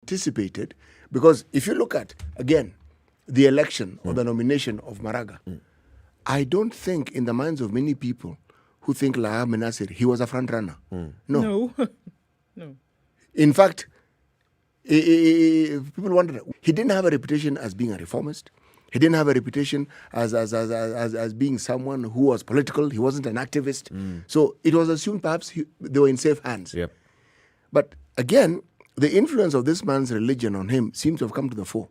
anticipated, because if you look at, again, the election or the nomination of Maraga, I don't think in the minds of many people who think Laham Nasir, he was a front runner. No. No. In fact, people wonder, he didn't have a reputation as being a reformist. He didn't have a reputation as being someone who was political. He wasn't an activist. So it was assumed perhaps they were in safe hands. Yep. But again, the influence of this man's religion on him seems to have come to the fore.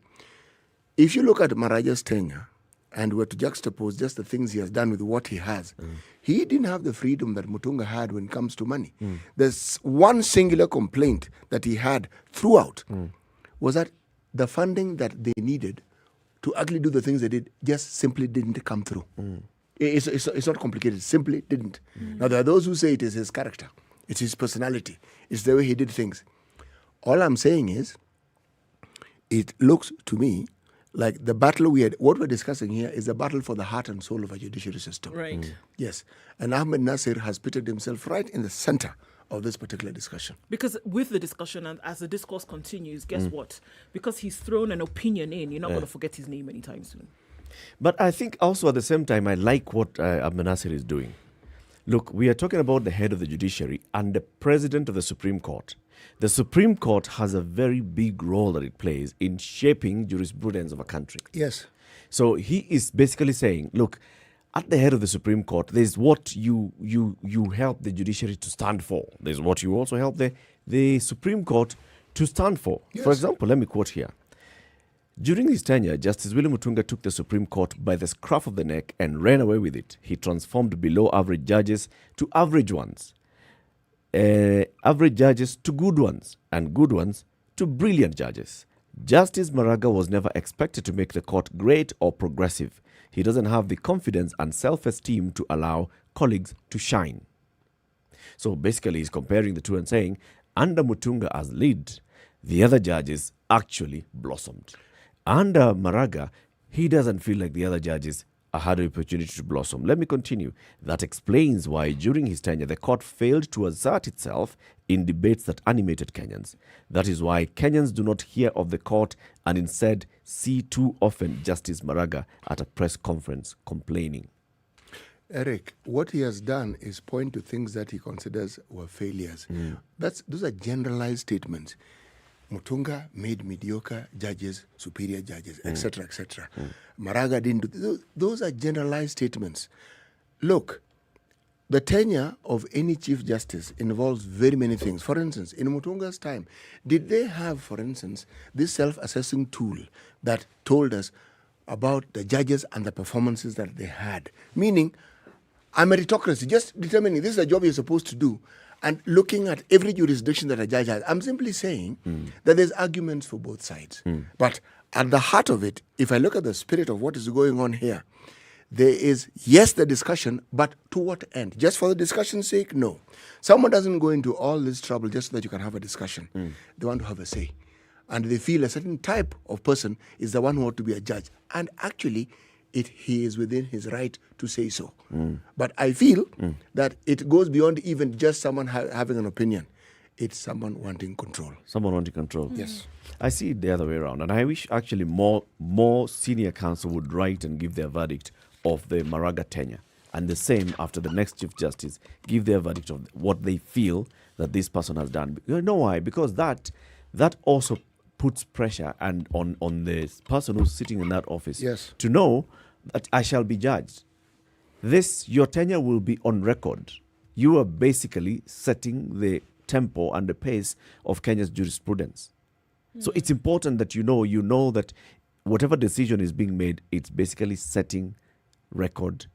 If you look at Maraga's tenure and were to juxtapose just the things he has done with what he has, he didn't have the freedom that Mutunga had when it comes to money. There's one singular complaint that he had throughout was that the funding that they needed to actually do the things they did just simply didn't come through. It's not complicated, simply didn't. Now, there are those who say it is his character, it's his personality, it's the way he did things. All I'm saying is, it looks to me like the battle what we're discussing here is a battle for the heart and soul of a judiciary system. Right. Yes. And Ahmed Nasir has pitted himself right in the center of this particular discussion. Because with the discussion and as the discourse continues, guess what? Because he's thrown an opinion in, you're not going to forget his name anytime soon. But I think also at the same time, I like what Ahmed Nasir is doing. Look, we are talking about the head of the judiciary and the president of the Supreme Court. The Supreme Court has a very big role that it plays in shaping jurisprudence of a country. Yes. So he is basically saying, look, at the head of the Supreme Court, there's what you help the judiciary to stand for. There's what you also help the Supreme Court to stand for. Yes. For example, let me quote here. During his tenure, Justice William Mutunga took the Supreme Court by the scruff of the neck and ran away with it. He transformed below-average judges to average ones, average judges to good ones, and good ones to brilliant judges. Justice Maraga was never expected to make the court great or progressive. He doesn't have the confidence and self-esteem to allow colleagues to shine. So basically, he's comparing the two and saying, under Mutunga as lead, the other judges actually blossomed. Under Maraga, he doesn't feel like the other judges had an opportunity to blossom. Let me continue. That explains why during his tenure, the court failed to assert itself in debates that animated Kenyans. That is why Kenyans do not hear of the court and instead see too often Justice Maraga at a press conference complaining. Eric, what he has done is point to things that he considers were failures. Those are generalized statements. Mutunga made mediocre judges superior judges, etc., etc. Maraga didn't do. Those are generalized statements. Look, the tenure of any Chief Justice involves very many things. For instance, in Mutunga's time, did they have, for instance, this self-assessing tool that told us about the judges and the performances that they had? Meaning, a meritocracy, just determining this is a job you're supposed to do, and looking at every jurisdiction that a judge has. I'm simply saying that there's arguments for both sides. But at the heart of it, if I look at the spirit of what is going on here, there is, yes, the discussion, but to what end? Just for the discussion's sake? No. Someone doesn't go into all this trouble just so that you can have a discussion. They want to have a say. And they feel a certain type of person is the one who ought to be a judge. And actually, he is within his right to say so. But I feel that it goes beyond even just someone having an opinion. It's someone wanting control. Someone wanting control. Yes. I see it the other way around. And I wish actually more senior counsel would write and give their verdict of the Maraga tenure. And the same after the next Chief Justice, give their verdict of what they feel that this person has done. You know why? Because that also puts pressure and on the person who's sitting in that office to know that I shall be judged. Your tenure will be on record. You are basically setting the tempo and the pace of Kenya's jurisprudence. So it's important that you know that whatever decision is being made, it's basically setting record.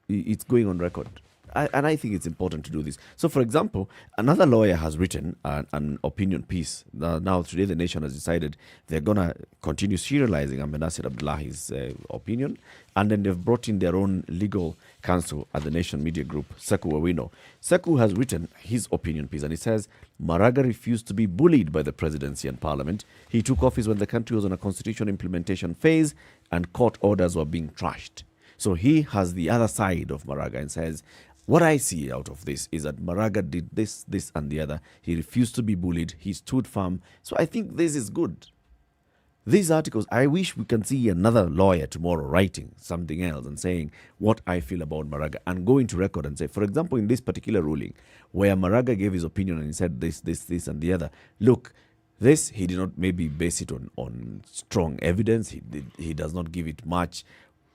It's going on record. And I think it's important to do this. So, for example, another lawyer has written an opinion piece. Now, today, the nation has decided they're going to continue serializing Ahmed Nasir Abdullahi's opinion. And then they've brought in their own legal counsel at the Nation Media Group, Sekou Awino. Sekou has written his opinion piece, and he says, Maraga refused to be bullied by the presidency and parliament. He took office when the country was on a constitution implementation phase and court orders were being trashed. So he has the other side of Maraga and says, What I see out of this is that Maraga did this, and the other. He refused to be bullied. He stood firm. So I think this is good. These articles, I wish we can see another lawyer tomorrow writing something else and saying what I feel about Maraga and go into record and say, for example, in this particular ruling, where Maraga gave his opinion and he said this, and the other. Look, this, he did not maybe base it on strong evidence. He does not give it much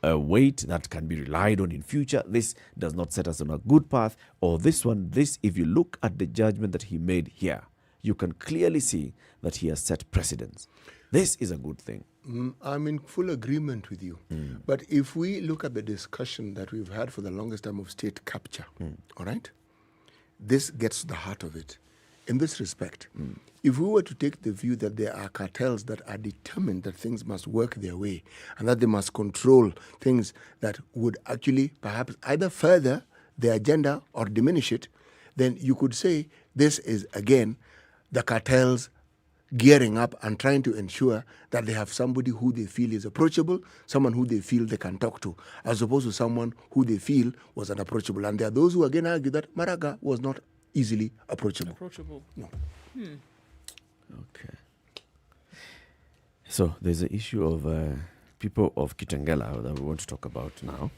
weight that can be relied on in future. This does not set us on a good path. Or this one, if you look at the judgment that he made here, you can clearly see that he has set precedents. This is a good thing. I'm in full agreement with you. But if we look at the discussion that we've had for the longest time of state capture, all right, this gets to the heart of it. In this respect, if we were to take the view that there are cartels that are determined that things must work their way and that they must control things that would actually perhaps either further their agenda or diminish it, then you could say this is, again, the cartels gearing up and trying to ensure that they have somebody who they feel is approachable, someone who they feel they can talk to, as opposed to someone who they feel was unapproachable. And there are those who again argue that Maraga was not easily approachable. No. Okay. So there's the issue of people of Kitengela that we want to talk about now.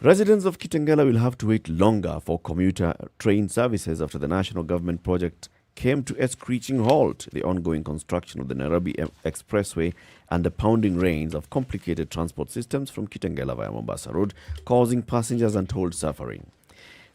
Residents of Kitengela will have to wait longer for commuter train services after the national government project came to a screeching halt. The ongoing construction of the Nairobi Expressway and the pounding rains have complicated transport systems from Kitengela via Mombasa Road, causing passengers untold suffering.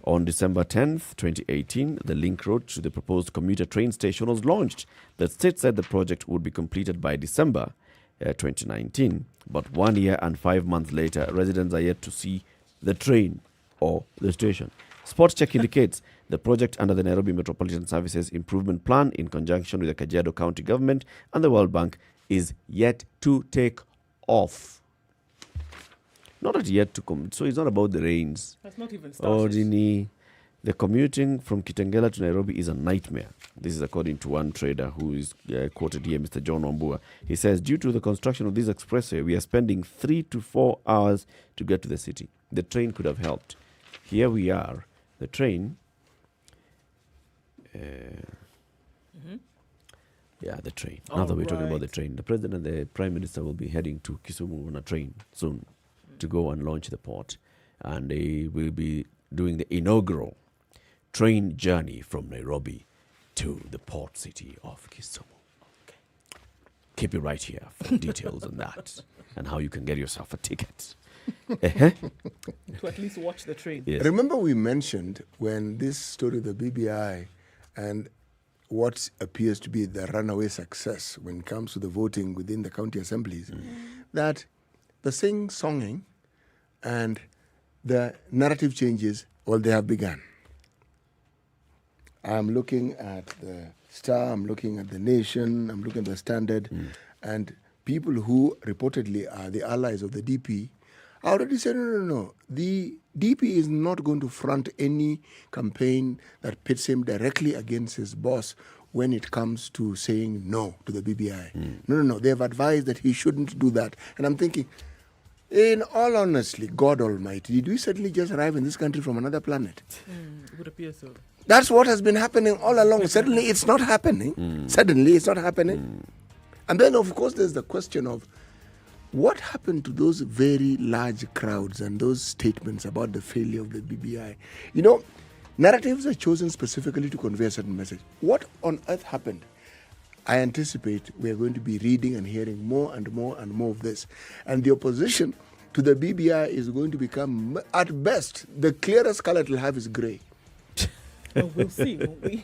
On December 10th, 2018, the link road to the proposed commuter train station was launched. The state said the project would be completed by December 2019. But 1 year and 5 months later, residents are yet to see the train or the station. Spot Check indicates the project under the Nairobi Metropolitan Services Improvement Plan in conjunction with the Kajiado County Government and the World Bank is yet to take off. Not yet to come. So it's not about the rains. That's not even started. The commuting from Kitengela to Nairobi is a nightmare. This is according to one trader who is quoted here, Mr. John Wambua. He says, due to the construction of this expressway, we are spending 3 to 4 hours to get to the city. The train could have helped. Here we are. The train. Yeah, the train. Now that we're talking about the train, the president and the prime minister will be heading to Kisumu on a train soon to go and launch the port. And they will be doing the inaugural train journey from Nairobi to the port city of Kisumu. Okay. Keep it right here for details on that and how you can get yourself a ticket. To at least watch the train. Yes. Remember we mentioned when this story of the BBI and what appears to be the runaway success when it comes to the voting within the county assemblies, that the sing-songing and the narrative changes, well, they have begun. I'm looking at the Star, I'm looking at the Nation, I'm looking at the Standard, and people who reportedly are the allies of the DP already said, no. The DP is not going to front any campaign that pits him directly against his boss when it comes to saying no to the BBI. No. They have advised that he shouldn't do that. And I'm thinking, in all honesty, God Almighty, did we suddenly just arrive in this country from another planet? It would appear so. That's what has been happening all along. Suddenly it's not happening. Suddenly it's not happening. And then, of course, there's the question of what happened to those very large crowds and those statements about the failure of the BBI? You know, narratives are chosen specifically to convey a certain message. What on earth happened? I anticipate we are going to be reading and hearing more and more and more of this. And the opposition to the BBI is going to become, at best, the clearest color it will have is grey. Oh, we'll see, won't we?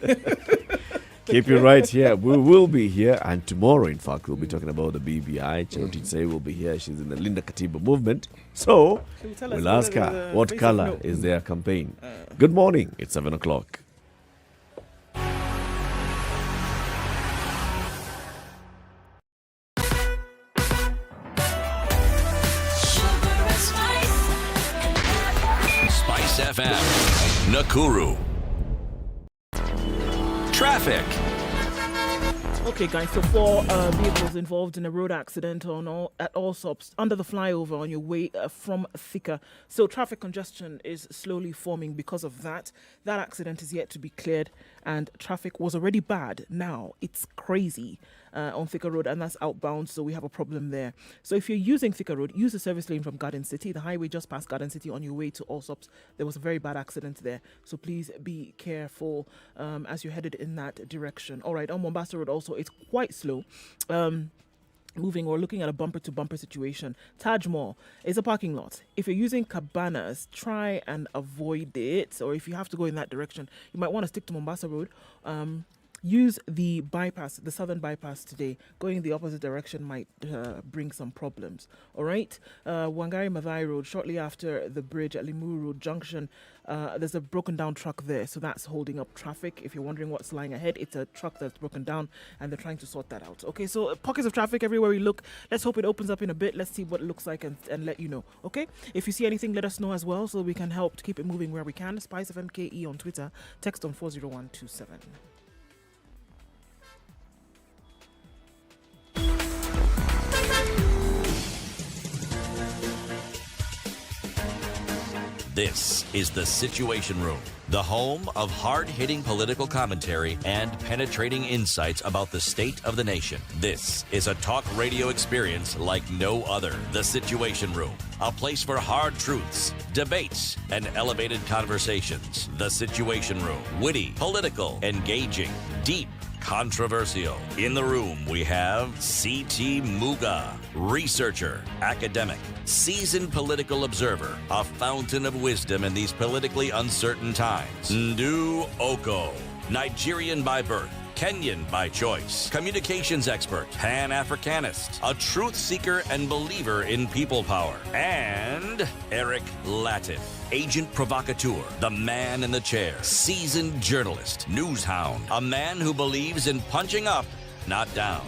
Keep it right here. We will be here, and tomorrow, in fact, we'll be talking about the BBI. Charity Say will be here. She's in the Linda Katiba movement. So we'll ask her what color is their campaign. Good morning. It's 7 o'clock. Spice FM, Nakuru. Traffic. Okay, guys, so 4 vehicles involved in a road accident at Allsops under the flyover on your way from Thika. So traffic congestion is slowly forming because of that. That accident is yet to be cleared, and traffic was already bad. Now it's crazy on Thika Road, and that's outbound, so we have a problem there. So if you're using Thika Road, use the service lane from Garden City, the highway just past Garden City on your way to Allsops. There was a very bad accident there, so please be careful as you're headed in that direction. All right, on Mombasa Road also, it's quite slow. Moving or looking at a bumper-to-bumper situation. Taj Mall is a parking lot. If you're using Cabanas, try and avoid it. Or if you have to go in that direction, you might want to stick to Mombasa Road. Use the bypass, the southern bypass today. Going in the opposite direction might bring some problems. All right? Wangari Maathai Road, shortly after the bridge at Limuru Road Junction, there's a broken down truck there, so that's holding up traffic. If you're wondering what's lying ahead, it's a truck that's broken down, and they're trying to sort that out. Okay, so pockets of traffic everywhere we look. Let's hope it opens up in a bit. Let's see what it looks like and let you know. Okay, if you see anything, let us know as well, so we can help to keep it moving where we can. Spice of MKE on Twitter, text on 40127. This is The Situation Room, the home of hard-hitting political commentary and penetrating insights about the state of the nation. This is a talk radio experience like no other. The Situation Room, a place for hard truths, debates, and elevated conversations. The Situation Room, witty, political, engaging, deep, controversial. In the room, we have C.T. Muga, researcher, academic, seasoned political observer, a fountain of wisdom in these politically uncertain times. Ndu Oko, Nigerian by birth, Kenyan by choice, communications expert, Pan-Africanist, a truth seeker and believer in people power, and Eric Latif, agent provocateur, the man in the chair, seasoned journalist, news hound, a man who believes in punching up, not down.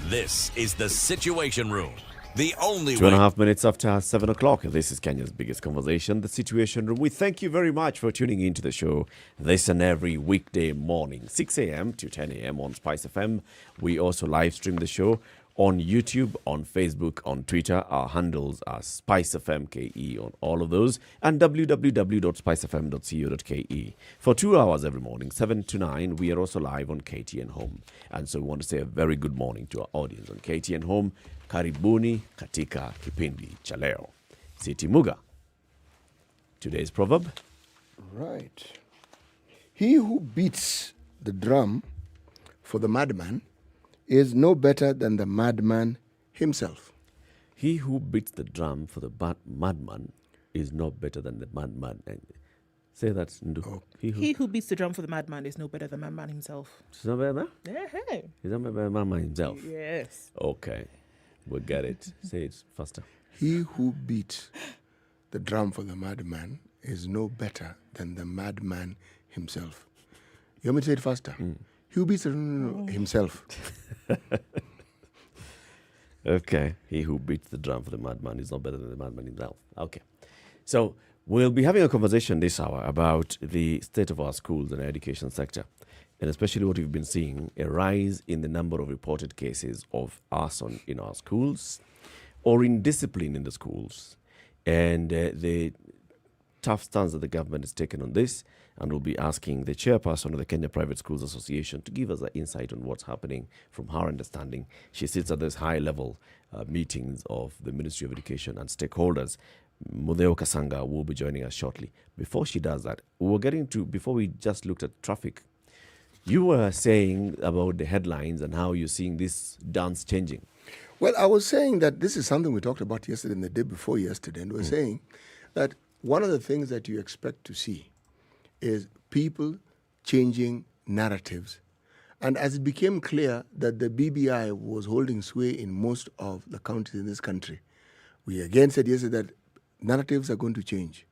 This is The Situation Room. The only 2.5 minutes after 7 o'clock. This is Kenya's biggest conversation, The Situation Room. We thank you very much for tuning into the show this and every weekday morning, 6 a.m. to 10 a.m. on Spice FM. We also live stream the show on YouTube, on Facebook, on Twitter. Our handles are Spice FM KE on all of those, and www.spicefm.co.ke. For 2 hours every morning, 7 to 9, we are also live on KTN Home. And so we want to say a very good morning to our audience on KTN Home. Karibuni katika kipindi cha leo. Siti Muga. Today's proverb. Right. He who beats the drum for the madman is no better than the madman himself. He who beats the drum for the madman is no better than the madman. Say that, Ndu. Oh. He who beats the drum for the madman is no better than the madman himself. He's not better? Yeah. He's not better than the madman himself? Yes. Okay. We get it. Say it faster. He who beats the drum for the madman is no better than the madman himself. You want me to say it faster? He who beats the himself. Okay. He who beats the drum for the madman is not better than the madman himself. Okay. So we'll be having a conversation this hour about the state of our schools and education sector, and especially what we've been seeing, a rise in the number of reported cases of arson in our schools or indiscipline in the schools, and the tough stance that the government has taken on this. And we'll be asking the chairperson of the Kenya Private Schools Association to give us an insight on what's happening from her understanding. She sits at those high-level meetings of the Ministry of Education and stakeholders. Mudeo Kasanga will be joining us shortly. Before she does that, before we just looked at traffic, you were saying about the headlines and how you're seeing this dance changing. Well, I was saying that this is something we talked about yesterday and the day before yesterday, and we're saying that one of the things that you expect to see is people changing narratives. And as it became clear that the BBI was holding sway in most of the counties in this country, we again said yesterday that narratives are going to change.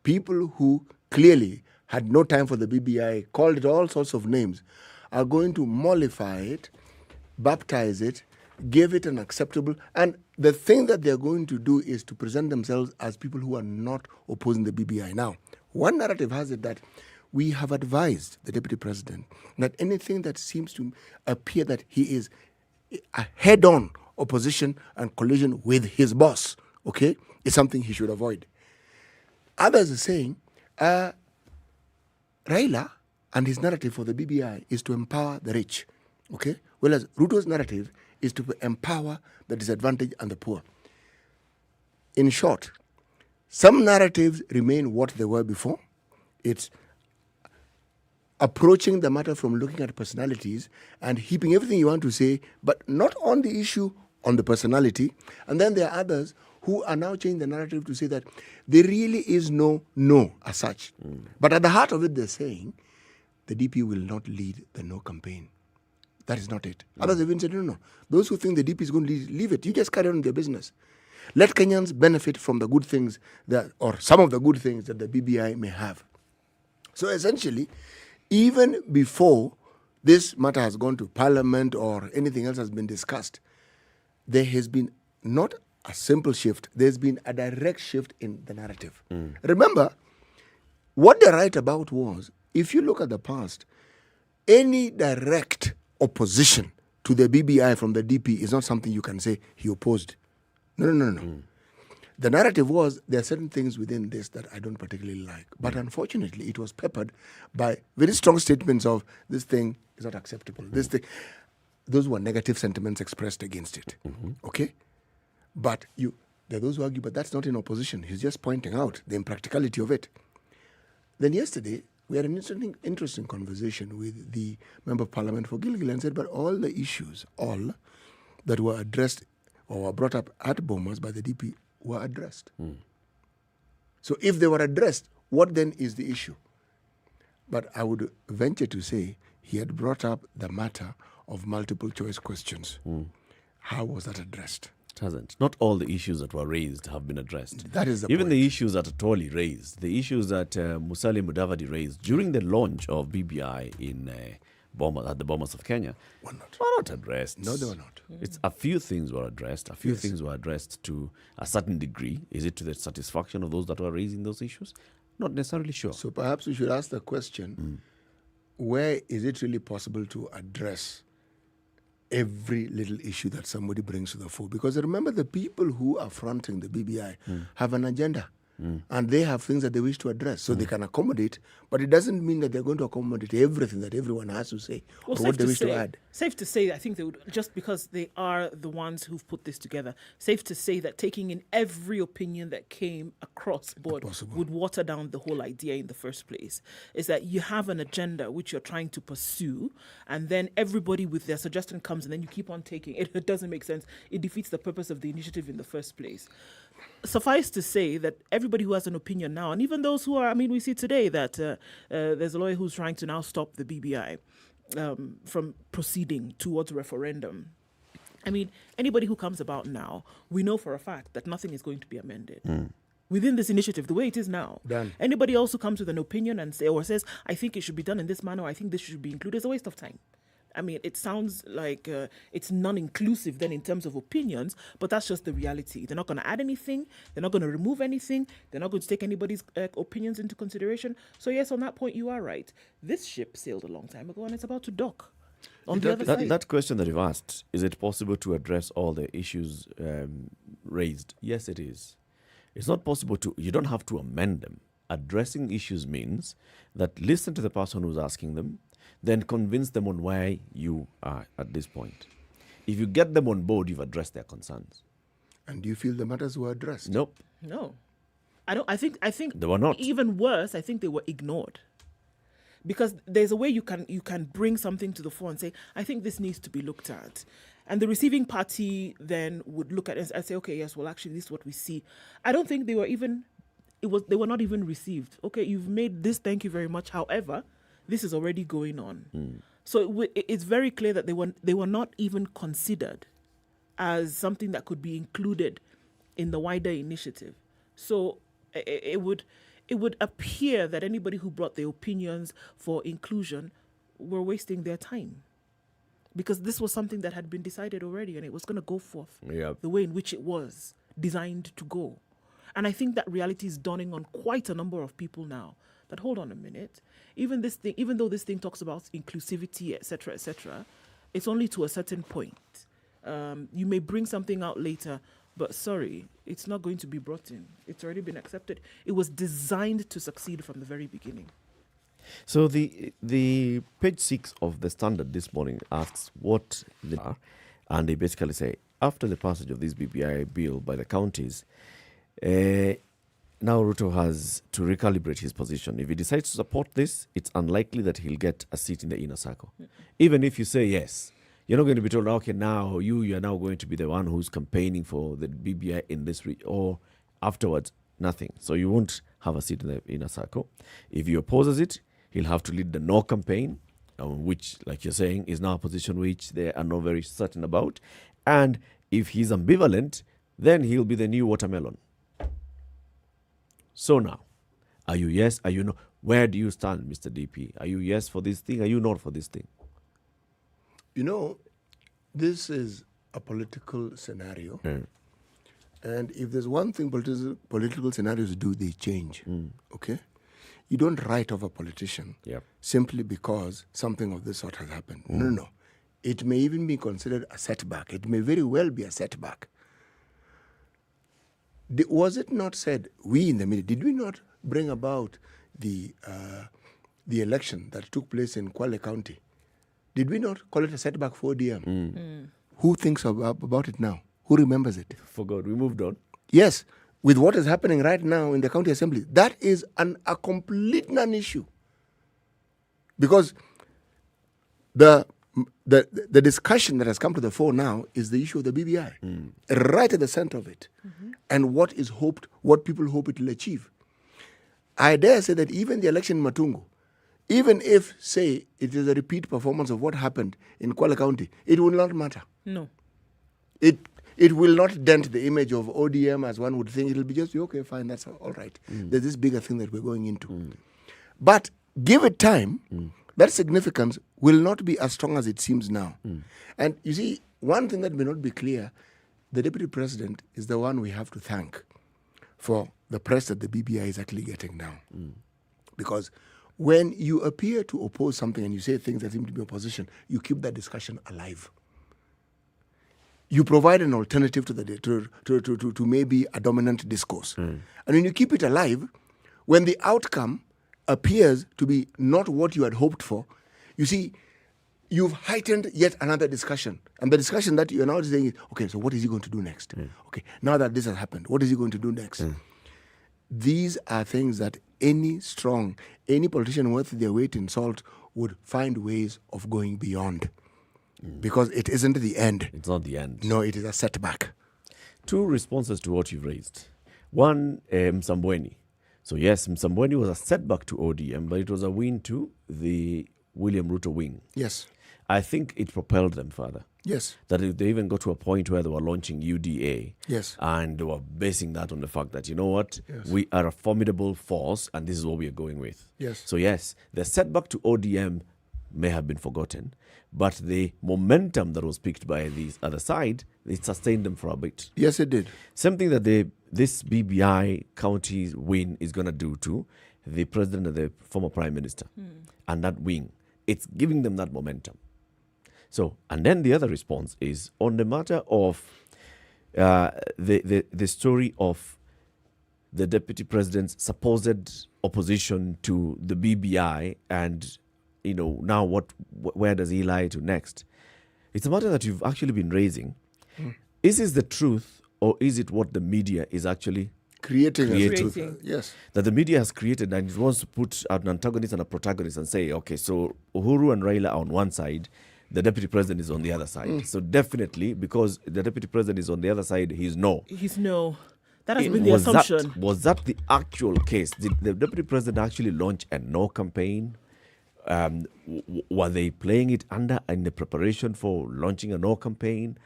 People who clearly had no time for the BBI, called it all sorts of names, are going to mollify it, baptize it, give it an acceptable, and the thing that they're going to do is to present themselves as people who are not opposing the BBI. Now, one narrative has it that we have advised the Deputy President that anything that seems to appear that he is a head-on opposition and collision with his boss, okay, is something he should avoid. Others are saying Raila and his narrative for the BBI is to empower the rich, okay, whereas Ruto's narrative is to empower the disadvantaged and the poor. In short, some narratives remain what they were before. It's approaching the matter from looking at personalities and heaping everything you want to say, but not on the issue, on the personality. And then there are others who are now changing the narrative to say that there really is no as such. But at the heart of it, they're saying the DP will not lead the no campaign. That is not it. Others have even said, no. Those who think the DP is going to leave it, you just carry on their business. Let Kenyans benefit from the good things or some of the good things that the BBI may have. So essentially, even before this matter has gone to Parliament or anything else has been discussed, there has been not a simple shift. There's been a direct shift in the narrative. Remember, what they write about was, if you look at the past, any direct opposition to the BBI from the DP is not something you can say he opposed. No. The narrative was there are certain things within this that I don't particularly like. But unfortunately, it was peppered by very strong statements of this thing is not acceptable. This thing, those were negative sentiments expressed against it. Okay? But there are those who argue, but that's not in opposition. He's just pointing out the impracticality of it. Then yesterday, we had an interesting conversation with the Member of Parliament for Gilgil and said, but all the issues, all that were addressed or were brought up at Bomas by the DP were addressed. So if they were addressed, what then is the issue? But I would venture to say he had brought up the matter of multiple choice questions. How was that addressed? It hasn't. Not all the issues that were raised have been addressed. That is the Even point. the issues that Atoli raised, the issues that Musalia Mudavadi raised during the launch of BBI in at the Bomas of Kenya Were not. were not addressed. No, they were not. It's a few things were addressed. A few things were addressed to a certain degree. Is it to the satisfaction of those that were raising those issues? Not necessarily sure. So perhaps we should ask the question, where is it really possible to address every little issue that somebody brings to the fore? Because remember, the people who are fronting the BBI have an agenda. And they have things that they wish to address. So they can accommodate, but it doesn't mean that they're going to accommodate everything that everyone has to say or what they wish to add. Safe to say, I think they would, just because they are the ones who've put this together, safe to say that taking in every opinion that came across board would water down the whole idea in the first place. Is that you have an agenda which you're trying to pursue, and then everybody with their suggestion comes, and then you keep on taking it. It doesn't make sense. It defeats the purpose of the initiative in the first place. Suffice to say that everybody who has an opinion now, and even those who are, we see today that there's a lawyer who's trying to now stop the BBI from proceeding towards referendum. Anybody who comes about now, we know for a fact that nothing is going to be amended. Within this initiative, the way it is now. Done. Anybody else who comes with an opinion and says, I think it should be done in this manner, I think this should be included, is a waste of time. It sounds like it's non-inclusive then in terms of opinions, but that's just the reality. They're not going to add anything. They're not going to remove anything. They're not going to take anybody's opinions into consideration. So yes, on that point, you are right. This ship sailed a long time ago, and it's about to dock on the other side. That question that you've asked, is it possible to address all the issues raised? Yes, it is. It's not possible to, you don't have to amend them. Addressing issues means that listen to the person who's asking them, then convince them on why you are at this point. If you get them on board, you've addressed their concerns. And do you feel the matters were addressed? Nope. No. I think They were not. Even worse, I think they were ignored. Because there's a way you can bring something to the fore and say, I think this needs to be looked at. And the receiving party then would look at it and say, okay, yes, well, actually, this is what we see. I don't think they were not even received. Okay, you've made this, thank you very much. However, this is already going on. So it's very clear that they were not even considered as something that could be included in the wider initiative. So it would appear that anybody who brought their opinions for inclusion were wasting their time. Because this was something that had been decided already, and it was going to go forth the way in which it was designed to go. And I think that reality is dawning on quite a number of people now, that, hold on a minute, even though this thing talks about inclusivity, etc., it's only to a certain point. You may bring something out later, but sorry, it's not going to be brought in. It's already been accepted. It was designed to succeed from the very beginning. So the page 6 of the Standard this morning asks what they are, and they basically say, after the passage of this BBI bill by the counties, now Ruto has to recalibrate his position. If he decides to support this, it's unlikely that he'll get a seat in the inner circle. Even if you say yes, you're not going to be told, okay, now you are now going to be the one who's campaigning for the BBI in this or afterwards, nothing. So you won't have a seat in the inner circle. If he opposes it, he'll have to lead the no campaign, which, like you're saying, is now a position which they are not very certain about. And if he's ambivalent, then he'll be the new watermelon. So now, are you yes? Are you no? Where do you stand, Mr. DP? Are you yes for this thing? Are you not for this thing? You know, this is a political scenario. And if there's one thing political scenarios do, they change. Okay? You don't write off a politician simply because something of this sort has happened. No. It may even be considered a setback. It may very well be a setback. Was it not said, we in the media, did we not bring about the election that took place in Kwale County? Did we not call it a setback for ODM? Who thinks about it now? Who remembers it? Forgot. We moved on. Yes. With what is happening right now in the county assembly, that is a complete non-issue. Because the discussion that has come to the fore now is the issue of the BBI, right at the center of it, and what people hope it will achieve. I dare say that even the election in Matungu, even if, say, it is a repeat performance of what happened in Kwale County, it will not matter. No. It will not dent the image of ODM as one would think. It will be just, okay, fine, that's all right. There's this bigger thing that we're going into. But give it time, that significance will not be as strong as it seems now. And you see, one thing that may not be clear, the Deputy President is the one we have to thank for the press that the BBI is actually getting now. Because when you appear to oppose something and you say things that seem to be opposition, you keep that discussion alive. You provide an alternative to maybe a dominant discourse. And when you keep it alive, when the outcome appears to be not what you had hoped for, you see, you've heightened yet another discussion. And the discussion that you're now saying is, okay, so what is he going to do next? Okay, now that this has happened, what is he going to do next? These are things that any politician worth their weight in salt would find ways of going beyond. Because it isn't the end. It's not the end. No, it is a setback. Two responses to what you've raised. One, Msambweni. So yes, Msambweni was a setback to ODM, but it was a win to the William Ruto wing. Yes. I think it propelled them further. Yes. That they even got to a point where they were launching UDA. Yes. And they were basing that on the fact that, you know what, we are a formidable force and this is what we are going with. Yes. So yes, the setback to ODM may have been forgotten, but the momentum that was picked by the other side, it sustained them for a bit. Yes, it did. Same thing that this BBI county win is going to do to the president and the former prime minister and that wing. It's giving them that momentum. So, and then the other response is on the matter of the story of the deputy president's supposed opposition to the BBI and, you know, now where does he lie to next? It's a matter that you've actually been raising. Is this the truth or is it what the media is actually creating? Yes. That the media has created and it wants to put an antagonist and a protagonist and say, okay, so Uhuru and Raila are on one side, the deputy president is on the other side. So definitely, because the deputy president is on the other side, he's no. He's no. That has been the assumption. Was that the actual case? Did the deputy president actually launch a no campaign? Were they playing it in the preparation for launching a no campaign?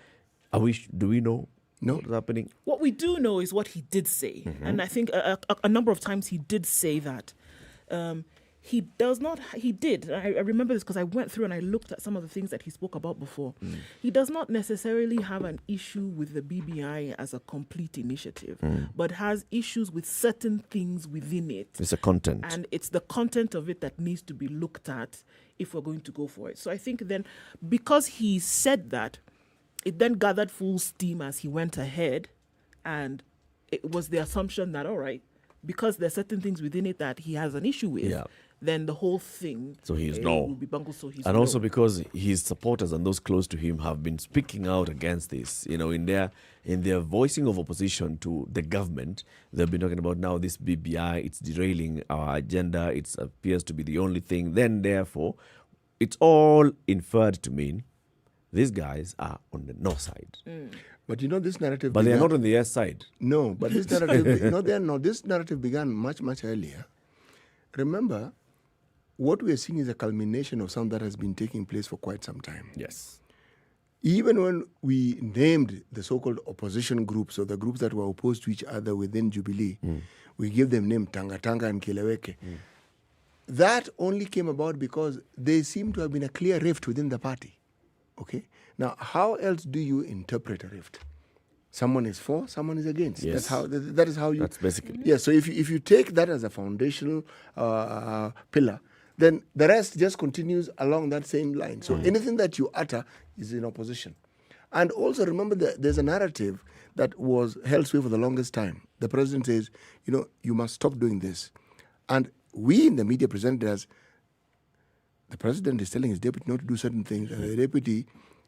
Do we know what's happening? What we do know is what he did say. And I think a number of times he did say that he does not, he did. I remember this because I went through and I looked at some of the things that he spoke about before. He does not necessarily have an issue with the BBI as a complete initiative, but has issues with certain things within it. It's a content. And it's the content of it that needs to be looked at if we're going to go for it. So I think then, because he said that, it then gathered full steam as he went ahead, and it was the assumption that, all right, because there's certain things within it that he has an issue with, then the whole thing will be bungled. So he's and also because his supporters and those close to him have been speaking out against this, in their voicing of opposition to the government. They've been talking about now this BBI, it's derailing our agenda, it appears to be the only thing. Then therefore, it's all inferred to mean these guys are on the north side. But this narrative... But they're not on the yes side. No, but this narrative... no, they're not. This narrative began much, much earlier. Remember, what we are seeing is a culmination of something that has been taking place for quite some time. Yes. Even when we named the so-called opposition groups, or the groups that were opposed to each other within Jubilee, we gave them name Tanga Tanga and Kileweke. That only came about because there seemed to have been a clear rift within the party. Okay? Now, how else do you interpret a rift? Someone is for, someone is against. Yes. That is how you... That's basically... Yes, so if you take that as a foundational pillar, then the rest just continues along that same line. So anything that you utter is in opposition. And also remember that there's a narrative that was held sway for the longest time. The president says, you must stop doing this. And we in the media presented as the president is telling his deputy not to do certain things, and the deputy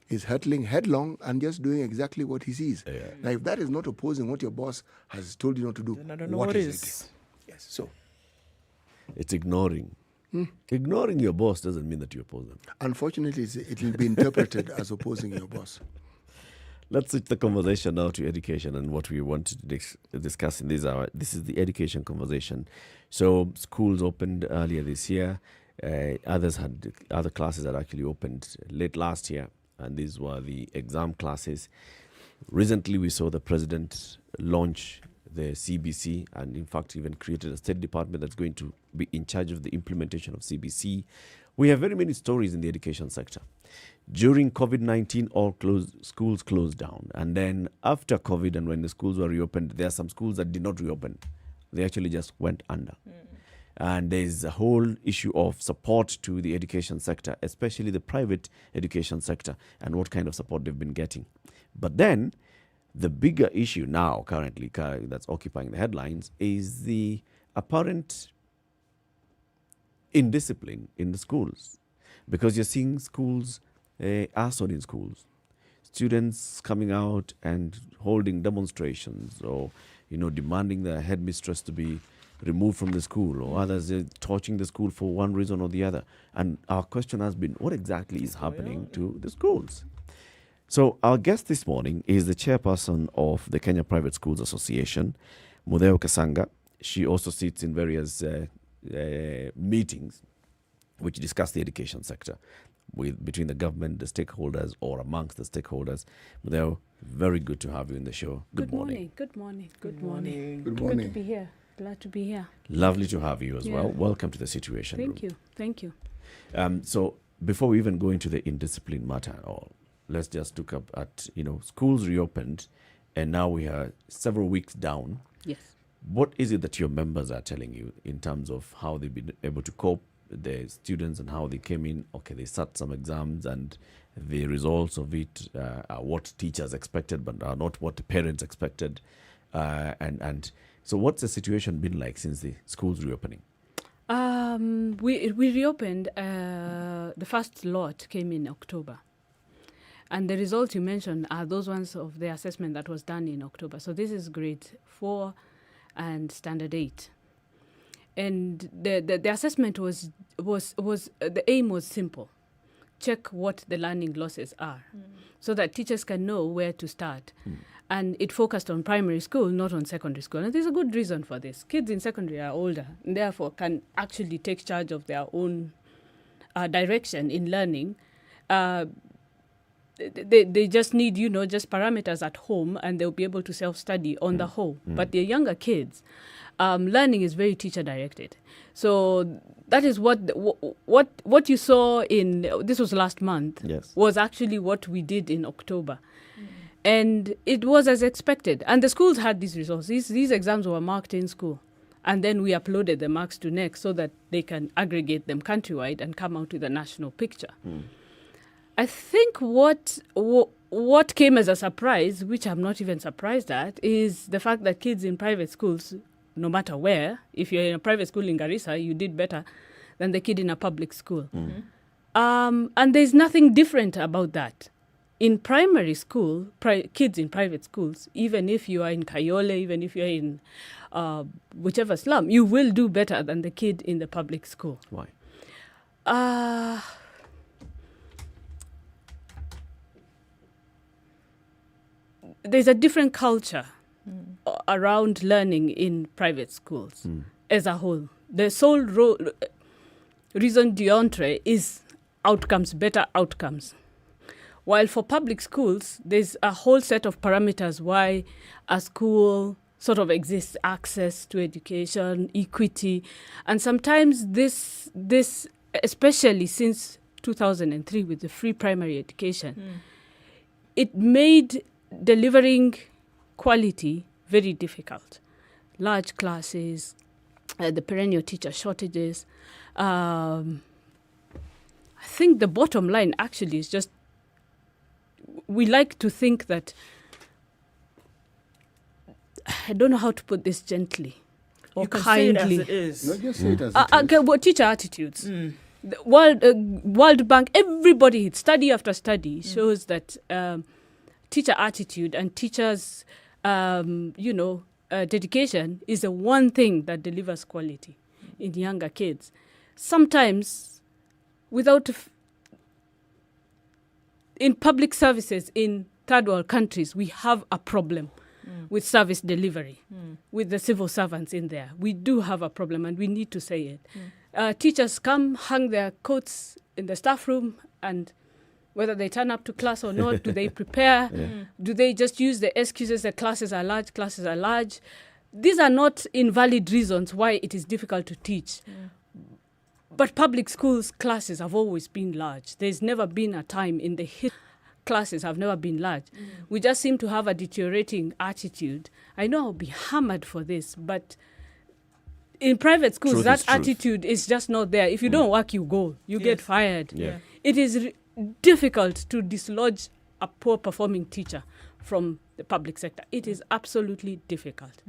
is hurtling headlong and just doing exactly what he sees. Now, if that is not opposing what your boss has told you not to do, then I don't know what what is is. it? Yes, so... It's ignoring. Ignoring your boss doesn't mean that you oppose them. Unfortunately, it will be interpreted as opposing your boss. Let's switch the conversation now to education and what we want to discuss in this hour. This is the education conversation. So schools opened earlier this year. Other classes had actually opened late last year, and these were the exam classes. Recently, we saw the president launch the CBC, and in fact even created a state department that's going to be in charge of the implementation of CBC. We have very many stories in the education sector. During COVID-19, all schools closed down. And then after COVID and when the schools were reopened, there are some schools that did not reopen. They actually just went under. And there's a whole issue of support to the education sector, especially the private education sector, and what kind of support they've been getting. But then the bigger issue now, currently, that's occupying the headlines is the apparent indiscipline in the schools. Because you're seeing schools, arson in schools, students coming out and holding demonstrations or, demanding the headmistress to be removed from the school, or others torching the school for one reason or the other. And our question has been, what exactly is happening to the schools? So our guest this morning is the chairperson of the Kenya Private Schools Association, Mutheo Kasanga. She also sits in various meetings which discuss the education sector between the government, the stakeholders, or amongst the stakeholders. Mutheo, very good to have you in the show. Good morning. Good morning. Good morning. Good morning. Good to be here. Glad to be here. Lovely to have you as well. Welcome to the Situation Room. Thank you. So before we even go into the indiscipline matter at all, let's just look up at, schools reopened, and now we are several weeks down. Yes. What is it that your members are telling you in terms of how they've been able to cope, the students, and how they came in? Okay, they sat some exams, and the results of it are what teachers expected, but are not what the parents expected. And so what's the situation been like since the schools reopening? We reopened, the first lot came in October. And the results you mentioned are those ones of the assessment that was done in October. So this is grade 4 and standard 8. And the assessment was the aim was simple. Check what the learning losses are so that teachers can know where to start. And it focused on primary school, not on secondary school. And there's a good reason for this. Kids in secondary are older and therefore can actually take charge of their own direction in learning. they just need, just parameters at home, and they'll be able to self-study on the whole. But the younger kids, learning is very teacher-directed. So that is what you saw this was last month, Yes. was actually what we did in October. And it was as expected. And the schools had these results. These exams were marked in school. And then we uploaded the marks to NEC so that they can aggregate them countrywide and come out with a national picture. I think what came as a surprise, which I'm not even surprised at, is the fact that kids in private schools, no matter where, if you're in a private school in Garissa, you did better than the kid in a public school. And there's nothing different about that. In primary school, kids in private schools, even if you are in Kayole, even if you're in whichever slum, you will do better than the kid in the public school. Why? There's a different culture around learning in private schools as a whole. The sole reason d'entrée is outcomes, better outcomes. While for public schools, there's a whole set of parameters why a school sort of exists: access to education, equity. And sometimes this especially since 2003 with the free primary education, it made delivering quality very difficult. Large classes, the perennial teacher shortages. I think the bottom line actually is just, we like to think that, I don't know how to put this gently or You can kindly. say it as it is. No, just say it as it is. Okay, well, teacher attitudes. The World Bank, everybody, study after study shows that teacher attitude and teachers, dedication is the one thing that delivers quality in younger kids. Sometimes, in public services in third world countries, we have a problem with service delivery, with the civil servants in there. We do have a problem, and we need to say it. Teachers come, hang their coats in the staff room, and whether they turn up to class or not, do they prepare? Do they just use the excuses that classes are large? These are not invalid reasons why it is difficult to teach. But public schools classes have always been large. There's never been a time in the history classes have never been large. We just seem to have a deteriorating attitude. I know I'll be hammered for this, but in private schools, Truth that is truth. attitude is just not there. If you don't work, you go. You get fired. Yeah. It is difficult to dislodge a poor performing teacher from the public sector. It is absolutely difficult.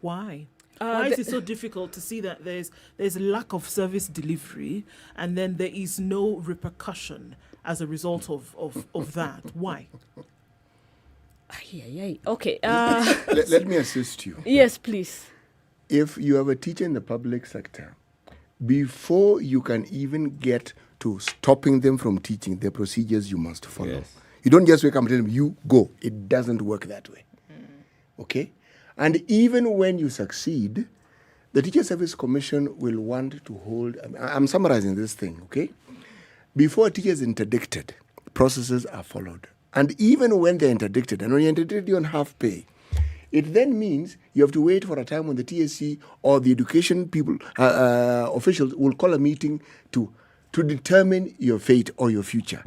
Why? Why is it so difficult to see that there's a lack of service delivery and then there is no repercussion as a result of that? Why? Okay. Let me assist you. Yes, please. If you have a teacher in the public sector, before you can even get to stopping them from teaching, the procedures you must follow. Yes. You don't just wake up and tell them, you go. It doesn't work that way. Okay? And even when you succeed, the Teacher Service Commission will want to hold... I'm summarizing this thing, okay? Before a teacher is interdicted, processes are followed. And even when they're interdicted, and when you're interdicted, you're on half pay, it then means you have to wait for a time when the TSC or the education people, officials will call a meeting to determine your fate or your future.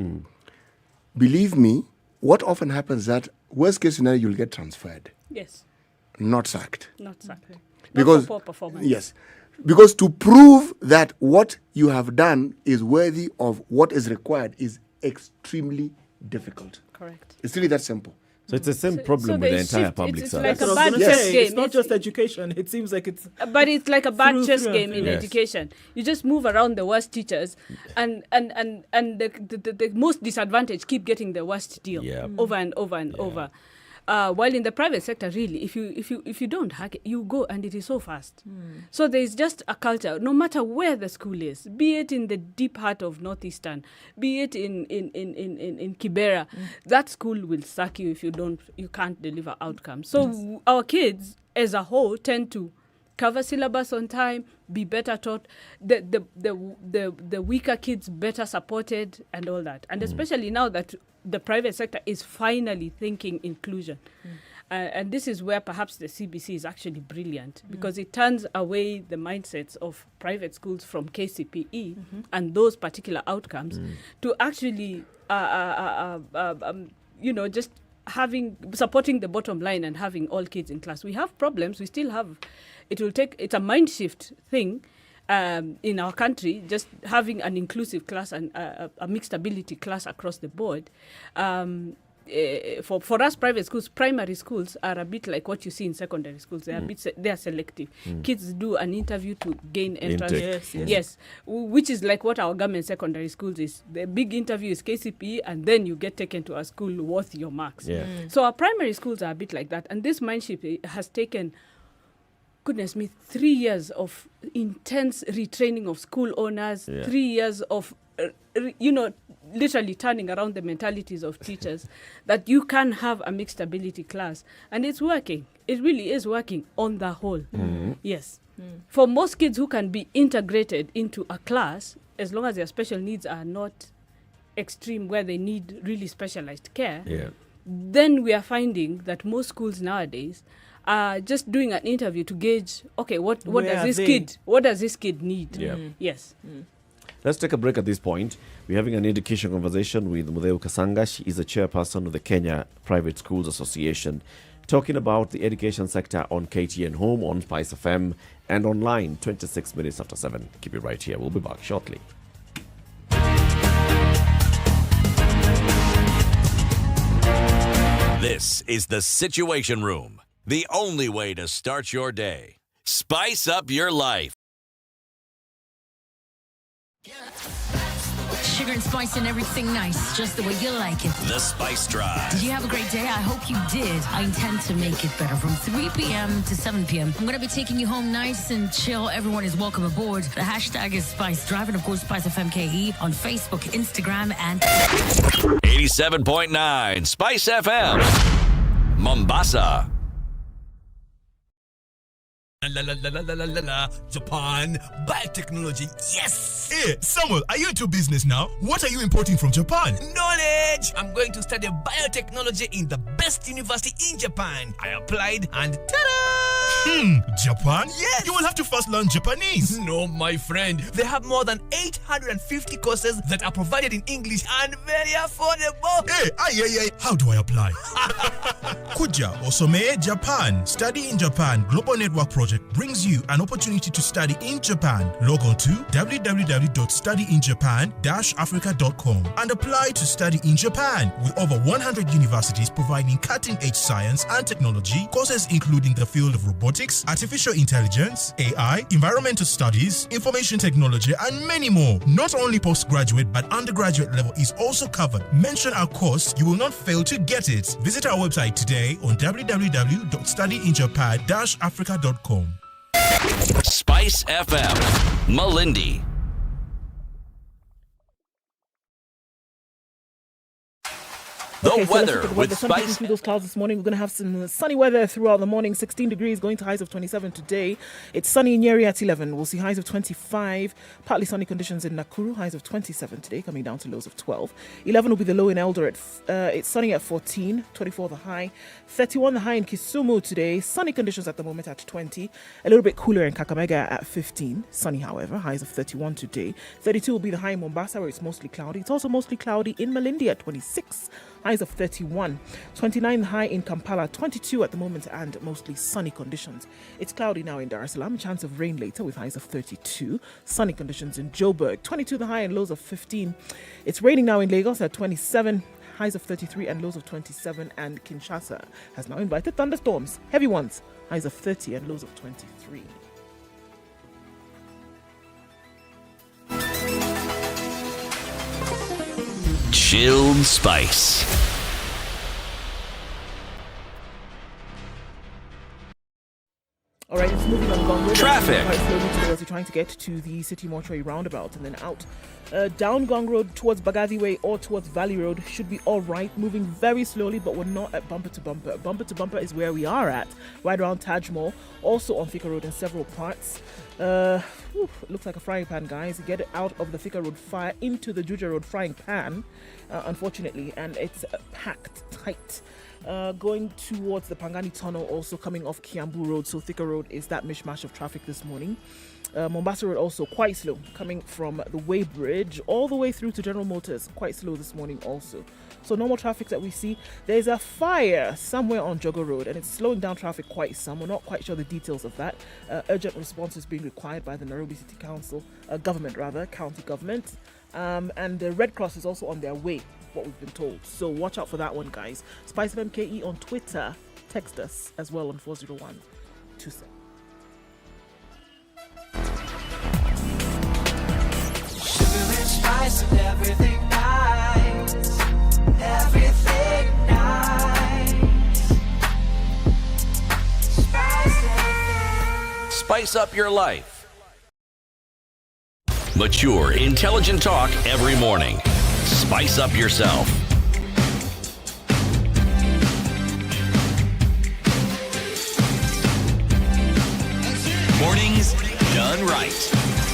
Believe me, what often happens is that worst case scenario, you'll get transferred, Yes. not sacked. Not sacked. Because Not for poor performance. yes, because to prove that what you have done is worthy of what is required is extremely difficult. Correct. It's really that simple. So it's the same problem with the entire public it's service. like a That's what I bad was gonna chess say. game. It's not just education. It seems like it's... But it's like a bad Through chess and game in through. Yes. education. You just move around the worst teachers, and the most disadvantaged keep getting the worst deal over and over and over. While in the private sector, really, if you don't hack it, you go, and it is so fast. So there is just a culture, no matter where the school is, be it in the deep heart of Northeastern, be it in Kibera, that school will sack you if you can't deliver outcomes. So our kids, as a whole, tend to cover syllabus on time, be better taught, the weaker kids better supported and all that. And especially now that the private sector is finally thinking inclusion. And this is where perhaps the CBC is actually brilliant, because it turns away the mindsets of private schools from KCPE and those particular outcomes to actually, just supporting the bottom line and having all kids in class. We have problems. We still have. It's a mind shift thing in our country, just having an inclusive class and a mixed ability class across the board. For us, private schools, primary schools are a bit like what you see in secondary schools. They are they are selective. Kids do an interview to gain entrance. Yes, which is like what our government secondary schools is. The big interview is KCPE, and then you get taken to a school worth your marks. So our primary schools are a bit like that, and this mindship has taken, goodness me, 3 years of intense retraining of school owners, 3 years of literally turning around the mentalities of teachers that you can have a mixed ability class, and it's working. It really is working on the whole. Yes. For most kids who can be integrated into a class, as long as their special needs are not extreme where they need really specialized care, then we are finding that most schools nowadays are just doing an interview to gauge, okay, what does this kid need? Yes. Let's take a break at this point. We're having an education conversation with Mudeu Kasanga. She is the chairperson of the Kenya Private Schools Association, talking about the education sector on KTN Home, on Spice FM, and online 26 minutes after 7. Keep it right here. We'll be back shortly. This is the Situation Room, the only way to start your day. Spice up your life. Sugar and spice and everything nice, just the way you like it. The Spice Drive. Did you have a great day? I hope you did. I intend to make it better from 3 p.m. to 7 p.m. I'm going to be taking you home nice and chill. Everyone is welcome aboard. The hashtag is Spice Drive, and of course, Spice FM KE on Facebook, Instagram, and 87.9 Spice FM, Mombasa. Japan, biotechnology, yes! Hey, Samuel, are you into business now? What are you importing from Japan? Knowledge! I'm going to study biotechnology in the best university in Japan. I applied and ta-da! Japan? Yes! You will have to first learn Japanese. No, my friend. They have more than 850 courses that are provided in English and very affordable. Hey, how do I apply? Kuja Osome Japan. Study in Japan Global Network Project brings you an opportunity to study in Japan. Log on to www.studyinjapan-africa.com and apply to study in Japan with over 100 universities providing cutting-edge science and technology courses including the field of robotics, artificial intelligence, AI, environmental studies, information technology, and many more. Not only postgraduate but undergraduate level is also covered. Mention our course, you will not fail to get it. Visit our website today on www.studyinjapan-africa.com. Spice FM, Malindi. The weather with The sun peeking Spice. through those clouds this morning. We're going to have some sunny weather throughout the morning. 16 degrees, going to highs of 27 today. It's sunny in Nyeri at 11. We'll see highs of 25. Partly sunny conditions in Nakuru. Highs of 27 today, coming down to lows of 12. 11 will be the low in Eldoret. It's sunny at 14. 24 the high. 31 the high in Kisumu today. Sunny conditions at the moment at 20. A little bit cooler in Kakamega at 15. Sunny, however. Highs of 31 today. 32 will be the high in Mombasa, where it's mostly cloudy. It's also mostly cloudy in Malindi at 26. Highs of 31. 29 high in Kampala, 22 at the moment, and mostly sunny conditions. It's cloudy now in Dar es Salaam, chance of rain later with highs of 32. Sunny conditions in Joburg, 22 the high and lows of 15. It's raining now in Lagos at 27, highs of 33 and lows of 27, and Kinshasa has now invited thunderstorms, heavy ones, highs of 30 and lows of 23. Chilled Spice. All right, it's moving on Gong Road. Traffic. Quite slowly today as we're trying to get to the City Mortuary roundabout and then out. Down Gong Road towards Bagadi Way or towards Valley Road should be all right. Moving very slowly, but we're not at bumper to bumper. Bumper to bumper is where we are at, right around Taj Mall, also on Thika Road in several parts. Looks like a frying pan, guys. Get it out of the Thika Road fire into the Juja Road frying pan, unfortunately, and it's packed tight. Going towards the Pangani Tunnel, also coming off Kiambu Road, so Thika Road is that mishmash of traffic this morning. Mombasa Road also quite slow, coming from the Way Bridge all the way through to General Motors, quite slow this morning also. So normal traffic that we see. There's a fire somewhere on Jogo Road and it's slowing down traffic quite some. We're not quite sure the details of that. Urgent response is being required by the Nairobi City Council, county government. And the Red Cross is also on their way, what we've been told. So watch out for that one, guys. Spice of MKE on Twitter. Text us as well on 40127. Spice and everything nice, everything nice. Spice up your life. Mature, intelligent talk every morning. Spice up yourself. Mornings done right.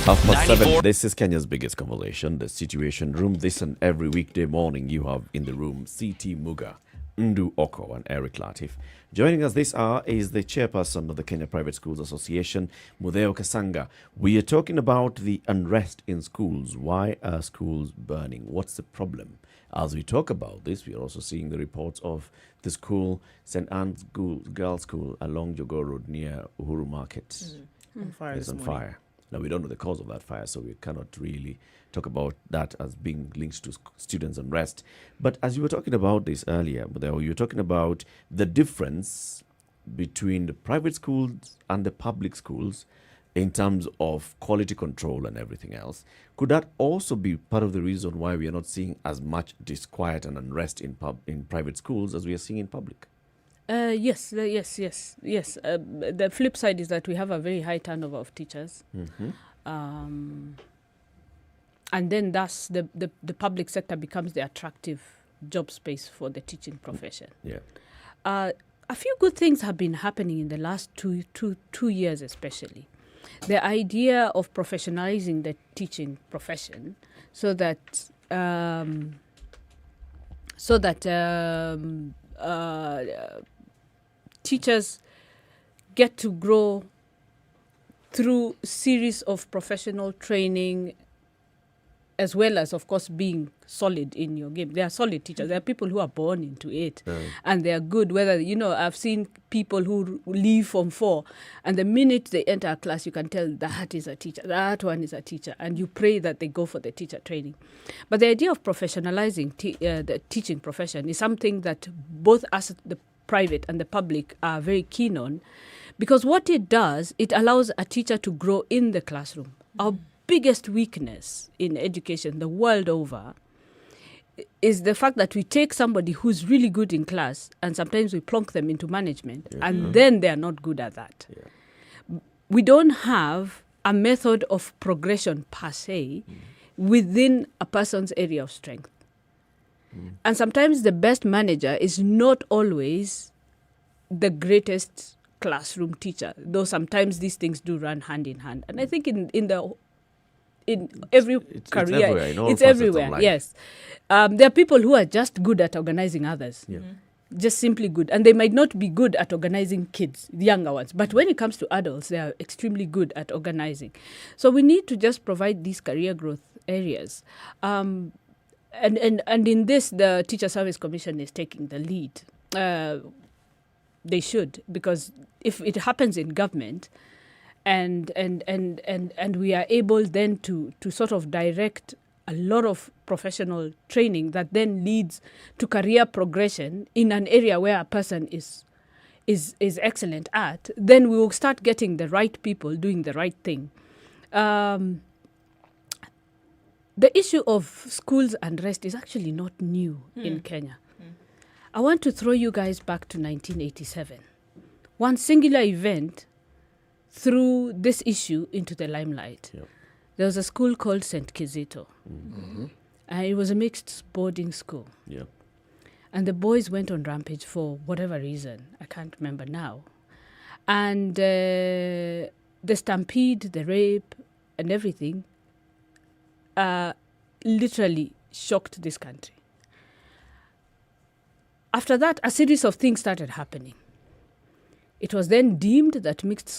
7:30. This is Kenya's biggest conversation, the Situation Room. This and every weekday morning you have in the room CT Muga, Ndu Oko and Eric Latif. Joining us this hour is the chairperson of the Kenya Private Schools Association, Mudheo Kasanga. We are talking about the unrest in schools. Why are schools burning? What's the problem? As we talk about this, we are also seeing the reports of the school, St. Anne's Girls' School along Jogo Road near Uhuru Market. On fire It's this on morning. fire. Now, we don't know the cause of that fire, so we cannot really talk about that as being linked to students' unrest. But as you were talking about this earlier, you were talking about the difference between the private schools and the public schools in terms of quality control and everything else. Could that also be part of the reason why we are not seeing as much disquiet and unrest in private schools as we are seeing in public? Yes. The flip side is that we have a very high turnover of teachers. Mm-hmm. And then thus the public sector becomes the attractive job space for the teaching profession. Yeah. A few good things have been happening in the last two years especially. The idea of professionalizing the teaching profession so that teachers get to grow through series of professional training, as well as, of course, being solid in your game. They are solid teachers. There are people who are born into it, and they are good. Whether, I've seen people who leave from 4, and the minute they enter a class, you can tell that is a teacher, that one is a teacher, and you pray that they go for the teacher training. But the idea of professionalizing the teaching profession is something that both us, the private and the public, are very keen on, because what it does, it allows a teacher to grow in the classroom. Our biggest weakness in education the world over is the fact that we take somebody who's really good in class and sometimes we plonk them into management, and then they are not good at that. Yeah. We don't have a method of progression per se within a person's area of strength. And sometimes the best manager is not always the greatest classroom teacher, though sometimes these things do run hand in hand. And I think in every career, it's everywhere. Yes, there are people who are just good at organizing others, just simply good, and they might not be good at organizing kids, the younger ones. But when it comes to adults, they are extremely good at organizing. So we need to just provide these career growth areas. And in this, the Teacher Service Commission is taking the lead. They should, because if it happens in government, and we are able then to sort of direct a lot of professional training that then leads to career progression in an area where a person is excellent at, then we will start getting the right people doing the right thing. The issue of schools unrest is actually not new in Kenya. I want to throw you guys back to 1987. One singular event threw this issue into the limelight. Yep. There was a school called St. Kizito. It was a mixed boarding school. Yeah. And the boys went on rampage for whatever reason. I can't remember now. And the stampede, the rape, and everything literally shocked this country. After that, a series of things started happening. It was then deemed that mixed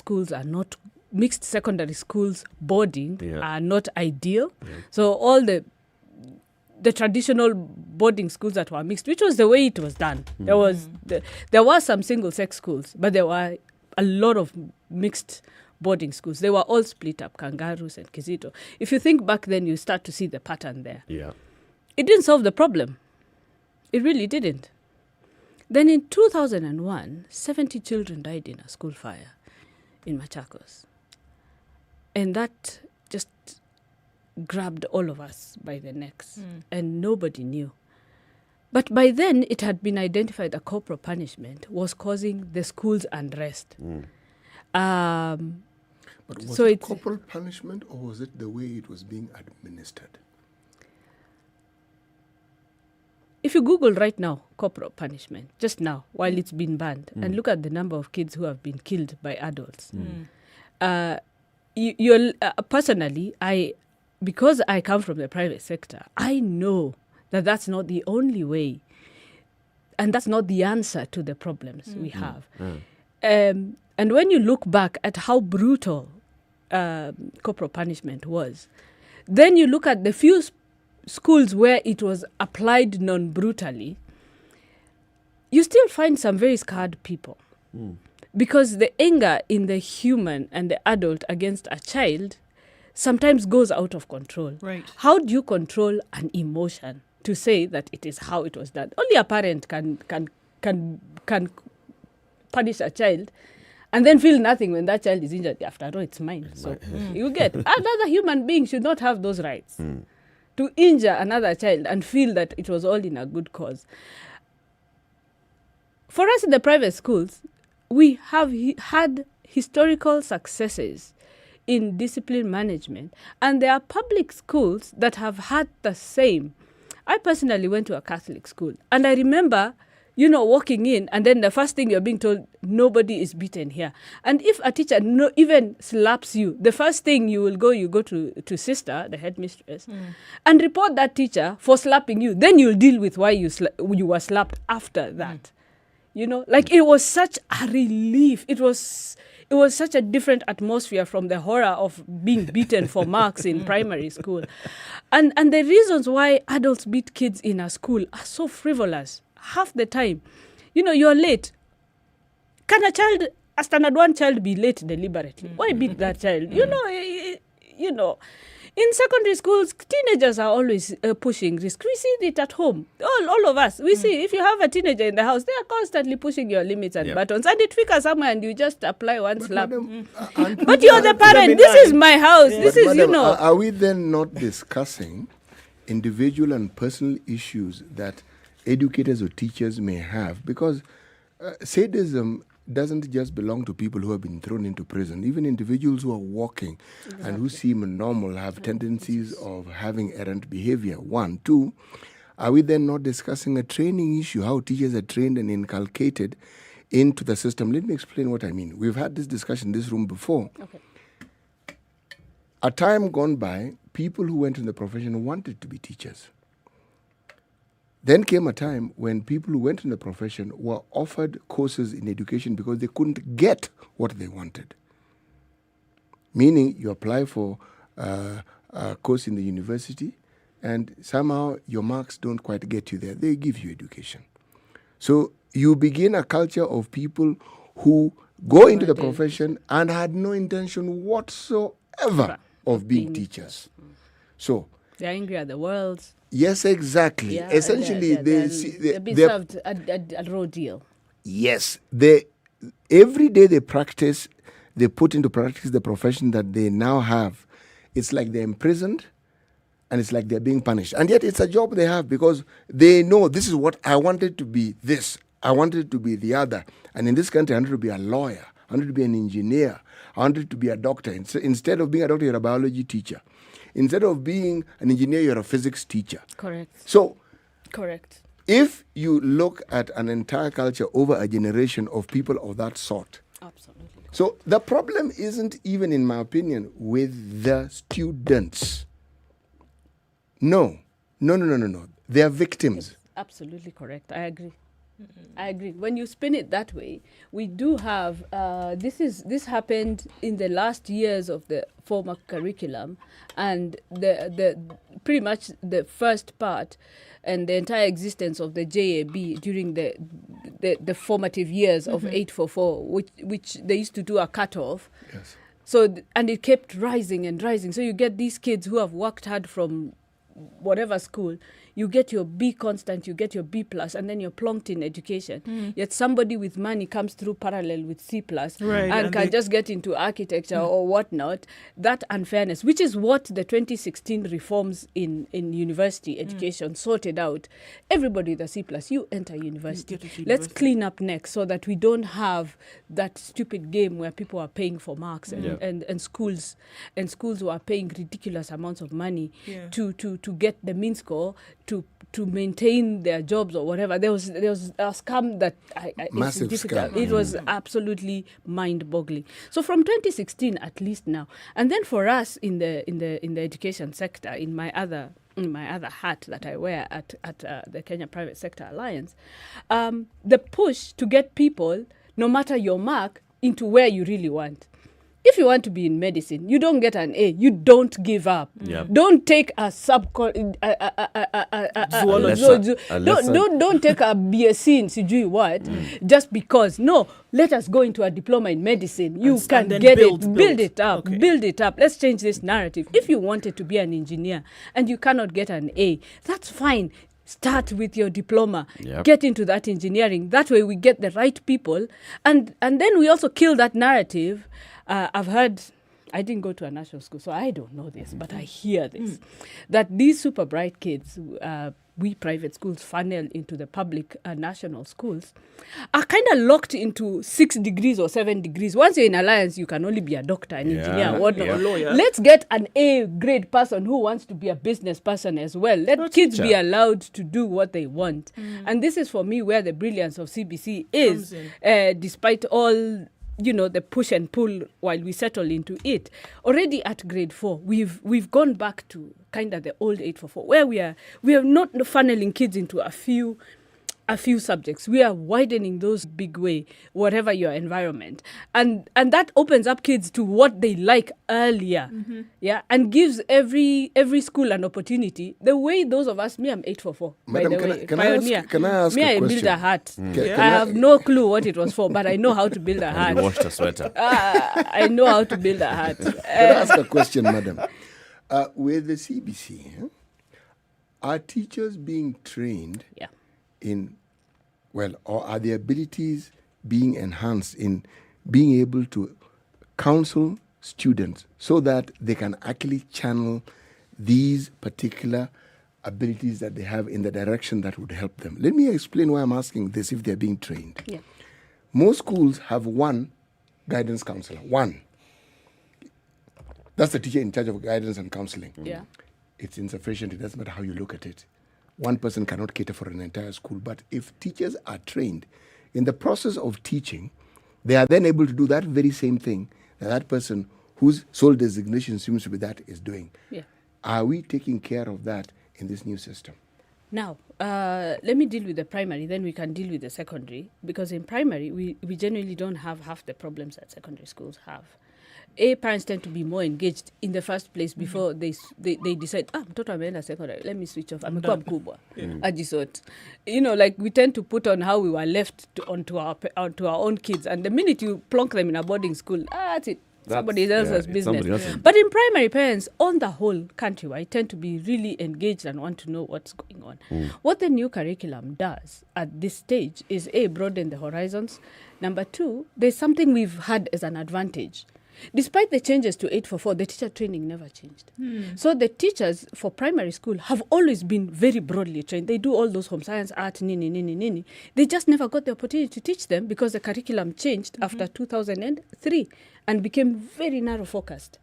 secondary schools boarding are not ideal. So all the traditional boarding schools that were mixed, which was the way it was done. There were some single-sex schools, but there were a lot of mixed boarding schools. They were all split up, Kangaroos and Kizito. If you think back then, you start to see the pattern there. Yeah. It didn't solve the problem. It really didn't. Then in 2001, 70 children died in a school fire in Machakos. And that just grabbed all of us by the necks, and nobody knew. But by then, it had been identified that corporal punishment was causing the school's unrest. But was it corporal punishment, or was it the way it was being administered? If you Google right now, corporal punishment, just now, while it's been banned, and look at the number of kids who have been killed by adults. Personally, because I come from the private sector, I know that that's not the only way, and that's not the answer to the problems we have. And when you look back at how brutal corporal punishment was, then you look at the few schools where it was applied non-brutally, you still find some very scarred people. Because the anger in the human and the adult against a child sometimes goes out of control. Right. How do you control an emotion to say that it is how it was done? Only a parent can punish a child and then feel nothing when that child is injured. After all, it's mine. So you get another human being should not have those rights to injure another child and feel that it was all in a good cause. For us in the private schools, we have had historical successes in discipline management, and there are public schools that have had the same. I personally went to a Catholic school, and I remember, walking in, and then the first thing you're being told, nobody is beaten here. And if a teacher even slaps you, the first thing you go to sister, the headmistress, and report that teacher for slapping you. Then you'll deal with why you were slapped after that. It was such a relief. It was such a different atmosphere from the horror of being beaten for marks in primary school. And the reasons why adults beat kids in a school are so frivolous. Half the time, you're late. Can a standard 1 child be late deliberately? Why beat that child? In secondary schools, teenagers are always pushing risk. We see it at home. All of us. We see if you have a teenager in the house, they are constantly pushing your limits and buttons. And it triggers somewhere and you just apply one slap. But you're the parent. This is my house. Are we then not discussing individual and personal issues that educators or teachers may have? Because sadism doesn't just belong to people who have been thrown into prison. Even individuals who are walking and who seem normal have tendencies of having errant behavior. 1. 2, are we then not discussing a training issue, how teachers are trained and inculcated into the system? Let me explain what I mean. We've had this discussion in this room before. Okay. A time gone by, people who went in the profession wanted to be teachers. Then came a time when people who went in the profession were offered courses in education because they couldn't get what they wanted. Meaning you apply for a course in the university and somehow your marks don't quite get you there. They give you education. So you begin a culture of people who go into the profession and had no intention whatsoever of being teachers. So they're angry at the world. Yes, exactly. Yeah, essentially, they're served a raw deal. Yes. Every day they put into practice the profession that they now have. It's like they're imprisoned and it's like they're being punished. And yet it's a job they have because they know this is what I wanted to be this. I wanted to be the other. And in this country, I wanted to be a lawyer. I wanted to be an engineer. I wanted to be a doctor. Instead of being a doctor, you're a biology teacher. Instead of being an engineer, you're a physics teacher. Correct. So Correct. if you look at an entire culture over a generation of people of that sort, Absolutely. so the problem isn't even, in my opinion, with the students. No. They are victims. Absolutely correct. I agree. I agree. When you spin it that way, we do have this happened in the last years of the former curriculum, and the pretty much the first part and the entire existence of the JAB during the formative years of 844, which they used to do a cutoff. Yes. So and it kept rising and rising. So you get these kids who have worked hard from whatever school, you get your B constant, you get your B plus, and then you're plonked in education. Yet somebody with money comes through parallel with C plus and can just get into architecture or whatnot. That unfairness, which is what the 2016 reforms in university education sorted out. Everybody with a C plus, you enter university. Let's clean up next so that we don't have that stupid game where people are paying for marks and schools who are paying ridiculous amounts of money to get the mean score to maintain their jobs or whatever. There was a scam that Massive it's difficult. scam. It was absolutely mind-boggling. So from 2016 at least now, and then for us in the education sector, in my other hat that I wear at the Kenya Private Sector Alliance, the push to get people, no matter your mark, into where you really want. If you want to be in medicine, you don't get an A. You don't give up. Don't take a Zoology. Don't take a BSc in sijui what just because. No, let us go into a diploma in medicine. You can get build it up. Let's change this narrative. If you wanted to be an engineer and you cannot get an A, that's fine. Start with your diploma. Get into that engineering. That way we get the right people, and then we also kill that narrative. I've heard, I didn't go to a national school, so I don't know this, but I hear this, that these super bright kids, we private schools funnel into the public national schools, are kind of locked into 6 degrees or 7 degrees. Once you're in Alliance, you can only be a doctor, an engineer, whatnot. A lawyer. Let's get an A grade person who wants to be a business person as well. Let kids be allowed to do what they want. And this is for me where the brilliance of CBC is, despite all the push and pull while we settle into it. Already at grade 4, we've gone back to kind of the old 844, where we are not funneling kids into a few subjects. We are widening those big way, whatever your environment. And that opens up kids to what they like earlier. And gives every school an opportunity. The way those of us, me, I'm 844, Madam, by the way. can I ask me, a I built question? a hat. Can I have no clue what it was for, but I know how to build a And hat. you washed a sweater. I know how to build a hat. Can I ask a question, madam? With the CBC, are teachers being trained or are their abilities being enhanced in being able to counsel students so that they can actually channel these particular abilities that they have in the direction that would help them? Let me explain why I'm asking this, if they're being trained. Most schools have one guidance counselor. One. That's the teacher in charge of guidance and counseling. It's insufficient. It doesn't matter how you look at it. One person cannot cater for an entire school. But if teachers are trained in the process of teaching, they are then able to do that very same thing that person whose sole designation seems to be that is doing. Are we taking care of that in this new system? Now, let me deal with the primary, then we can deal with the secondary. Because in primary, we generally don't have half the problems that secondary schools have. Parents tend to be more engaged in the first place before they decide, mtoto ameenda secondary, let me switch off. Amekuwa mkubwa. Ajisort. We tend to put on how we were left onto our own kids. And the minute you plonk them in a boarding school, that's it. Somebody else's business. But in primary, parents, on the whole countrywide, tend to be really engaged and want to know what's going on. What the new curriculum does at this stage is broaden the horizons. Number 2, there's something we've had as an advantage. Despite the changes to 844, the teacher training never changed. So the teachers for primary school have always been very broadly trained. They do all those home science, art, nini. They just never got the opportunity to teach them because the curriculum changed after 2003 and became very narrow focused.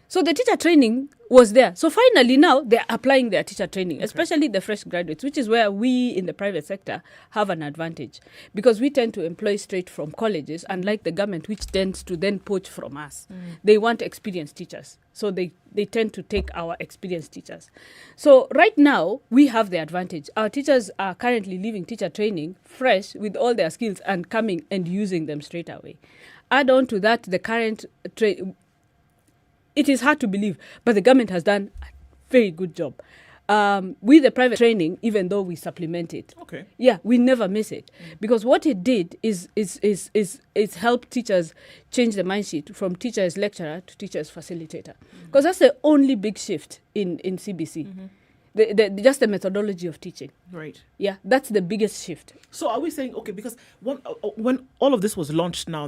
So the teacher training was there. So finally now they're applying their teacher training, especially the fresh graduates, which is where we in the private sector have an advantage because we tend to employ straight from colleges, unlike the government, which tends to then poach from us. They want experienced teachers. So they tend to take our experienced teachers. So right now we have the advantage. Our teachers are currently leaving teacher training fresh with all their skills and coming and using them straight away. Add on to that the current it is hard to believe, but the government has done a very good job. With the private training, even though we supplement it. Okay. Yeah, we never miss it. Because what it did is help teachers change the mindset from teacher as lecturer to teacher as facilitator. Because that's the only big shift in CBC. Just the methodology of teaching. Right. Yeah, that's the biggest shift. So are we saying, okay, because when all of this was launched now,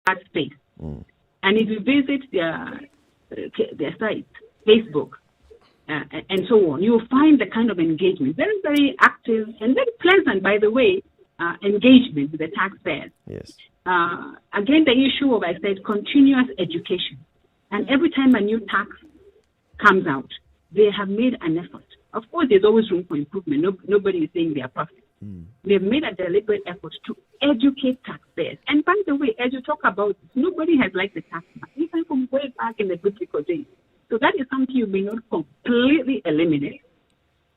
that space. And if you visit their site, Facebook, and so on, you'll find the kind of engagement, very, very active and very pleasant, by the way, engagement with the taxpayers. Yes. Again, the issue of, I said, continuous education. And every time a new tax comes out, they have made an effort. Of course, there's always room for improvement. Nobody is saying they are perfect. They've made a deliberate effort to educate taxpayers. And by the way, as you talk about, nobody has liked the tax man, even from way back in the biblical days. So that is something you may not completely eliminate,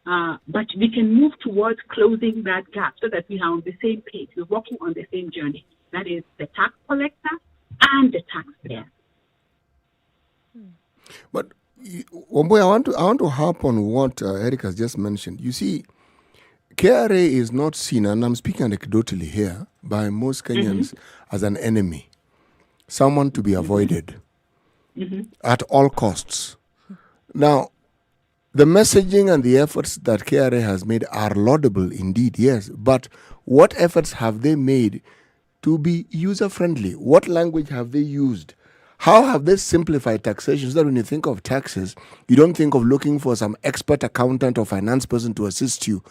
but we can move towards closing that gap so that we are on the same page. We're walking on the same journey. That is the tax collector and the taxpayer. But Wambui, I want to harp on what Eric has just mentioned. You see, KRA is not seen, and I'm speaking anecdotally here, by most Kenyans as an enemy, someone to be avoided at all costs. Now, the messaging and the efforts that KRA has made are laudable indeed, yes, but what efforts have they made to be user-friendly? What language have they used? How have they simplified taxation so that when you think of taxes, you don't think of looking for some expert accountant or finance person to assist you?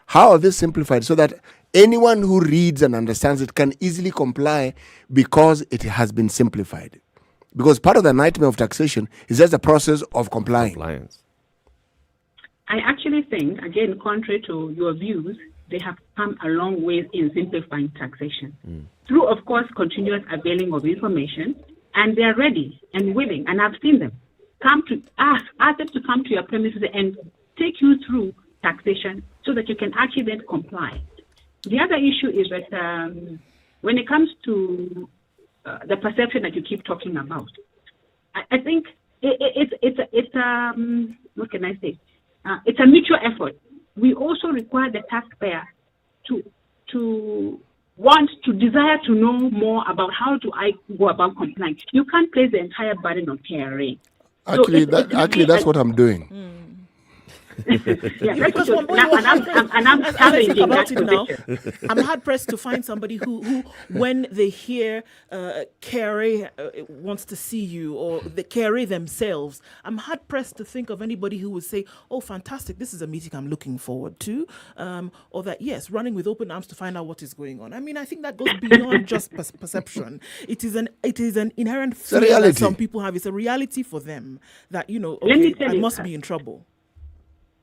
How have they simplified so that anyone who reads and understands it can easily comply because it has been simplified? Because part of the nightmare of taxation is just the process of complying. Compliance. I actually think, again, contrary to your views, they have come a long way in simplifying taxation. Through, of course, continuous availing of information, and they are ready and willing, and I've seen them. Ask them to come to your premises and take you through taxation so that you can actually then comply. The other issue is that when it comes to the perception that you keep talking about, I think it's what can I say? It's a mutual effort. We also require the taxpayer to want to desire to know more about how do I go about complying. You can't place the entire burden on KRA. Actually, that's what I'm doing. Yeah, Because I'm challenging that position. I'm hard pressed to find somebody who when they hear KRA wants to see you, or the KRA themselves, I'm hard pressed to think of anybody who would say, "Oh, fantastic! This is a meeting I'm looking forward to," or that yes, running with open arms to find out what is going on. I mean, I think that goes beyond just perception. It is an inherent fear that some people have. It's a reality for them that okay, I must be in trouble.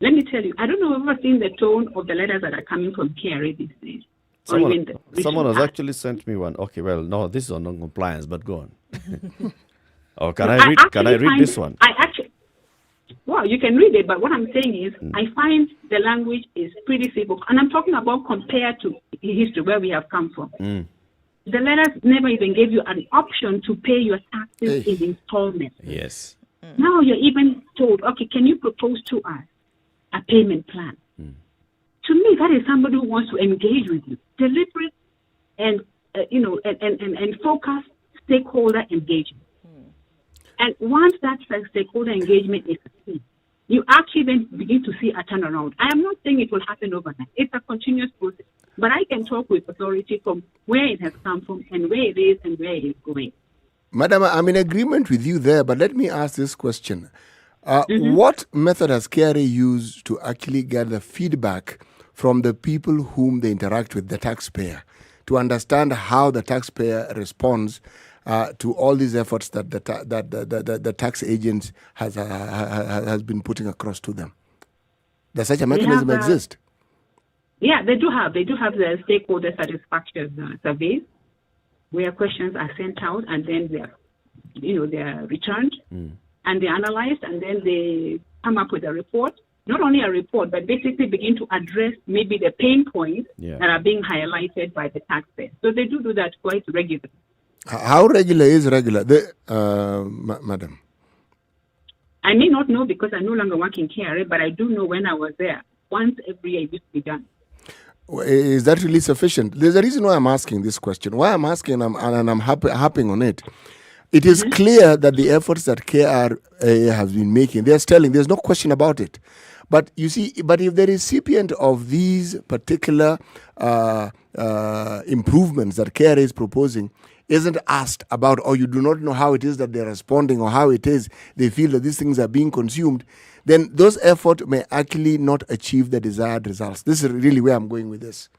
Let me tell you, I don't know if you've ever seen the tone of the letters that are coming from KRA these days. Someone has actually sent me one. Okay, well, no, this is on non-compliance, but go on. Oh, can I read this one? Well, you can read it, but what I'm saying is I find the language is pretty simple. And I'm talking about compared to history, where we have come from. The letters never even gave you an option to pay your taxes in installments. Yes. Now you're even told, okay, can you propose to us a payment plan? To me, that is somebody who wants to engage with you, deliberate and focused stakeholder engagement. And once that stakeholder engagement is achieved, you actually then begin to see a turnaround. I am not saying it will happen overnight. It's a continuous process. But I can talk with authority from where it has come from and where it is and where it is going. Madam, I'm in agreement with you there, but let me ask this question. What method has KRA used to actually gather feedback from the people whom they interact with, the taxpayer, to understand how the taxpayer responds to all these efforts that the tax agents has been putting across to them? Does such a mechanism exist? Yeah, they do have. They do have the stakeholder satisfaction surveys where questions are sent out and then they are returned. And they analyzed, and then they come up with a report. Not only a report, but basically begin to address maybe the pain points that are being highlighted by the taxpayer. So they do that quite regularly. How regular is regular, madam? I may not know because I no longer work in KRA, but I do know when I was there. Once every year it used to be done. Is that really sufficient? There's a reason why I'm asking this question. Why I'm asking, and I'm harping on it. It is clear that the efforts that KRA has been making, they're stellar. There's no question about it. But you see, if the recipient of these particular improvements that KRA is proposing isn't asked about, or you do not know how it is that they're responding or how it is they feel that these things are being consumed, then those efforts may actually not achieve the desired results. This is really where I'm going with this.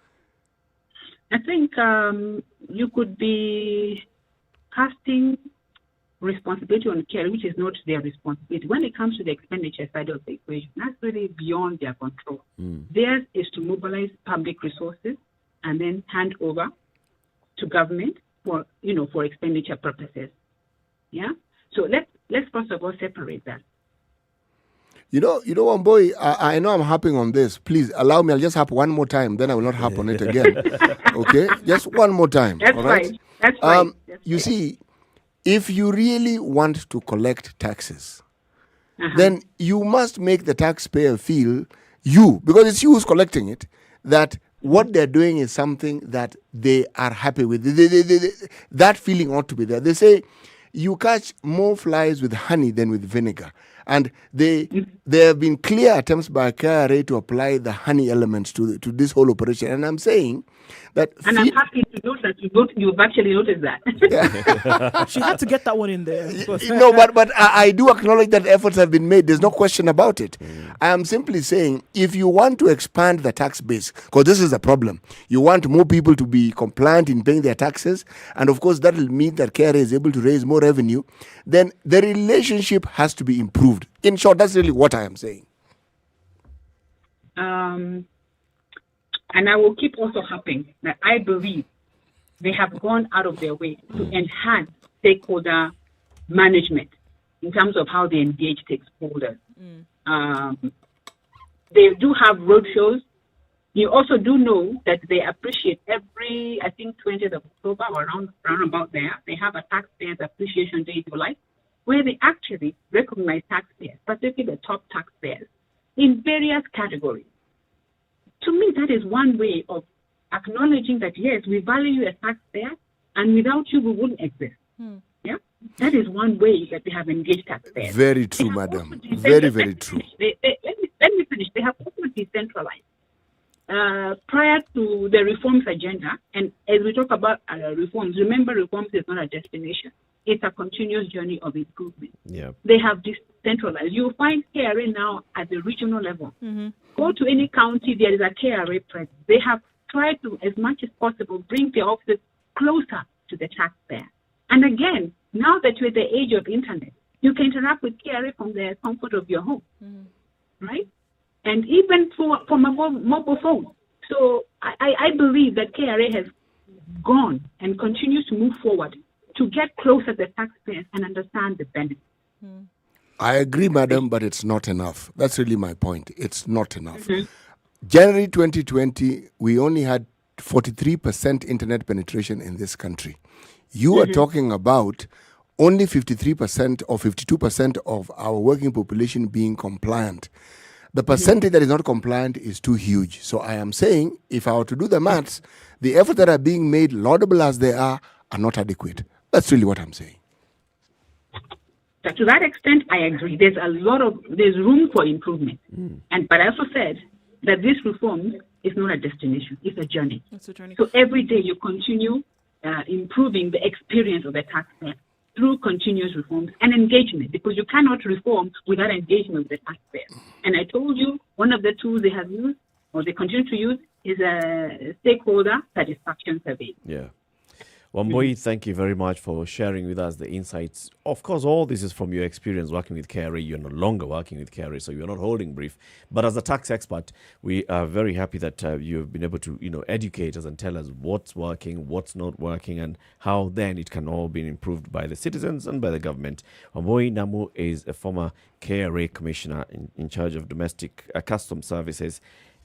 I think you could be casting responsibility on care, which is not their responsibility. When it comes to the expenditure side of the equation, that's really beyond their control. Theirs is to mobilize public resources and then hand over to government for expenditure purposes. Yeah. So let's first of all separate that. You know, one boy. I know I'm harping on this. Please allow me. I'll just harp one more time. Then I will not harp on it again. Okay, just one more time. That's all right. right. That's right. You see, if you really want to collect taxes, then you must make the taxpayer feel because it's you who's collecting it, that what they're doing is something that they are happy with. That feeling ought to be there. They say you catch more flies with honey than with vinegar. And there have been clear attempts by KRA to apply the honey elements to this whole operation. And I'm saying that... And I'm happy to note that you've actually noticed that. She had to get that one in there. No, but I do acknowledge that efforts have been made. There's no question about it. I am simply saying, if you want to expand the tax base, because this is a problem, you want more people to be compliant in paying their taxes, and of course that will mean that KRA is able to raise more revenue, then the relationship has to be improved. In short, that's really what I am saying. And I will keep also harping that I believe they have gone out of their way to enhance stakeholder management in terms of how they engage stakeholders. They do have roadshows. You also do know that they appreciate every, I think, 20th of October or around about there, they have a taxpayers appreciation day, if you like, where they actually recognize taxpayers, particularly the top taxpayers, in various categories. To me, that is one way of acknowledging that, yes, we value you as taxpayer, and without you, we wouldn't exist. Yeah, that is one way that they have engaged taxpayers. Very true, madam. Very, very true. Let me finish. They have also decentralized. Prior to the reforms agenda, and as we talk about reforms, remember reforms is not a destination. It's a continuous journey of improvement. Yeah. They have decentralized. You'll find KRA now at the regional level. Go to any county, there is a KRA presence. They have tried to, as much as possible, bring their offices closer to the taxpayer. And again, now that you're at the age of internet, you can interact with KRA from the comfort of your home, right? And even from a mobile phone. So I believe that KRA has gone and continues to move forward to get closer to the taxpayers and understand the benefits. I agree, madam, but it's not enough. That's really my point. It's not enough. January 2020, we only had 43% internet penetration in this country. You are talking about only 53% or 52% of our working population being compliant. The percentage that is not compliant is too huge. So I am saying, if I were to do the maths, the efforts that are being made, laudable as they are not adequate. That's really what I'm saying. So to that extent, I agree. There's room for improvement. But I also said that this reform is not a destination; it's a journey. It's a journey. So every day you continue improving the experience of the taxpayer through continuous reforms and engagement, because you cannot reform without engagement with the taxpayer. And I told you one of the tools they have used, or they continue to use, is a stakeholder satisfaction survey. Yeah. Wambui, thank you very much for sharing with us the insights. Of course, all this is from your experience working with KRA. You're no longer working with KRA, so you're not holding brief. But as a tax expert, we are very happy that you've been able to, educate us and tell us what's working, what's not working, and how then it can all be improved by the citizens and by the government. Wambui Namu is a former KRA commissioner in charge of domestic customs services.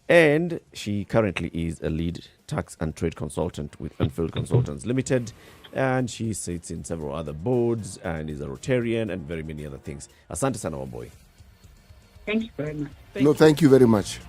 And she currently is a lead tax and trade consultant with Unfilled Consultants Limited. And she sits in several other boards and is a Rotarian and very many other things. Asante sana Wambui. Thank you very much. Thank you very much.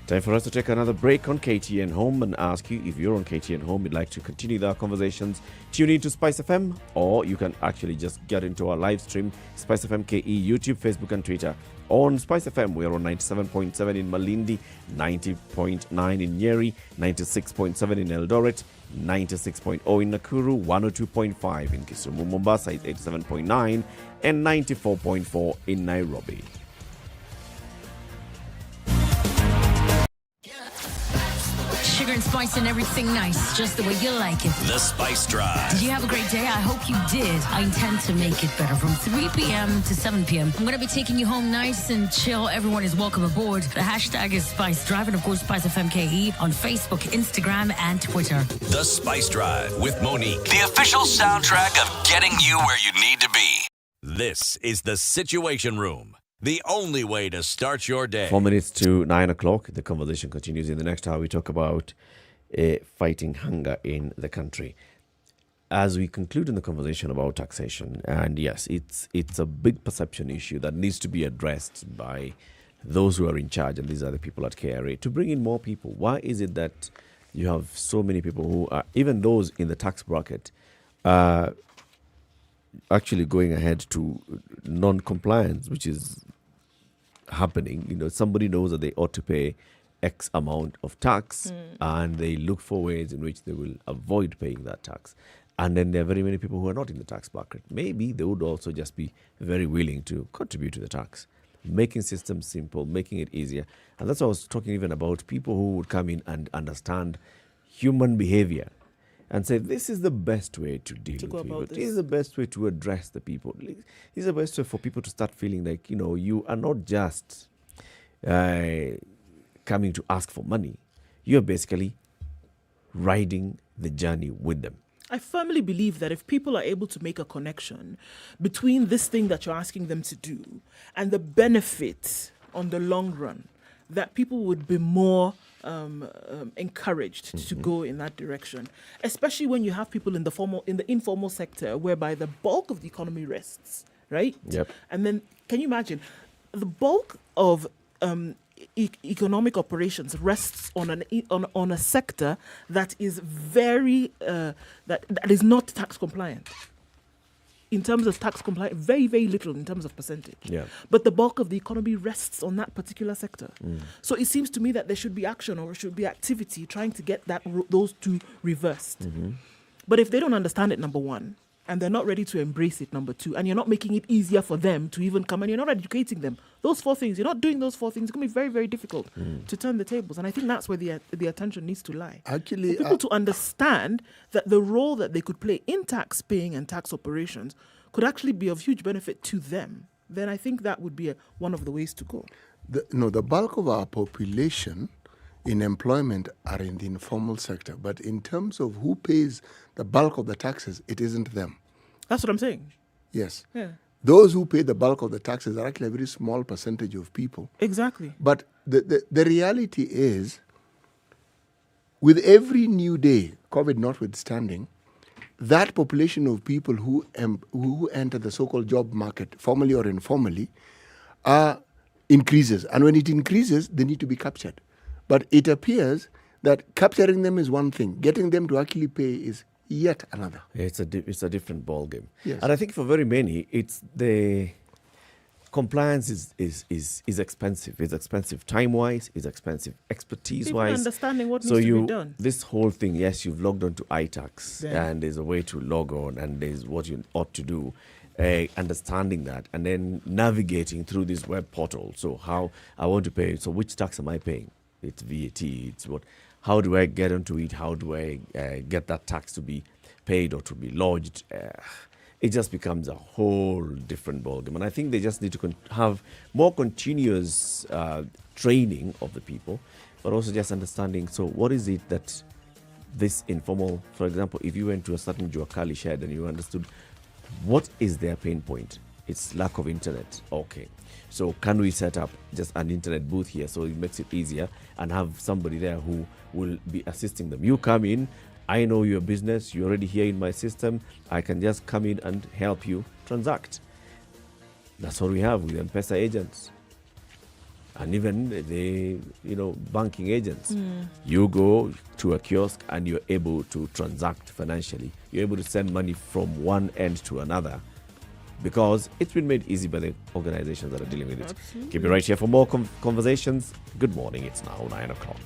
Time for us to take another break on KTN Home and ask you if you're on KTN Home, you'd like to continue our conversations, tune in to Spice FM, or you can actually just get into our live stream, Spice FM KE, YouTube, Facebook, and Twitter. On Spice FM, we are on 97.7 in Malindi, 90.9 in Nyeri, 96.7 in Eldoret. 96.0 in Nakuru, 102.5 in Kisumu, Mombasa is 87.9 and 94.4 in Nairobi. Sugar and spice and everything nice, just the way you like it. The Spice Drive. Did you have a great day? I hope you did. I intend to make it better from 3 p.m. to 7 p.m. I'm going to be taking you home nice and chill. Everyone is welcome aboard. The hashtag is Spice Drive and, of course, Spice FM KE on Facebook, Instagram, and Twitter. The Spice Drive with Monique. The official soundtrack of getting you where you need to be. This is the Situation Room. The only way to start your day. 4 minutes to 9 o'clock. The conversation continues. In the next hour, we talk about fighting hunger in the country. As we conclude in the conversation about taxation, and yes, it's a big perception issue that needs to be addressed by those who are in charge, and these are the people at KRA, to bring in more people. Why is it that you have so many people who are, even those in the tax bracket, actually going ahead to non-compliance, which is happening? You know, somebody knows that they ought to pay X amount of tax, and they look for ways in which they will avoid paying that tax. And then there are very many people who are not in the tax bracket. Maybe they would also just be very willing to contribute to the tax, making systems simple, making it easier. And that's what I was talking even about, people who would come in and understand human behavior and say, this is the best way to deal with people. This is the best way to address the people. This is the best way for people to start feeling like, you know, you are not just coming to ask for money. You're basically riding the journey with them. I firmly believe that if people are able to make a connection between this thing that you're asking them to do and the benefit on the long run, that people would be more encouraged to go in that direction, especially when you have people in the informal sector, whereby the bulk of the economy rests, right? Yep. And then, can you imagine, the bulk of economic operations rests on a sector that is very that is not tax compliant. In terms of tax compliance, very, very little in terms of percentage. Yeah. But the bulk of the economy rests on that particular sector. So it seems to me that there should be action or should be activity trying to get those two reversed. But if they don't understand it, number one, and they're not ready to embrace it, number two, and you're not making it easier for them to even come, and you're not educating them, those four things, you're not doing those four things, it's going to be very, very difficult to turn the tables. And I think that's where the attention needs to lie. Actually, for people to understand that the role that they could play in tax paying and tax operations could actually be of huge benefit to them, then I think that would be one of the ways to go. The bulk of our population in employment are in the informal sector. But in terms of who pays the bulk of the taxes, it isn't them. That's what I'm saying. Yes. Yeah. Those who pay the bulk of the taxes are actually a very small percentage of people. Exactly. But the reality is, with every new day, COVID notwithstanding, that population of people who enter the so-called job market, formally or informally, increases. And when it increases, they need to be captured. But it appears that capturing them is one thing. Getting them to actually pay is yet another. It's a different ballgame. Yes. And I think for very many, it's the compliance is expensive. It's expensive time-wise, it's expensive expertise-wise. Even understanding what needs to be done. This whole thing, yes, you've logged on to iTax, Yeah. and there's a way to log on, and there's what you ought to do. Understanding that, and then navigating through this web portal. So how I want to pay, so which tax am I paying? It's VAT, it's what, how do I get onto it? How do I get that tax to be paid or to be lodged? It just becomes a whole different ballgame. And I think they just need to have more continuous training of the people, but also just understanding, so what is it that this informal, for example, if you went to a certain Juakali shed and you understood what is their pain point? It's lack of internet. Okay. So can we set up just an internet booth here so it makes it easier and have somebody there who will be assisting them? You come in, I know your business, you're already here in my system, I can just come in and help you transact. That's what we have with M-Pesa agents. And even the banking agents. You go to a kiosk and you're able to transact financially. You're able to send money from one end to another because it's been made easy by the organizations that are dealing with it. Absolutely. Keep it right here for more conversations. Good morning. It's now 9 o'clock.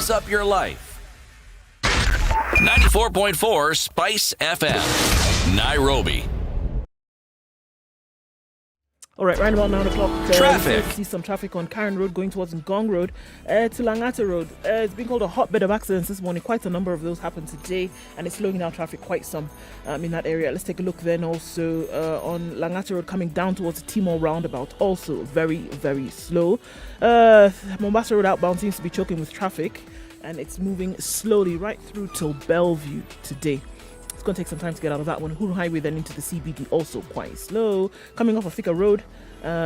spice up your life. 94.4 Spice FM, Nairobi. All right, right about 9 o'clock. Traffic. See some traffic on Karen Road going towards Ngong Road to Langata Road. It's been called a hotbed of accidents this morning. Quite a number of those happened today, and it's slowing down traffic quite some in that area. Let's take a look then also on Langata Road coming down towards the Timor roundabout. Also very, very slow. Mombasa Road outbound seems to be choking with traffic, and it's moving slowly right through till Bellevue today. It's going to take some time to get out of that one. Huru Highway then into the CBD also quite slow. Coming off of Thika Road,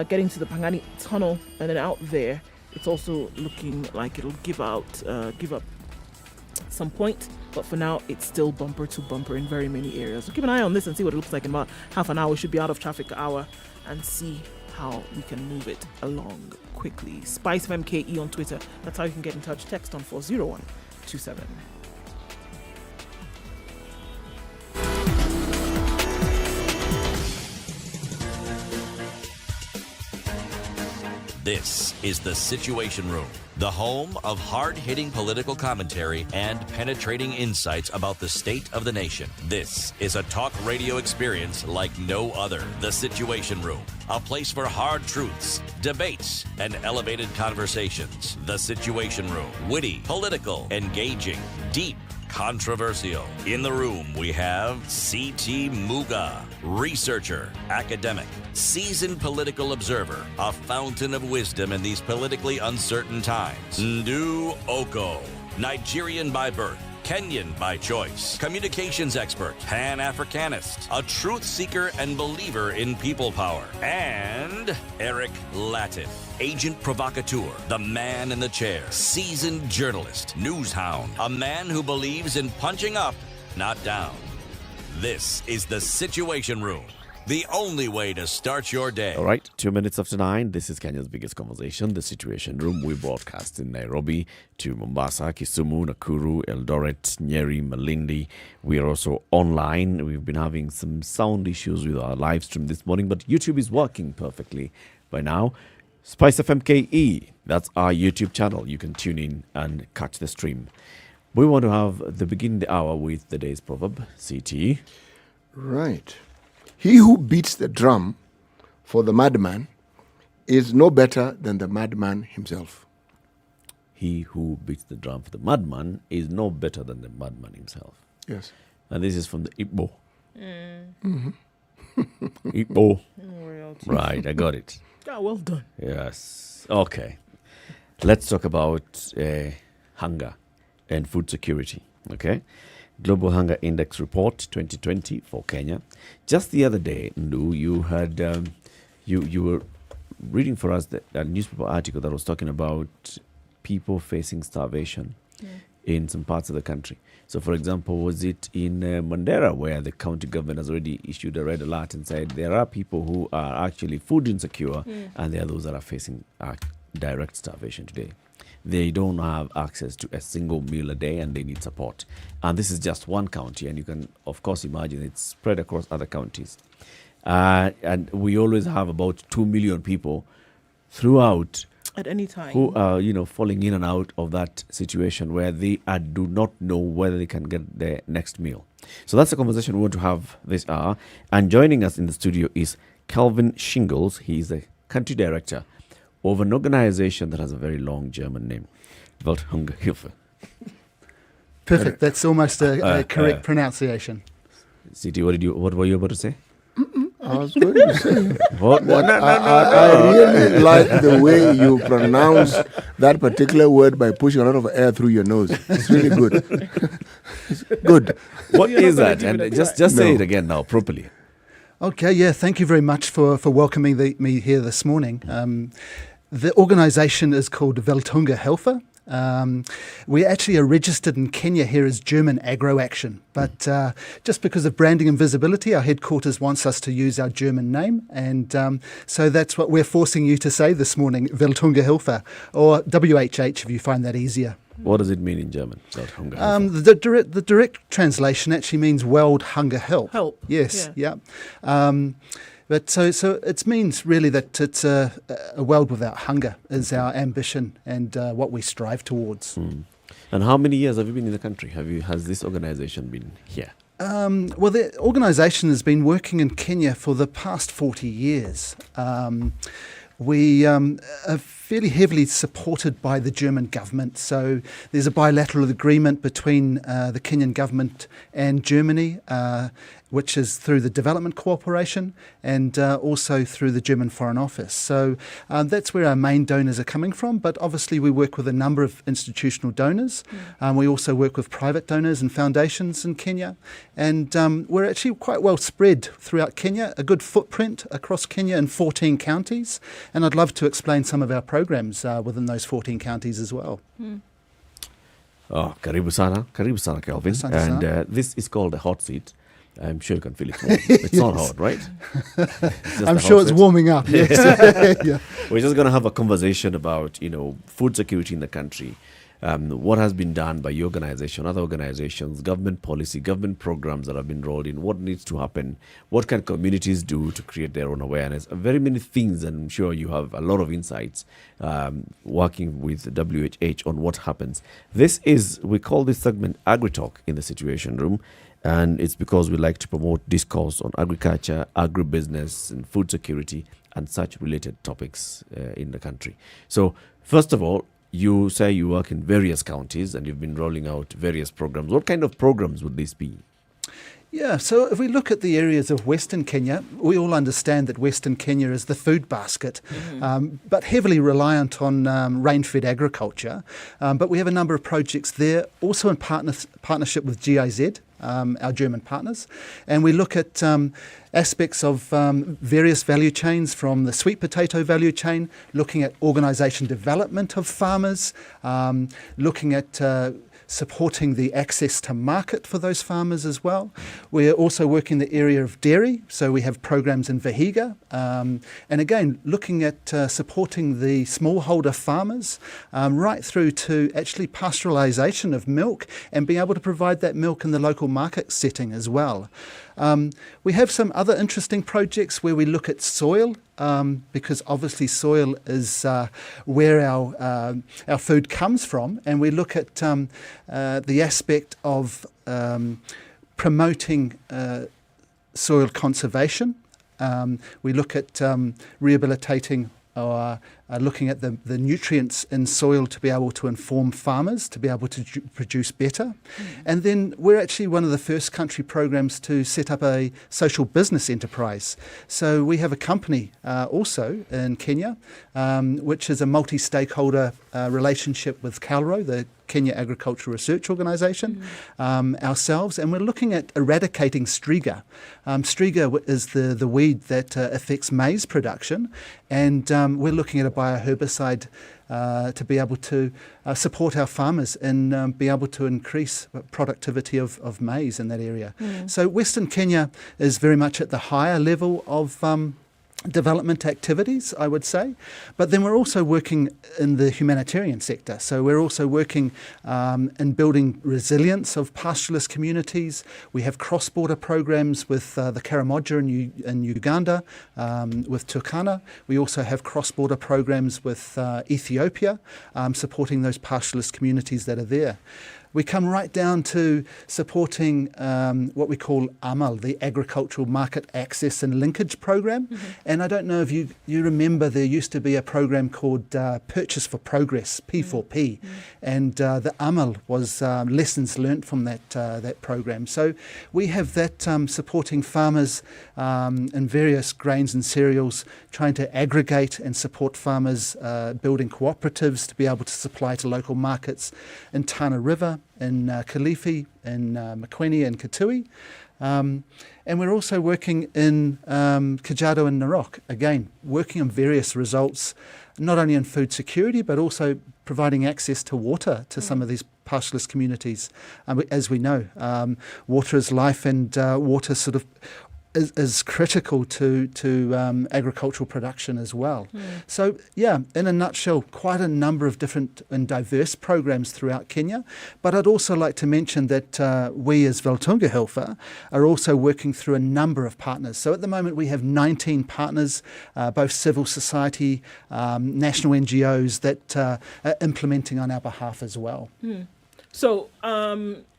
getting to the Pangani Tunnel, and then out there, it's also looking like it'll give up some point. But for now, it's still bumper to bumper in very many areas. So keep an eye on this and see what it looks like in about half an hour. We should be out of traffic hour and see how we can move it along quickly. Spice FMKE on Twitter. That's how you can get in touch. Text on 40127. This is The Situation Room, the home of hard-hitting political commentary and penetrating insights about the state of the nation. This is a talk radio experience like no other. The Situation Room, a place for hard truths, debates, and elevated conversations. The Situation Room, witty, political, engaging, deep, controversial. In the room, we have C.T. Muga, researcher, academic, seasoned political observer, a fountain of wisdom in these politically uncertain times. Ndu Oko, Nigerian by birth, Kenyan by choice, communications expert, Pan-Africanist, a truth seeker and believer in people power, and Eric Latin, agent provocateur, the man in the chair, seasoned journalist, news hound, a man who believes in punching up, not down. This is The Situation Room, the only way to start your day. All right, 2 minutes after 9. This is Kenya's biggest conversation, The Situation Room. We broadcast in Nairobi to Mombasa, Kisumu, Nakuru, Eldoret, Nyeri, Malindi. We are also online. We've been having some sound issues with our live stream this morning, but YouTube is working perfectly by now. Spice FMKE, that's our YouTube channel. You can tune in and catch the stream. We want to have the beginning of the hour with the day's proverb, CT. Right. He who beats the drum for the madman is no better than the madman himself. He who beats the drum for the madman is no better than the madman himself. Yes. And this is from the Igbo. Igbo. Right, I got it. Yeah, well done. Yes. Okay. Let's talk about hunger and food security. Okay. Global Hunger Index Report 2020 for Kenya. Just the other day, Ndu, you had you were reading for us a newspaper article that was talking about people facing starvation in some parts of the country. So, for example, was it in Mandera where the county government has already issued a red alert and said there are people who are actually food insecure and there are those that are facing direct starvation today. They don't have access to a single meal a day and they need support. And this is just one county, and you can, of course, imagine it's spread across other counties. And we always have about 2 million people throughout At any time. who are, falling in and out of that situation where they do not know whether they can get their next meal. So that's a conversation we want to have this hour. And joining us in the studio is Calvin Shingles. He's the country director of an organization that has a very long German name, Welthungerhilfe. Perfect. That's almost a correct pronunciation. CT, what were you about to say? I was going to say What? that I really like the way you pronounce that particular word by pushing a lot of air through your nose. It's really good. It's good. What is that? And just say it again now, properly. Okay, yeah, thank you very much for welcoming me here this morning. The organisation is called Welthungerhilfe. We actually are registered in Kenya here as German Agro Action, but just because of branding and visibility, our headquarters wants us to use our German name, and so that's what we're forcing you to say this morning, Welthungerhilfe, or WHH if you find that easier. What does it mean in German? Welthungerhilfe? The direct translation actually means World Hunger Help. Help. Yes, yeah. But so it means really that it's a world without hunger is our ambition and what we strive towards. And how many years have you been in the country? Has this organization been here? Well, the organisation has been working in Kenya for the past 40 years. We are fairly heavily supported by the German government. So there's a bilateral agreement between the Kenyan government and Germany, which is through the development cooperation and also through the German Foreign Office. So that's where our main donors are coming from. But obviously we work with a number of institutional donors. We also work with private donors and foundations in Kenya. And we're actually quite well spread throughout Kenya, a good footprint across Kenya in 14 counties. And I'd love to explain some of our programs within those 14 counties as well. Oh, karibu sana, Kelvin. Asante And sana. this is called a hot seat. I'm sure you can feel it warm. It's not hot, right? It's just I'm a sure hot it's seat. warming up. Yes. Yeah. We're just going to have a conversation about, food security in the country, what has been done by your organization, other organizations, government policy, government programs that have been rolled in, what needs to happen, what can communities do to create their own awareness, very many things, and I'm sure you have a lot of insights working with WHH on what happens. We call this segment Agri-Talk in the Situation Room, and it's because we like to promote discourse on agriculture, agribusiness, and food security, and such related topics in the country. So, first of all, you say you work in various counties and you've been rolling out various programs. What kind of programs would this be? Yeah, so if we look at the areas of Western Kenya, we all understand that Western Kenya is the food basket, but heavily reliant on rain-fed agriculture. But we have a number of projects there, also in partnership with GIZ, our German partners. And we look at aspects of various value chains, from the sweet potato value chain, looking at organisation development of farmers, looking at supporting the access to market for those farmers as well. We're also working in the area of dairy, so we have programs in Vihiga, and again looking at supporting the smallholder farmers right through to actually pastoralisation of milk and being able to provide that milk in the local market setting as well. We have some other interesting projects where we look at soil, because obviously soil is where our food comes from, and we look at the aspect of promoting soil conservation. We look at rehabilitating or looking at the nutrients in soil to be able to inform farmers to be able to produce better. And then we're actually one of the first country programs to set up a social business enterprise. So we have a company also in Kenya, which is a multi-stakeholder relationship with KRA, the Kenya Agricultural Research Organisation, ourselves, and we're looking at eradicating striga. Striga is the weed that affects maize production, and we're looking at a bioherbicide to be able to support our farmers and be able to increase productivity of maize in that area. So Western Kenya is very much at the higher level of development activities, I would say. But then we're also working in the humanitarian sector. So we're also working in building resilience of pastoralist communities. We have cross-border programs with the Karamoja in Uganda, with Turkana. We also have cross-border programs with Ethiopia, supporting those pastoralist communities that are there. We come right down to supporting what we call AMAL, the Agricultural Market Access and Linkage Program. And I don't know if you remember, there used to be a program called Purchase for Progress, P4P. And the AMAL was lessons learnt from that program. So we have that supporting farmers in various grains and cereals, trying to aggregate and support farmers, building cooperatives to be able to supply to local markets in Tana River, in Kilifi, in Makwene and Kitui. And we're also working in Kajiado and Narok, again, working on various results, not only in food security, but also providing access to water to some of these pastoralist communities. As we know, water is life, and water sort of is critical to agricultural production as well. So, yeah, in a nutshell, quite a number of different and diverse programs throughout Kenya. But I'd also like to mention that we as Veltunga Hilfa are also working through a number of partners. So at the moment we have 19 partners, both civil society, national NGOs that are implementing on our behalf as well. So,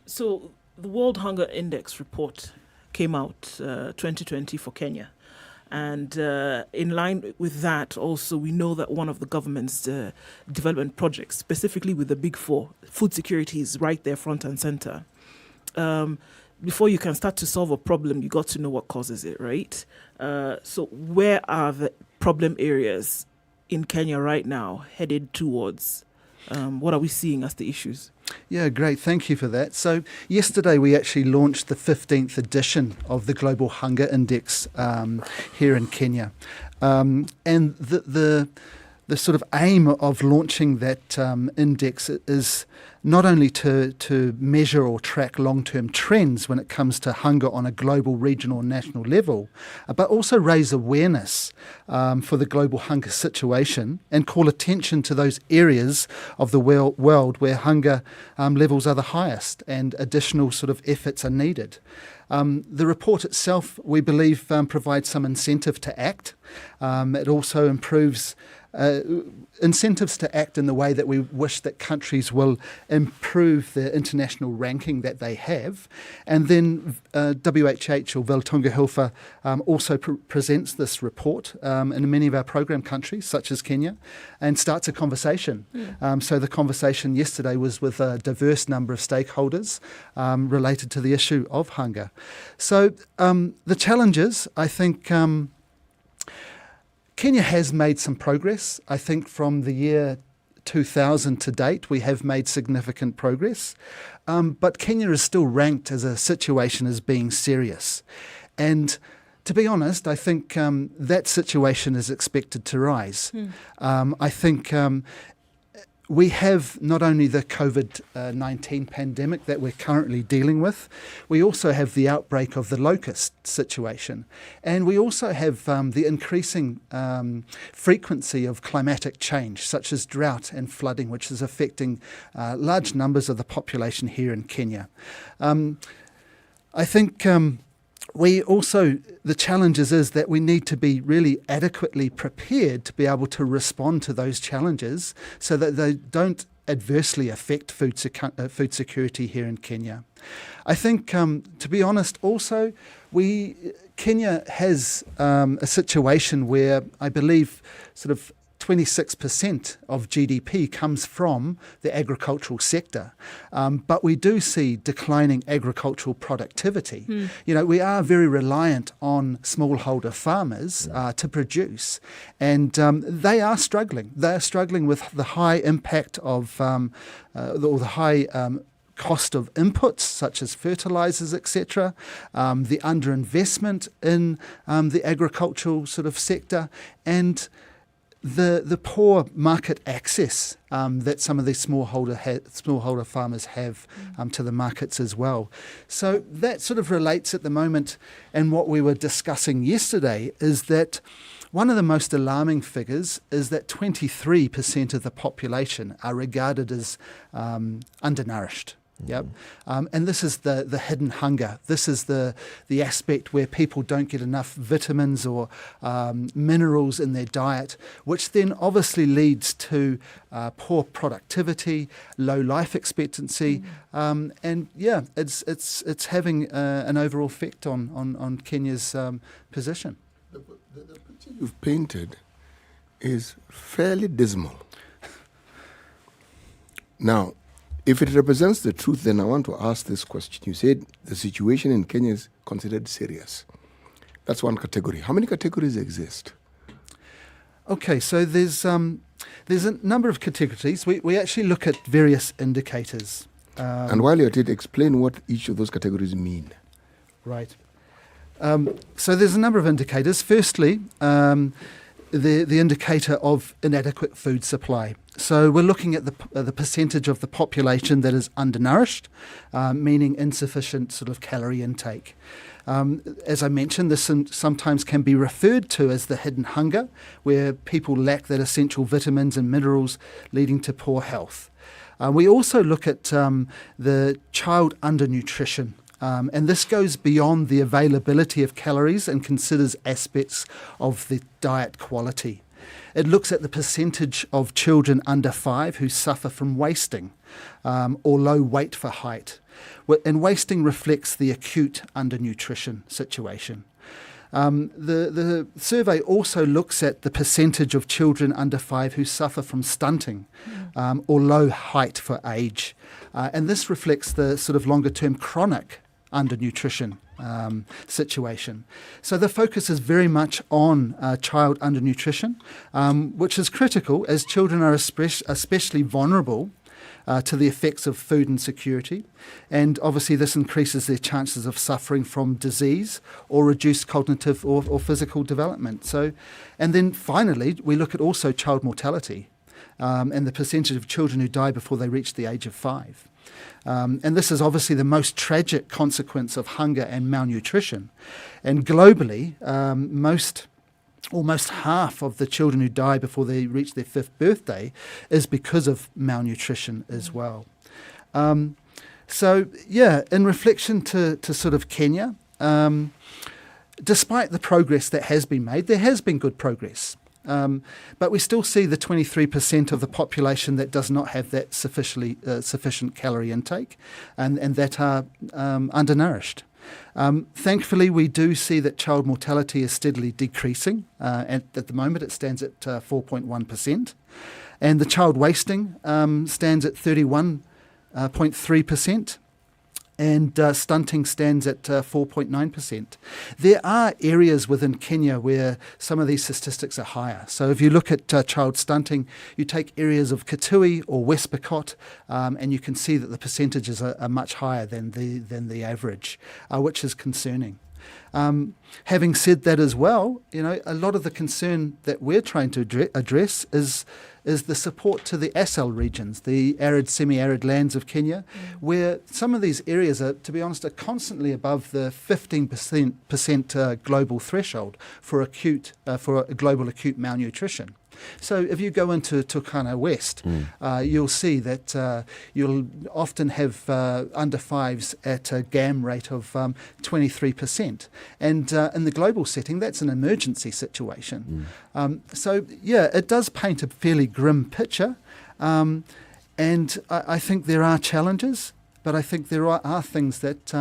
so the World Hunger Index report came out 2020 for Kenya. And in line with that, also, we know that one of the government's development projects, specifically with the Big Four, food security is right there front and center. Before you can start to solve a problem, you got to know what causes it, right? So where are the problem areas in Kenya right now headed towards? What are we seeing as the issues? Yeah, great. Thank you for that. So yesterday we actually launched the 15th edition of the Global Hunger Index here in Kenya. And the sort of aim of launching that index is not only to measure or track long-term trends when it comes to hunger on a global, regional and national level, but also raise awareness for the global hunger situation and call attention to those areas of the world where hunger levels are the highest and additional sort of efforts are needed. The report itself, we believe, provides some incentive to act. It also improves incentives to act in the way that we wish that countries will improve the international ranking that they have. And then WHH, or Welltunga Hilfa, also presents this report in many of our program countries, such as Kenya, and starts a conversation. So the conversation yesterday was with a diverse number of stakeholders related to the issue of hunger. So the challenges, I think, Kenya has made some progress. I think from the year 2000 to date, we have made significant progress. But Kenya is still ranked as a situation as being serious. And to be honest, I think that situation is expected to rise. I think we have not only the COVID-19 pandemic that we're currently dealing with, we also have the outbreak of the locust situation. And we also have the increasing frequency of climatic change, such as drought and flooding, which is affecting large numbers of the population here in Kenya. I think we also, the challenges is that we need to be really adequately prepared to be able to respond to those challenges so that they don't adversely affect food security here in Kenya. I think, to be honest, also, Kenya has a situation where I believe sort of 26% of GDP comes from the agricultural sector, but we do see declining agricultural productivity. You know, we are very reliant on smallholder farmers to produce, and they are struggling. They are struggling with the high impact of the high cost of inputs such as fertilizers, etc., the underinvestment in the agricultural sort of sector, and the poor market access that some of these smallholder farmers have to the markets as well. So that sort of relates at the moment, and what we were discussing yesterday is that one of the most alarming figures is that 23% of the population are regarded as undernourished. Yep, and this is the hidden hunger. This is the aspect where people don't get enough vitamins or minerals in their diet, which then obviously leads to poor productivity, low life expectancy, and yeah, it's having an overall effect on Kenya's position. The picture you've painted is fairly dismal. Now, if it represents the truth, then I want to ask this question. You said the situation in Kenya is considered serious. That's one category. How many categories exist? Okay, so there's a number of categories. We actually look at various indicators. And while you're at it, explain what each of those categories mean. Right. So there's a number of indicators. Firstly, the indicator of inadequate food supply. So we're looking at the percentage of the population that is undernourished, meaning insufficient sort of calorie intake. As I mentioned, this sometimes can be referred to as the hidden hunger, where people lack that essential vitamins and minerals, leading to poor health. We also look at the child undernutrition. And this goes beyond the availability of calories and considers aspects of the diet quality. It looks at the percentage of children under 5 who suffer from wasting or low weight for height. And wasting reflects the acute undernutrition situation. The survey also looks at the percentage of children under 5 who suffer from stunting or low height for age. And this reflects the sort of longer-term chronic undernutrition situation. So the focus is very much on child undernutrition, which is critical as children are especially vulnerable to the effects of food insecurity. And obviously this increases their chances of suffering from disease or reduced cognitive or physical development. So, and then finally, we look at also child mortality and the percentage of children who die before they reach the age of 5. And this is obviously the most tragic consequence of hunger and malnutrition. And globally, almost half of the children who die before they reach their 5th birthday is because of malnutrition as well. So, yeah, in reflection to sort of Kenya, despite the progress that has been made, there has been good progress. But we still see the 23% of the population that does not have that sufficient calorie intake and that are undernourished. Thankfully, we do see that child mortality is steadily decreasing. At the moment, it stands at 4.1%. And the child wasting stands at 31.3%. And stunting stands at 4.9%. There are areas within Kenya where some of these statistics are higher. So if you look at child stunting, you take areas of Kitui or West Pokot, and you can see that the percentages are much higher than the average, which is concerning. Having said that as well, you know, a lot of the concern that we're trying to address is the support to the ASAL regions, the arid, semi-arid lands of Kenya, where some of these areas are, to be honest, are constantly above the 15% global threshold for global acute malnutrition. So if you go into Turkana West, you'll see that you'll often have under 5s at a GAM rate of 23%. And in the global setting, that's an emergency situation. So, yeah, it does paint a fairly grim picture. And I think there are challenges, but I think there are things that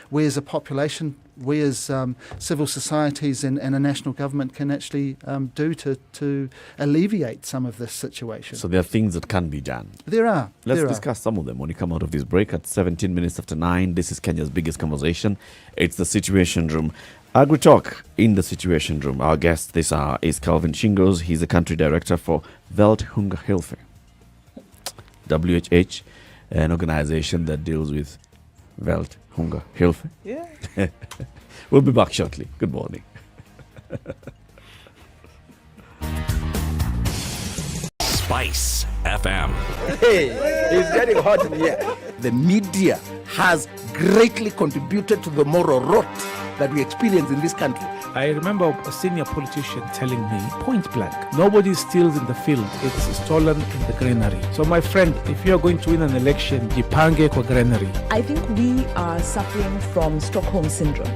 we as a population, we as civil societies and a national government can actually do to alleviate some of this situation. So there are things that can be done. There are. Let's discuss some of them when you come out of this break at 17 minutes after 9. This is Kenya's biggest conversation. It's the Situation Room. Agri Talk in the Situation Room. Our guest this hour is Calvin Chingos. He's the country director for Welthungerhilfe, WHH, an organization that deals with Welthungerhilfe. Yeah. We'll be back shortly. Good morning. Spice FM. Hey, it's getting hot in here. The media has greatly contributed to the moral rot that we experience in this country. I remember a senior politician telling me, point blank, nobody steals in the field, it's stolen in the granary. So my friend, if you're going to win an election, jipange kwa granary. I think we are suffering from Stockholm Syndrome.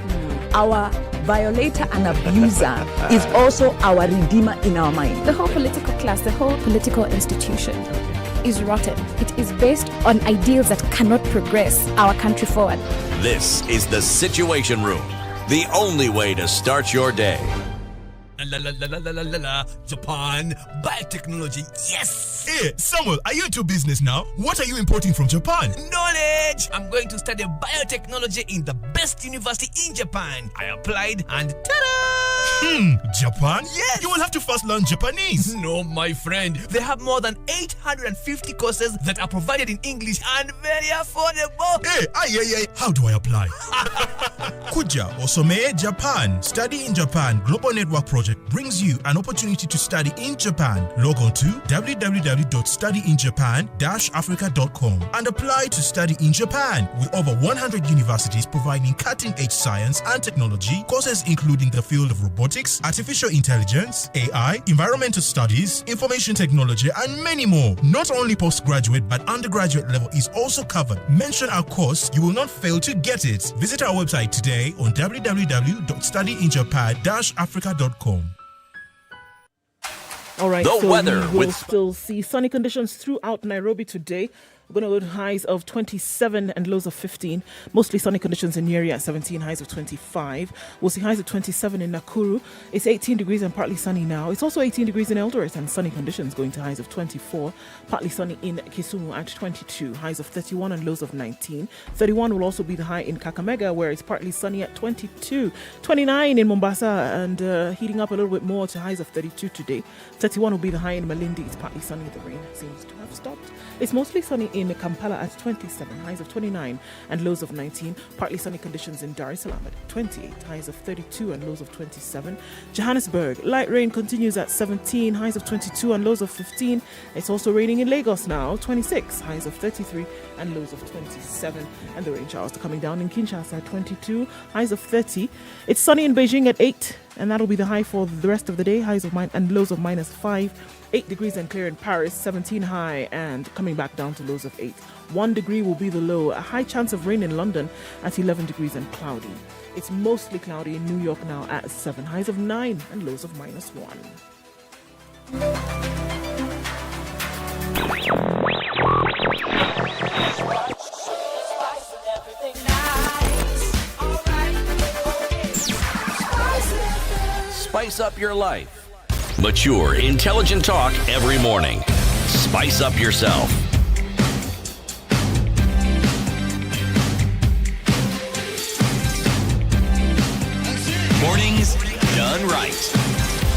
Our violator and abuser is also our redeemer in our mind. The whole political class, the whole political institution is rotten. It is based on ideals that cannot progress our country forward. This is the Situation Room, the only way to start your day. Japan, biotechnology, yes! Hey, Samuel, are you into business now? What are you importing from Japan? Knowledge! I'm going to study biotechnology in the best university in Japan. I applied and ta-da! Japan? Yes! You will have to first learn Japanese. No, my friend. They have more than 850 courses that are provided in English and very affordable. Hey, how do I apply? Kuja Osome Japan. Study in Japan Global Network Project brings you an opportunity to study in Japan. Log on to www.studyinjapan-africa.com and apply to study in Japan with over 100 universities providing cutting-edge science and technology courses including the field of robotics, artificial intelligence, AI, environmental studies, information technology, and many more. Not only postgraduate but undergraduate level is also covered. Mention our course, you will not fail to get it. Visit our website today on www.studyinjapan-africa.com. All right, The so weather we will with still see sunny conditions throughout Nairobi today. We're going to go to highs of 27 and lows of 15. Mostly sunny conditions in Nyeri at 17, highs of 25. We'll see highs of 27 in Nakuru. It's 18 degrees and partly sunny now. It's also 18 degrees in Eldoret and sunny conditions going to highs of 24. Partly sunny in Kisumu at 22, highs of 31 and lows of 19. 31 will also be the high in Kakamega, where it's partly sunny at 22. 29 in Mombasa and heating up a little bit more to highs of 32 today. 31 will be the high in Malindi. It's partly sunny. The rain seems to have stopped. It's mostly sunny in Kampala at 27, highs of 29 and lows of 19. Partly sunny conditions in Dar es Salaam at 28, highs of 32 and lows of 27. Johannesburg, light rain continues at 17, highs of 22 and lows of 15. It's also raining in Lagos now, 26, highs of 33 and lows of 27. And the rain showers are coming down in Kinshasa at 22, highs of 30. It's sunny in Beijing at 8, and that'll be the high for the rest of the day, highs of and lows of -5. 8 degrees and clear in Paris, 17 high and coming back down to lows of 8. 1 degree will be the low. A high chance of rain in London at 11 degrees and cloudy. It's mostly cloudy in New York now at 7, highs of 9 and lows of -1. Spice Up Your Life. Mature, intelligent talk every morning. Spice up yourself. Mornings done right.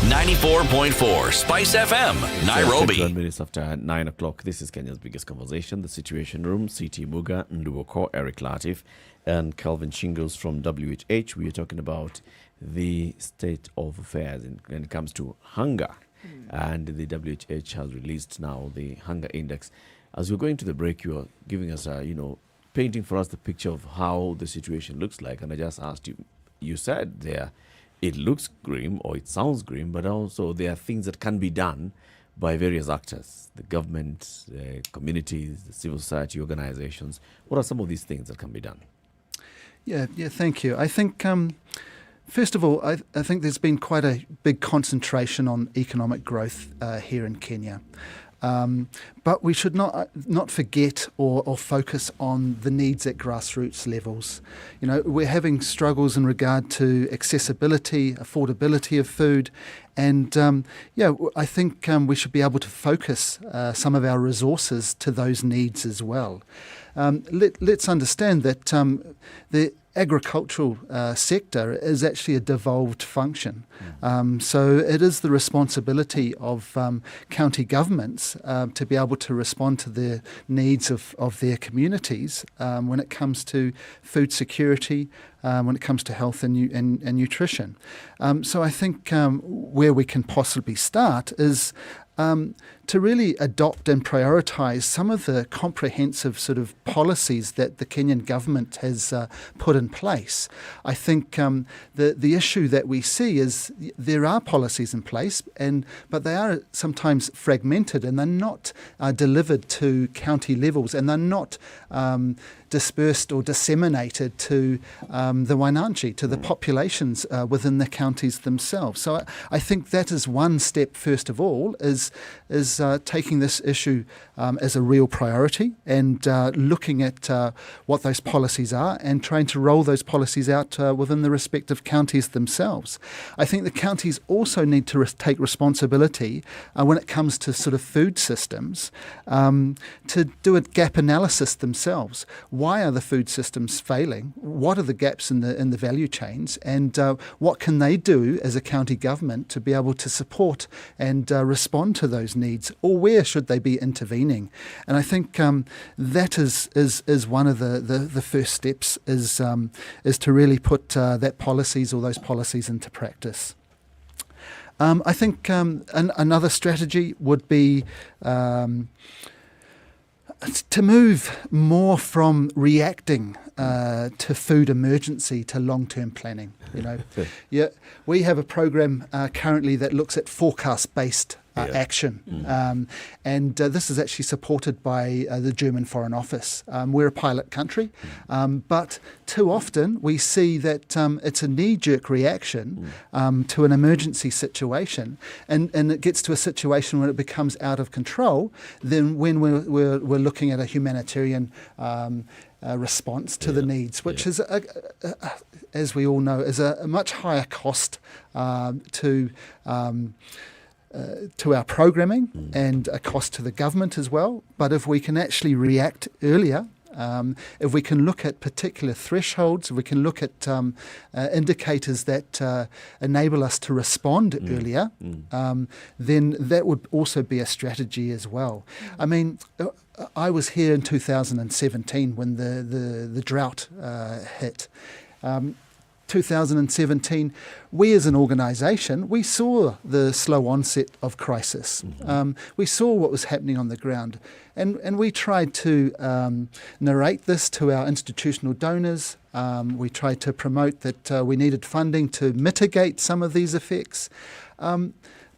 94.4 Spice FM, Nairobi. 21 minutes after 9 o'clock. This is Kenya's biggest conversation, The Situation Room. CT Muga, Nduoko, Eric Latif, and Calvin Shingles from WHH. We are talking about the state of affairs when it comes to hunger. And the WHH has released now the hunger index. As we're going to the break, you are giving us painting for us the picture of how the situation looks like. And I just asked you, you said there, it looks grim or it sounds grim, but also there are things that can be done by various actors, the government, the communities, the civil society organizations. What are some of these things that can be done? Yeah, thank you. I think first of all, I think there's been quite a big concentration on economic growth here in Kenya. But we should not forget or focus on the needs at grassroots levels. You know, we're having struggles in regard to accessibility, affordability of food, and I think we should be able to focus some of our resources to those needs as well. Let's understand that the agricultural sector is actually a devolved function. So it is the responsibility of county governments to be able to respond to the needs of their communities when it comes to food security, when it comes to health and nutrition. So I think where we can possibly start is to really adopt and prioritise some of the comprehensive sort of policies that the Kenyan government has put in place. I think the issue that we see is there are policies in place, but they are sometimes fragmented and they're not delivered to county levels, and they're not dispersed or disseminated to the Wainanchi, to the populations within the counties themselves. So I think that is one step, first of all, is taking this issue as a real priority and looking at what those policies are and trying to roll those policies out within the respective counties themselves. I think the counties also need to take responsibility when it comes to sort of food systems to do a gap analysis themselves. Why are the food systems failing? What are the gaps in the value chains? And what can they do as a county government to be able to support and respond to those needs? Or where should they be intervening? And I think that is one of the first steps is to really put those policies into practice. I think another strategy would be to move more from reacting to food emergency to long-term planning. You know, we have a program currently that looks at forecast-based action. And this is actually supported by the German Foreign Office. We're a pilot country, but too often we see that it's a knee-jerk reaction to an emergency situation, and it gets to a situation when it becomes out of control. Then when we're looking at a humanitarian response to the needs, which is, as we all know, is a much higher cost to our programming and a cost to the government as well. But if we can actually react earlier, if we can look at particular thresholds, if we can look at indicators that enable us to respond earlier, then that would also be a strategy as well. I mean, I was here in 2017 when the drought hit. 2017, we as an organisation, we saw the slow onset of crisis. We saw what was happening on the ground, and we tried to narrate this to our institutional donors. We tried to promote that we needed funding to mitigate some of these effects.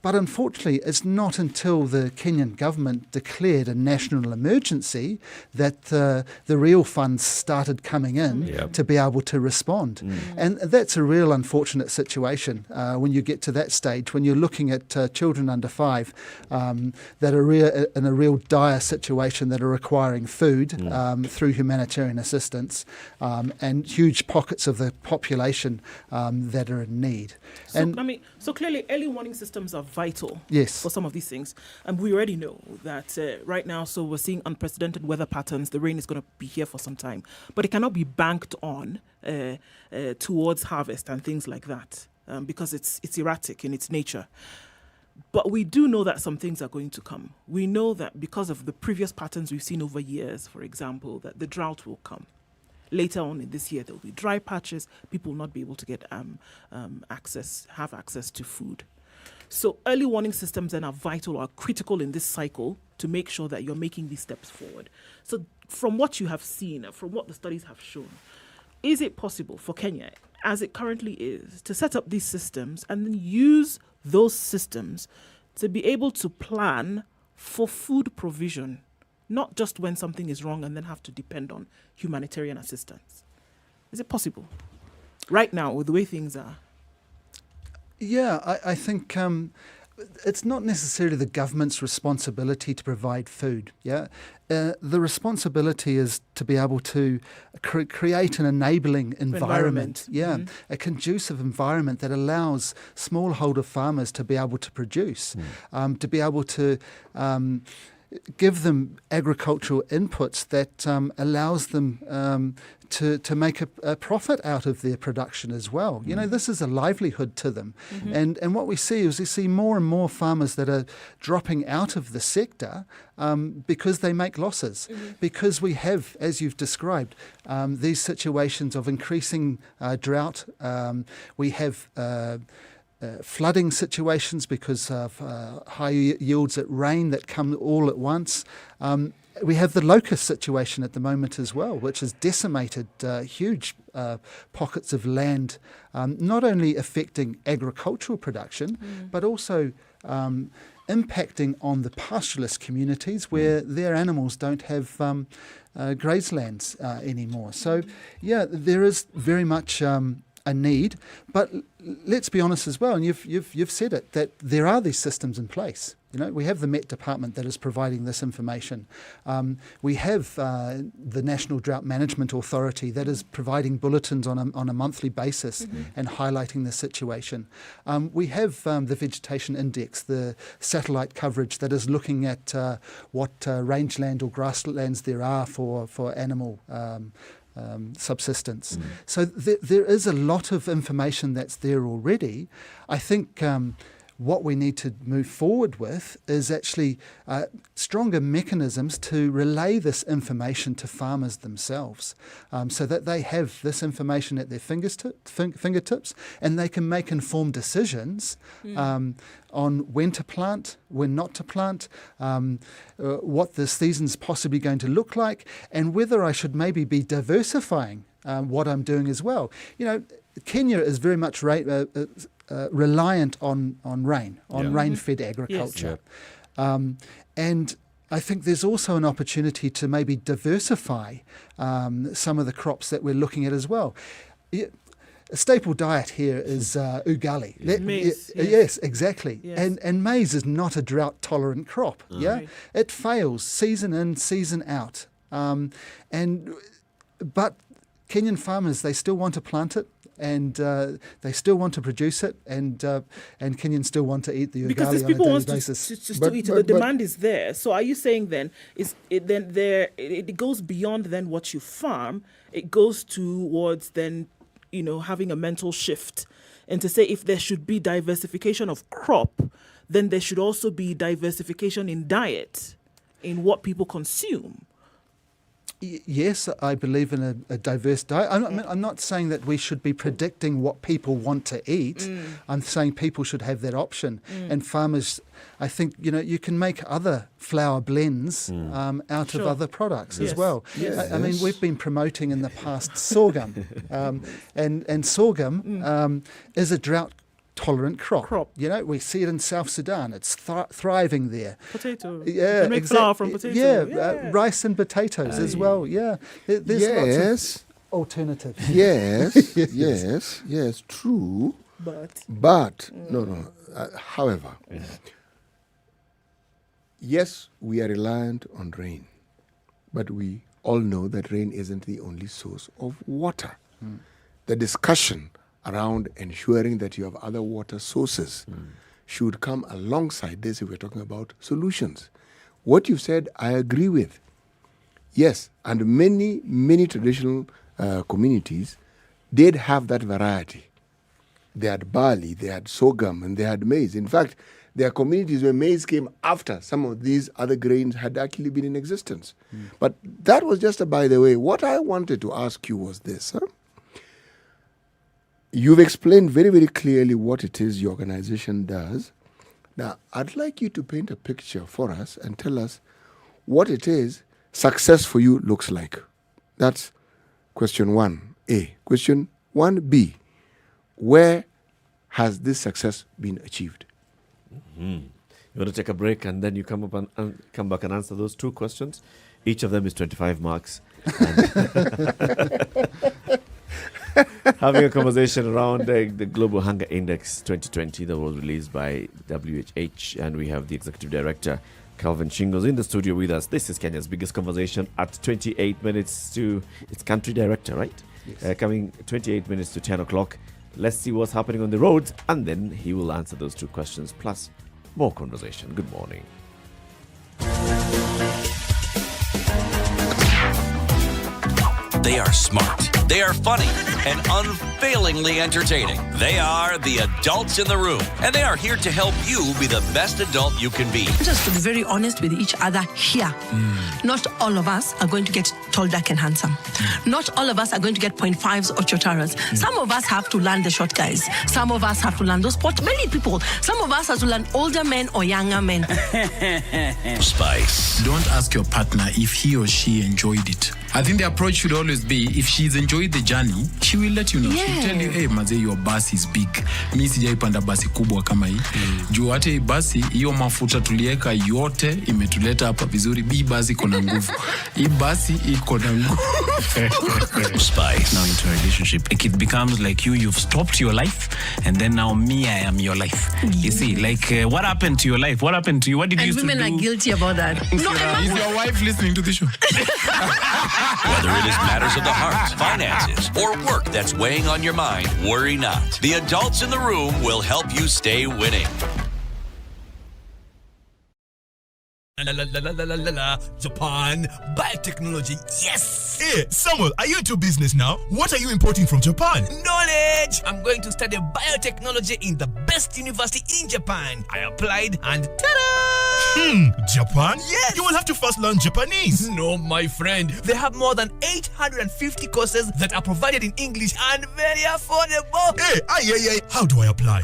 But unfortunately, it's not until the Kenyan government declared a national emergency that the real funds started coming in to be able to respond. And that's a real unfortunate situation when you get to that stage, when you're looking at children under 5 that are in a real dire situation, that are requiring food through humanitarian assistance, and huge pockets of the population that are in need. So clearly early warning systems are vital Yes. for some of these things. And we already know that right now, so we're seeing unprecedented weather patterns. The rain is going to be here for some time. But it cannot be banked on towards harvest and things like that because it's erratic in its nature. But we do know that some things are going to come. We know that because of the previous patterns we've seen over years, for example, that the drought will come. Later on in this year, there will be dry patches. People will not be able to get have access to food. So early warning systems then are vital or critical in this cycle to make sure that you're making these steps forward. So from what you have seen, from what the studies have shown, is it possible for Kenya, as it currently is, to set up these systems and then use those systems to be able to plan for food provision, not just when something is wrong and then have to depend on humanitarian assistance? Is it possible right now with the way things are? Yeah, I think it's not necessarily the government's responsibility to provide food. Yeah, the responsibility is to be able to create an enabling environment. Yeah, a conducive environment that allows smallholder farmers to be able to produce, to be able to give them agricultural inputs that allows them to make a profit out of their production as well. You know, this is a livelihood to them. And what we see is we see more and more farmers that are dropping out of the sector because they make losses. Because we have, as you've described, these situations of increasing drought. We have flooding situations because of high yields at rain that come all at once. We have the locust situation at the moment as well, which has decimated huge pockets of land, not only affecting agricultural production, but also impacting on the pastoralist communities where their animals don't have grazelands anymore. So, yeah, there is very much a need, but let's be honest as well, and you've said it, that there are these systems in place. You know, we have the Met Department that is providing this information. We have the National Drought Management Authority that is providing bulletins on a monthly basis and highlighting the situation. We have the Vegetation Index, the satellite coverage that is looking at what rangeland or grasslands there are for animal subsistence. So there is a lot of information that's there already. I think what we need to move forward with is actually stronger mechanisms to relay this information to farmers themselves, so that they have this information at their fingertips and they can make informed decisions on when to plant, when not to plant, what the season's possibly going to look like, and whether I should maybe be diversifying what I'm doing as well. You know, Kenya is very much reliant on rain, on rain-fed agriculture. And I think there's also an opportunity to maybe diversify some of the crops that we're looking at as well. A staple diet here is ugali. Maize, yes, exactly. Yes. And maize is not a drought-tolerant crop. Right. It fails season in, season out. But Kenyan farmers, they still want to plant it, and they still want to produce it, and Kenyans still want to eat the ugali because these on people a want daily to basis. to eat it. The demand is there. So are you saying then it goes beyond then what you farm? It goes towards then having a mental shift, and to say if there should be diversification of crop, then there should also be diversification in diet, in what people consume. Yes, I believe in a diverse diet. I'm not saying that we should be predicting what people want to eat. I'm saying people should have that option. And farmers, I think, you can make other flour blends out of other products as well. Yes. I mean, we've been promoting in the past sorghum. And sorghum is a drought-tolerant crop. We see it in South Sudan. It's thriving there. Potato. Yeah, you can make flour from potato. Yeah, rice and potatoes as well. Yeah, there's lots of alternatives. Yes, yes, true. But no. However, yes, we are reliant on rain, but we all know that rain isn't the only source of water. The discussion around ensuring that you have other water sources should come alongside this if we're talking about solutions. What you've said, I agree with. Yes, and many traditional communities did have that variety. They had barley, they had sorghum, and they had maize. In fact, there are communities where maize came after some of these other grains had actually been in existence. But that was just a by the way. What I wanted to ask you was this. You've explained very, very clearly what it is your organization does. Now, I'd like you to paint a picture for us and tell us what it is success for you looks like. That's question 1A. Question 1B. Where has this success been achieved? You want to take a break and then you come back and answer those two questions? Each of them is 25 marks. Having a conversation around the Global Hunger Index 2020 that was released by WHH, and we have the Executive Director, Calvin Chingos, in the studio with us. This is Kenya's biggest conversation at 28 minutes to... It's Country Director, right? Yes. Coming 28 minutes to 10 o'clock. Let's see what's happening on the roads, and then he will answer those two questions, plus more conversation. Good morning. They are smart, they are funny, and unfailingly entertaining. They are the adults in the room, and they are here to help you be the best adult you can be. Just to be very honest with each other here, not all of us are going to get tall, dark, and handsome. Not all of us are going to get 0.5s or chotaras. Some of us have to learn the short guys. Some of us have to learn those many people. Some of us have to learn older men or younger men. Spice. Don't ask your partner if he or she enjoyed it. I think the approach should always be, if she's enjoyed the journey, she will let you know. She'll tell you, hey, maze, your bus is big. Mi sijaipanda basi kubwa kama hii. Juu hata hii basi, hiyo mafuta tulieka yote, imetuleta hapa vizuri. Hii basi iko na nguvu. Hii basi iko na nguvu. Spice. Now into a relationship, it becomes like you've stopped your life, and then now me, I am your life. You see, like, what happened to your life? What happened to you? What did you used to do? And women are guilty about that. No, is your wife listening to the show? Whether it is matters of the heart, finances, or work that's weighing on your mind, worry not. The adults in the room will help you stay winning. Japan, biotechnology, yes! Hey, Samuel, are you into business now? What are you importing from Japan? Knowledge! I'm going to study biotechnology in the best university in Japan. I applied and ta-da! Japan? Yes! You will have to first learn Japanese. No, my friend. They have more than 850 courses that are provided in English and very affordable. Hey, how do I apply?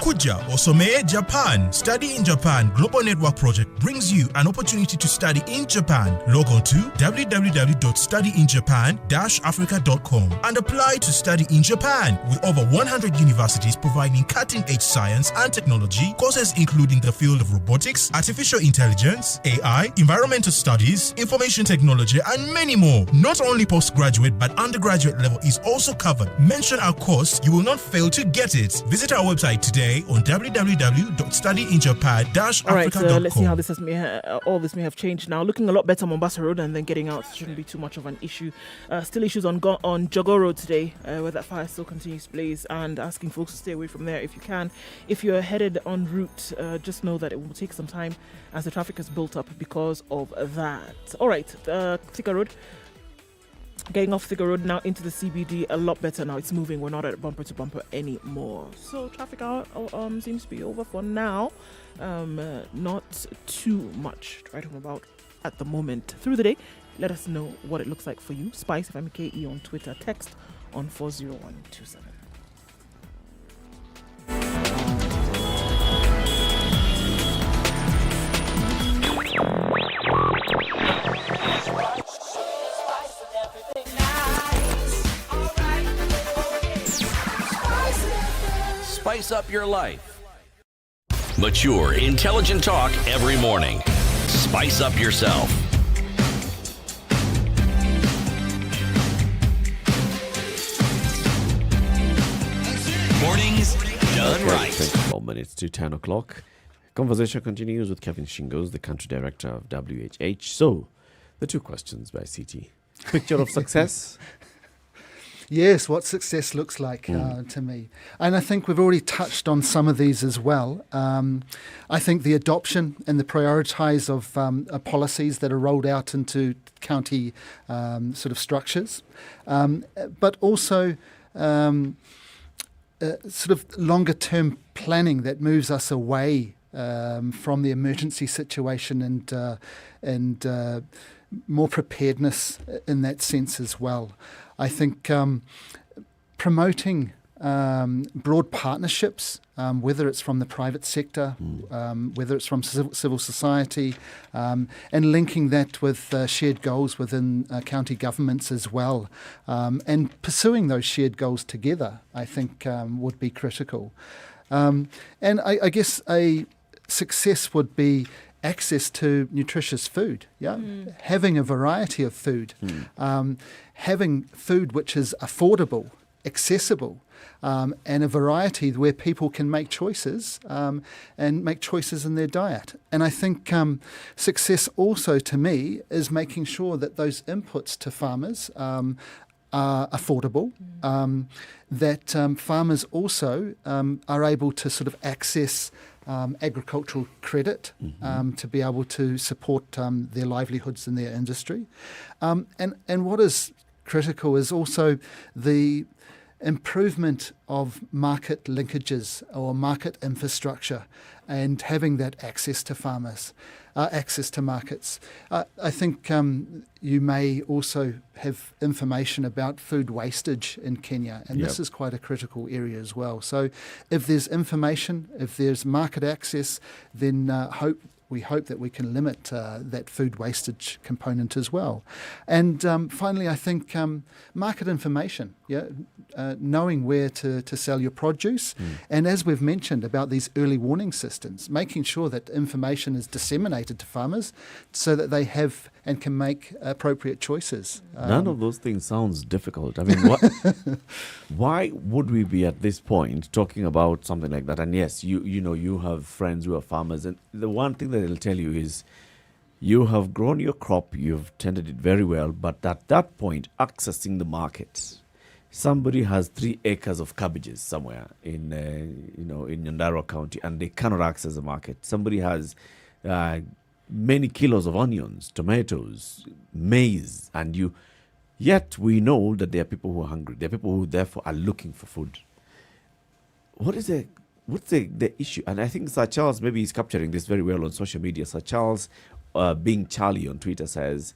Kuja Osome Japan. Study in Japan Global Network Project brings you an opportunity to study in Japan. Log on to www.studyinjapan-africa.com and apply to study in Japan with over 100 universities providing cutting-edge science and technology courses including the field of robotics, artificial intelligence, AI, environmental studies, information technology, and many more. Not only postgraduate but undergraduate level is also covered. Mention our course, you will not fail to get it. Visit our website today on www.studyinjapan-africa.com. All right, let's see how this all this may have changed now. Looking a lot better on Mombasa Road, and then getting out shouldn't be too much of an issue. Still issues on Jogo Road today, where that fire still continues to blaze, and asking folks to stay away from there if you can. If you're headed en route, just know that it will take some time as the traffic has built up because of that. All right, Thika Road. Getting off Thika Road now into the CBD, a lot better now. It's moving. We're not at bumper to bumper anymore. So traffic seems to be over for now. Not too much to write home about at the moment. Through the day, let us know what it looks like for you. Spice FMKE on Twitter. Text on 40127. Spice up your life. Mature, intelligent talk every morning. Spice up yourself. Mornings done right. 24 minutes to 10 o'clock. Conversation continues with Kevin Shingos, the country director of WHH. So, the two questions by CT. Picture of success? Yes, what success looks like to me. And I think we've already touched on some of these as well. I think the adoption and the prioritise of policies that are rolled out into county sort of structures, but also sort of longer term planning that moves us away from the emergency situation and more preparedness in that sense as well. I think promoting broad partnerships, whether it's from the private sector, whether it's from civil society, and linking that with shared goals within county governments as well, and pursuing those shared goals together, I think would be critical. And I guess a success would be access to nutritious food, having a variety of food, having food which is affordable, accessible, and a variety where people can make choices and make choices in their diet. And I think success also to me is making sure that those inputs to farmers are affordable, that farmers also are able to sort of access agricultural credit to be able to support their livelihoods in their industry. And what is critical is also the improvement of market linkages or market infrastructure and having that access to farmers, access to markets. I think you may also have information about food wastage in Kenya, and this is quite a critical area as well. So if there's information, if there's market access, then we hope that we can limit that food wastage component as well. And finally, I think market information, knowing where to sell your produce. And as we've mentioned about these early warning systems, making sure that information is disseminated to farmers so that they have and can make appropriate choices. None of those things sounds difficult. I mean, why would we be at this point talking about something like that? And yes, you have friends who are farmers, and the one thing that they'll tell you is you have grown your crop, you've tended it very well, but at that point, accessing the market. Somebody has 3 acres of cabbages somewhere in Nyandarua County, and they cannot access the market. Somebody has many kilos of onions, tomatoes, maize, and yet we know that there are people who are hungry. There are people who therefore are looking for food. What what's the issue? And I think Sir Charles maybe is capturing this very well on social media. Sir Charles, being Charlie on Twitter, says,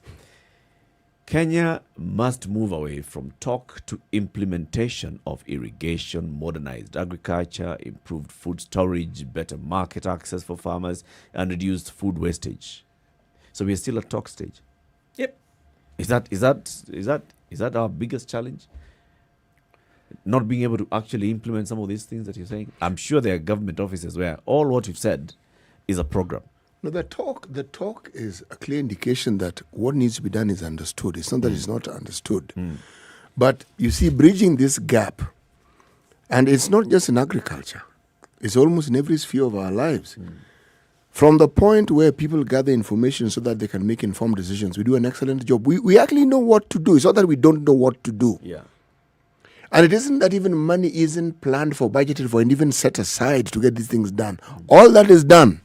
Kenya must move away from talk to implementation of irrigation, modernized agriculture, improved food storage, better market access for farmers, and reduced food wastage. So we are still at talk stage. Yep. Is that our biggest challenge? Not being able to actually implement some of these things that you're saying? I'm sure there are government offices where all what you've said is a program. No, the talk is a clear indication that what needs to be done is understood. It's not that it's not understood. But you see, bridging this gap, and it's not just in agriculture, it's almost in every sphere of our lives. From the point where people gather information so that they can make informed decisions, we do an excellent job. We actually know what to do. It's not that we don't know what to do. Yeah. And it isn't that even money isn't planned for, budgeted for, and even set aside to get these things done. All that is done.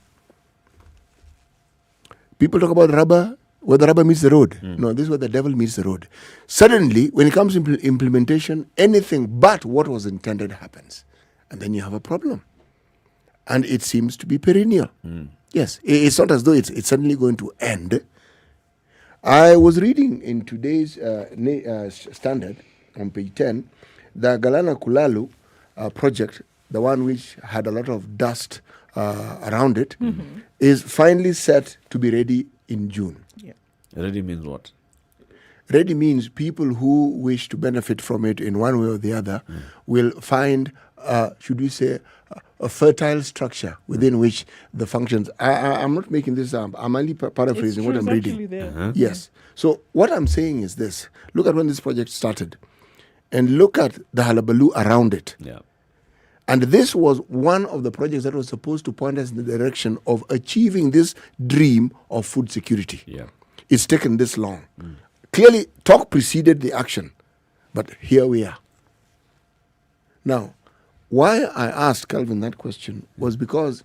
People talk about rubber, where the rubber meets the road. No, this is where the devil meets the road. Suddenly, when it comes to implementation, anything but what was intended happens. And then you have a problem. And it seems to be perennial. Yes, it's not as though it's suddenly going to end. I was reading in today's Standard, on page 10, the Galana Kulalu project, the one which had a lot of dust around it, is finally set to be ready in June. Yeah. Ready means what? Ready means people who wish to benefit from it in one way or the other will find, should we say, a fertile structure within which the functions. I'm not making this up. I'm only paraphrasing what I'm reading. Yes. So what I'm saying is this. Look at when this project started and look at the hullabaloo around it. Yeah. And this was one of the projects that was supposed to point us in the direction of achieving this dream of food security. Yeah. It's taken this long. Clearly, talk preceded the action. But here we are. Now, why I asked Calvin that question was because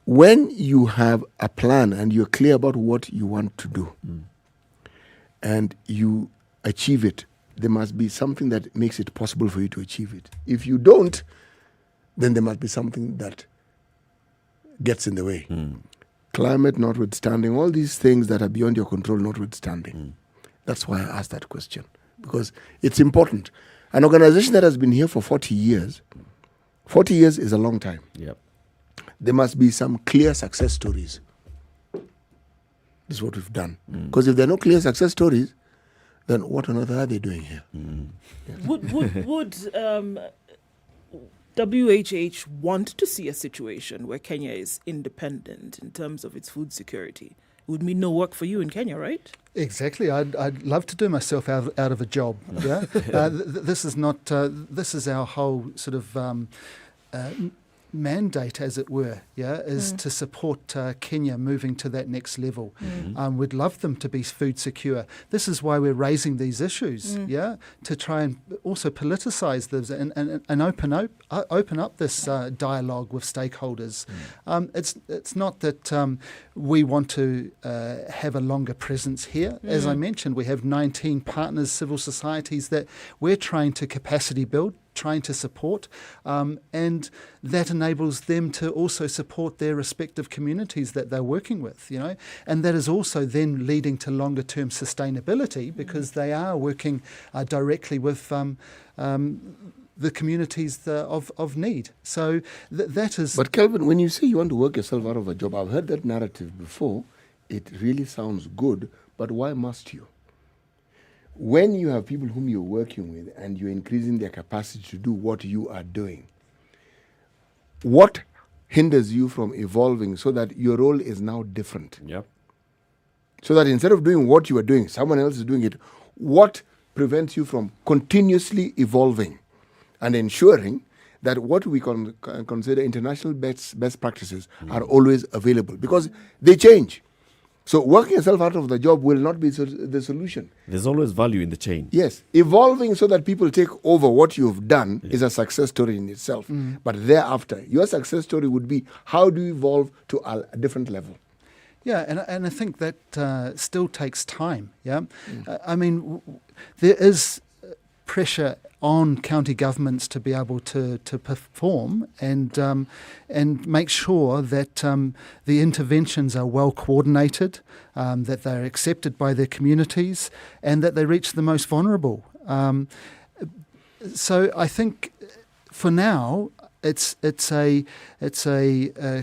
when you have a plan and you're clear about what you want to do and you achieve it, there must be something that makes it possible for you to achieve it. If you don't, then there must be something that gets in the way. Climate notwithstanding, all these things that are beyond your control notwithstanding. That's why I asked that question, because it's important. An organization that has been here for 40 years, 40 years is a long time. Yep. There must be some clear success stories. This is what we've done. Because if there are no clear success stories, then what on earth are they doing here? Would WHH want to see a situation where Kenya is independent in terms of its food security? It would mean no work for you in Kenya, right? Exactly. I'd love to do myself out of a job. Yeah. This is not. This is our whole sort of mandate, as it were, is to support Kenya moving to that next level. We'd love them to be food secure. This is why we're raising these issues, to try and also politicise this and open up this dialogue with stakeholders. It's not that we want to have a longer presence here. As I mentioned, we have 19 partners, civil societies that we're trying to capacity build, trying to support, and that enables them to also support their respective communities that they're working with, and that is also then leading to longer term sustainability because they are working directly with the communities of need. So that is... But Kelvin, when you say you want to work yourself out of a job, I've heard that narrative before. It really sounds good, but why must you? When you have people whom you're working with and you're increasing their capacity to do what you are doing, what hinders you from evolving so that your role is now different? Yep. So that instead of doing what you are doing, someone else is doing it. What prevents you from continuously evolving and ensuring that what we consider international best practices are always available? Because they change. So working yourself out of the job will not be the solution. There's always value in the chain. Yes. Evolving so that people take over what you've done is a success story in itself. But thereafter, your success story would be how do you evolve to a different level? Yeah, and I think that still takes time, I mean, there is pressure on county governments to be able to perform and make sure that the interventions are well coordinated, that they're accepted by their communities, and that they reach the most vulnerable. So I think for now it's a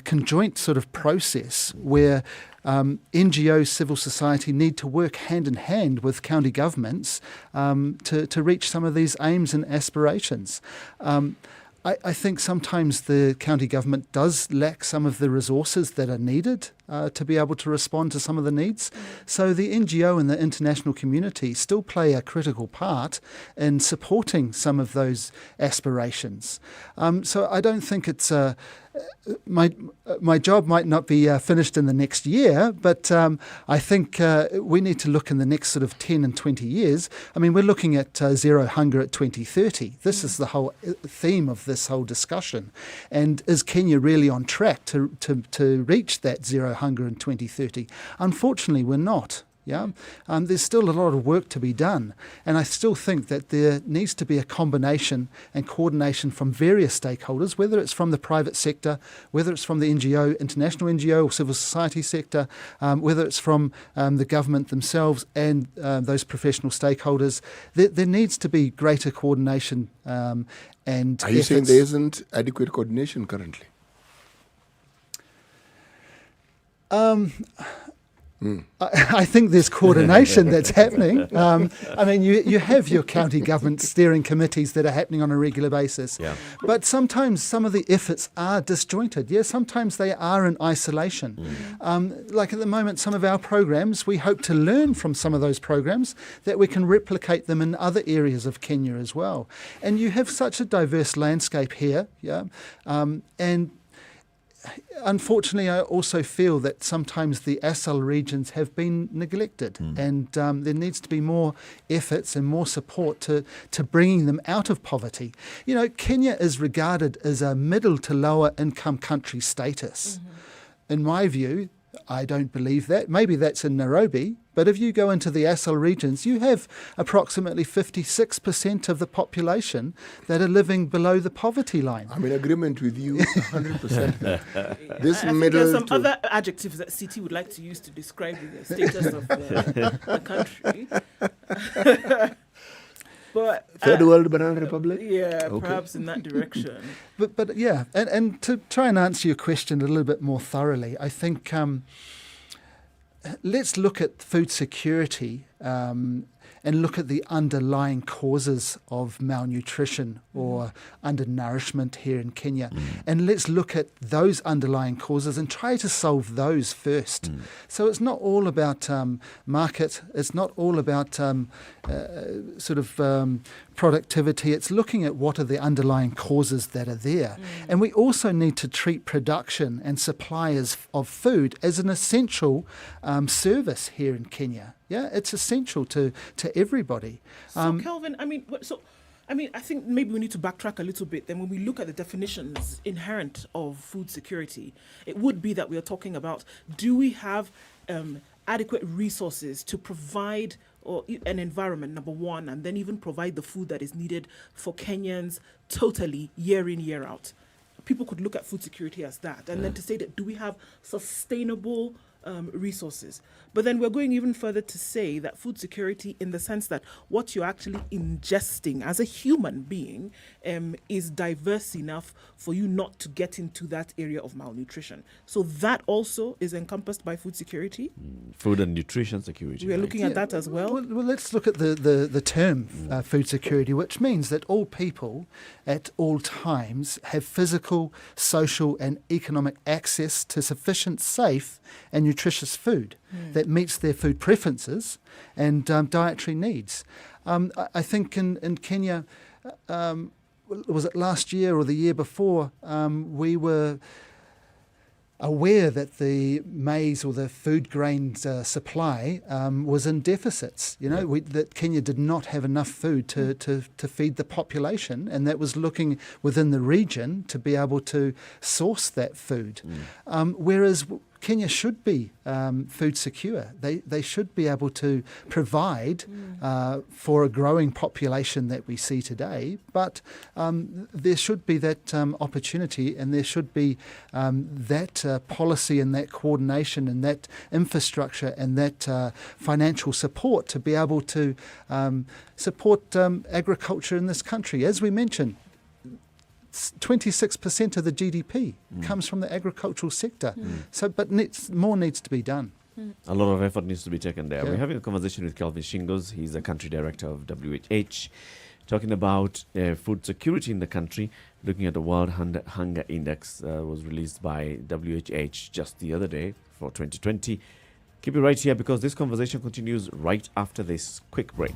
conjoint sort of process where NGOs, civil society need to work hand in hand with county governments to reach some of these aims and aspirations. I think sometimes the county government does lack some of the resources that are needed to be able to respond to some of the needs. So the NGO and the international community still play a critical part in supporting some of those aspirations. So I don't think it's my job might not be finished in the next year, but I think we need to look in the next sort of 10 and 20 years. I mean, we're looking at zero hunger at 2030. This is the whole theme of this whole discussion. And is Kenya really on track to reach that zero hunger in 2030? Unfortunately, we're not. Yeah, there's still a lot of work to be done, and I still think that there needs to be a combination and coordination from various stakeholders, whether it's from the private sector, whether it's from the NGO, international NGO or civil society sector, whether it's from the government themselves and those professional stakeholders. There needs to be greater coordination and Are you saying there isn't adequate coordination currently? I think there's coordination that's happening. I mean, you have your county government steering committees that are happening on a regular basis. Yeah. But sometimes some of the efforts are disjointed. Yeah, sometimes they are in isolation. Like at the moment, some of our programs, we hope to learn from some of those programs that we can replicate them in other areas of Kenya as well. And you have such a diverse landscape here, yeah, and unfortunately, I also feel that sometimes the ASAL regions have been neglected, and there needs to be more efforts and more support to bringing them out of poverty. You know, Kenya is regarded as a middle to lower income country status. In my view, I don't believe that. Maybe that's in Nairobi, but if you go into the ASAL regions, you have approximately 56% of the population that are living below the poverty line. I'm in agreement with you 100%. This I middle think there's some other adjectives that CT would like to use to describe the status of the country. But Third World Banana Republic? Yeah, Okay. perhaps in that direction. But yeah, and to try and answer your question a little bit more thoroughly, I think let's look at food security and look at the underlying causes of malnutrition or undernourishment here in Kenya. And let's look at those underlying causes and try to solve those first. So it's not all about market, it's not all about productivity, it's looking at what are the underlying causes that are there. And we also need to treat production and suppliers of food as an essential service here in Kenya. Yeah, it's essential to everybody. So, Kelvin, I think maybe we need to backtrack a little bit. Then when we look at the definitions inherent of food security, it would be that we are talking about, do we have adequate resources to provide an environment, number one, and then even provide the food that is needed for Kenyans totally year in, year out. People could look at food security as that. And then to say that, do we have sustainable resources? But then we're going even further to say that food security, in the sense that what you're actually ingesting as a human being is diverse enough for you not to get into that area of malnutrition. So that also is encompassed by food security. Food and nutrition security. We're looking at that as well. Well, let's look at the term food security, which means that all people at all times have physical, social and economic access to sufficient, safe and nutritious food that meets their food preferences and dietary needs. I think in Kenya, was it last year or the year before, we were aware that the maize or the food grains supply was in deficits. You know, that Kenya did not have enough food to feed the population, and that was looking within the region to be able to source that food. Whereas Kenya should be food secure. They should be able to provide for a growing population that we see today, but there should be that opportunity, and there should be that policy and that coordination and that infrastructure and that financial support to be able to support agriculture in this country. As we mentioned, 26% of the GDP comes from the agricultural sector. So, but more needs to be done. A lot of effort needs to be taken there. Yeah. We're having a conversation with Calvin Shingles. He's the country director of WHH, talking about food security in the country, looking at the World Hunger Index was released by WHH just the other day for 2020. Keep it right here, because this conversation continues right after this quick break.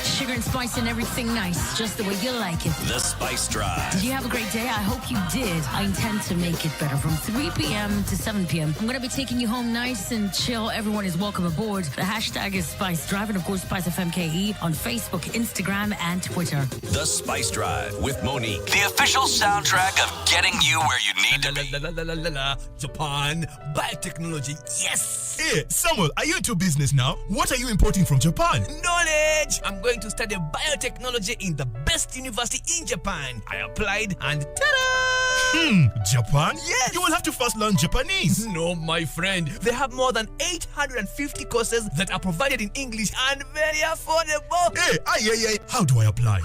Sugar and spice and everything nice, just the way you like it. The Spice Drive. Did you have a great day? I hope you did. I intend to make it better from 3 p.m. to 7 p.m. I'm going to be taking you home nice and chill. Everyone is welcome aboard. The hashtag is Spice Drive, and of course, Spice FM KE on Facebook, Instagram, and Twitter. The Spice Drive with Monique. The official soundtrack of getting you where you need to be. Japan, biotechnology, yes! Hey, Samuel, are you into business now? What are you importing from Japan? Knowledge! I'm going to study biotechnology in the best university in Japan. I applied and ta-da! Japan? Yes! You will have to first learn Japanese. No, my friend. They have more than 850 courses that are provided in English and very affordable. Hey, how do I apply?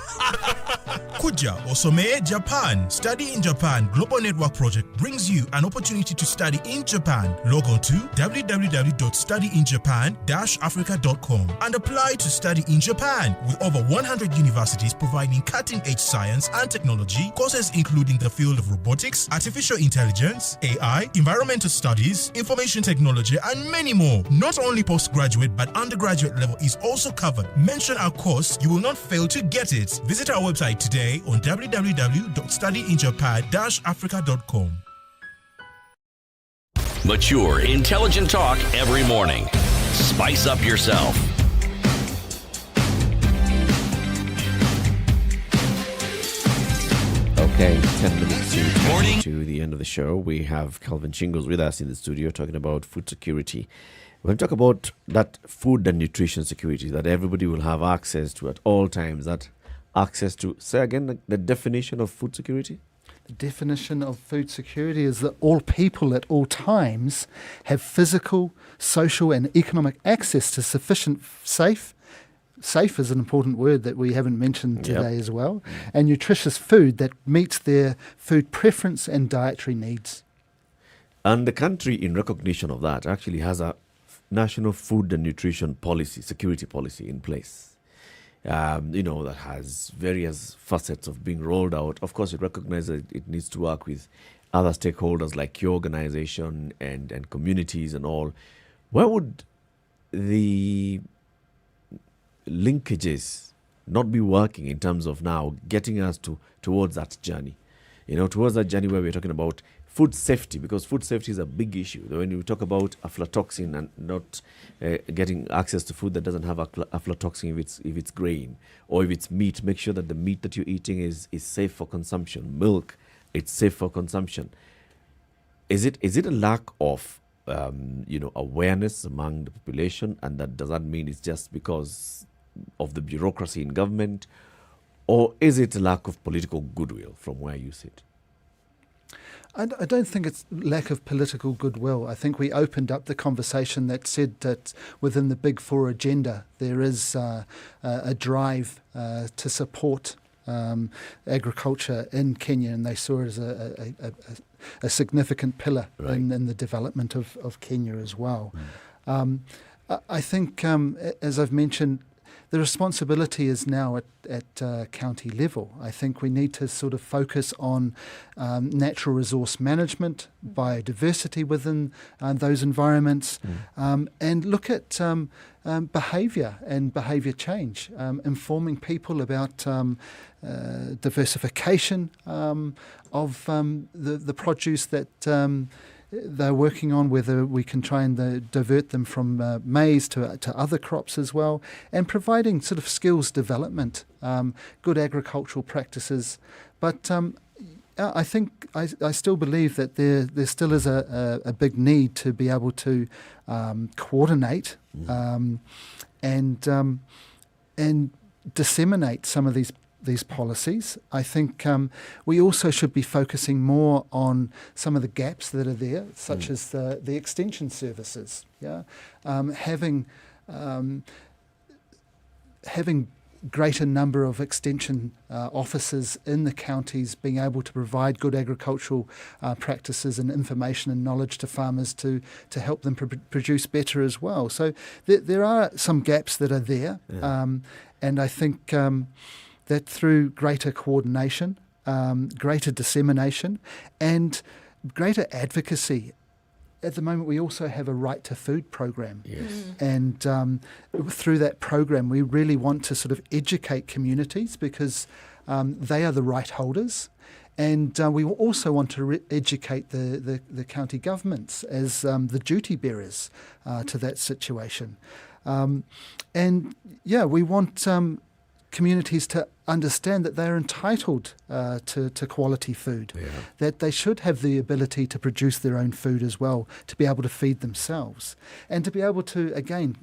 Kuja Osome Japan. Study in Japan Global Network Project brings you an opportunity to study in Japan. Log on to www.studyinjapan-africa.com and apply to study in Japan, with over 100 universities providing cutting-edge science and technology courses, including the field of robotics, artificial intelligence, AI, environmental studies, information technology, and many more. Not only postgraduate but undergraduate level is also covered. Mention our course, you will not fail to get it. Visit our website today on www.studyinjapan-africa.com. Mature, intelligent talk every morning. Spice up yourself. Okay, 10 minutes to the end of the show. We have Calvin Shingles with us in the studio talking about food security. We're going to talk about that food and nutrition security that everybody will have access to at all times. That access to, say again, the definition of food security? The definition of food security is that all people at all times have physical, social and economic access to sufficient safe is an important word that we haven't mentioned today as well, and nutritious food that meets their food preference and dietary needs. And the country, in recognition of that, actually has a national food and nutrition policy, security policy in place. That has various facets of being rolled out. Of course, it recognizes it needs to work with other stakeholders like your organization and communities and all. Where would the linkages not be working in terms of now getting us towards that journey? Towards that journey where we're talking about food safety, because food safety is a big issue. When you talk about aflatoxin and not getting access to food that doesn't have aflatoxin, if it's grain or if it's meat, make sure that the meat that you're eating is safe for consumption. Milk, it's safe for consumption. Is it a lack of awareness among the population, and does that mean it's just because of the bureaucracy in government, or is it a lack of political goodwill from where you sit? I don't think it's lack of political goodwill. I think we opened up the conversation that said that within the Big Four agenda there is a drive to support agriculture in Kenya, and they saw it as a significant pillar in the development of Kenya as well. I think, as I've mentioned, the responsibility is now at county level. I think we need to sort of focus on natural resource management, biodiversity within those environments, and look at behaviour and behaviour change, informing people about diversification of the produce that they're working on, whether we can try and divert them from maize to other crops as well, and providing sort of skills development, good agricultural practices. But I think I still believe that there still is a big need to be able to coordinate and disseminate some of these policies. I think we also should be focusing more on some of the gaps that are there, such as the extension services. Yeah, having greater number of extension officers in the counties being able to provide good agricultural practices and information and knowledge to farmers to help them produce better as well. So there are some gaps that are there, and I think that through greater coordination, greater dissemination, and greater advocacy. At the moment, we also have a right to food program. Yes. And through that program, we really want to sort of educate communities because they are the right holders. And we also want to educate the county governments as the duty bearers to that situation. We want communities to understand that they're entitled to quality food, that they should have the ability to produce their own food as well, to be able to feed themselves, and to be able to, again,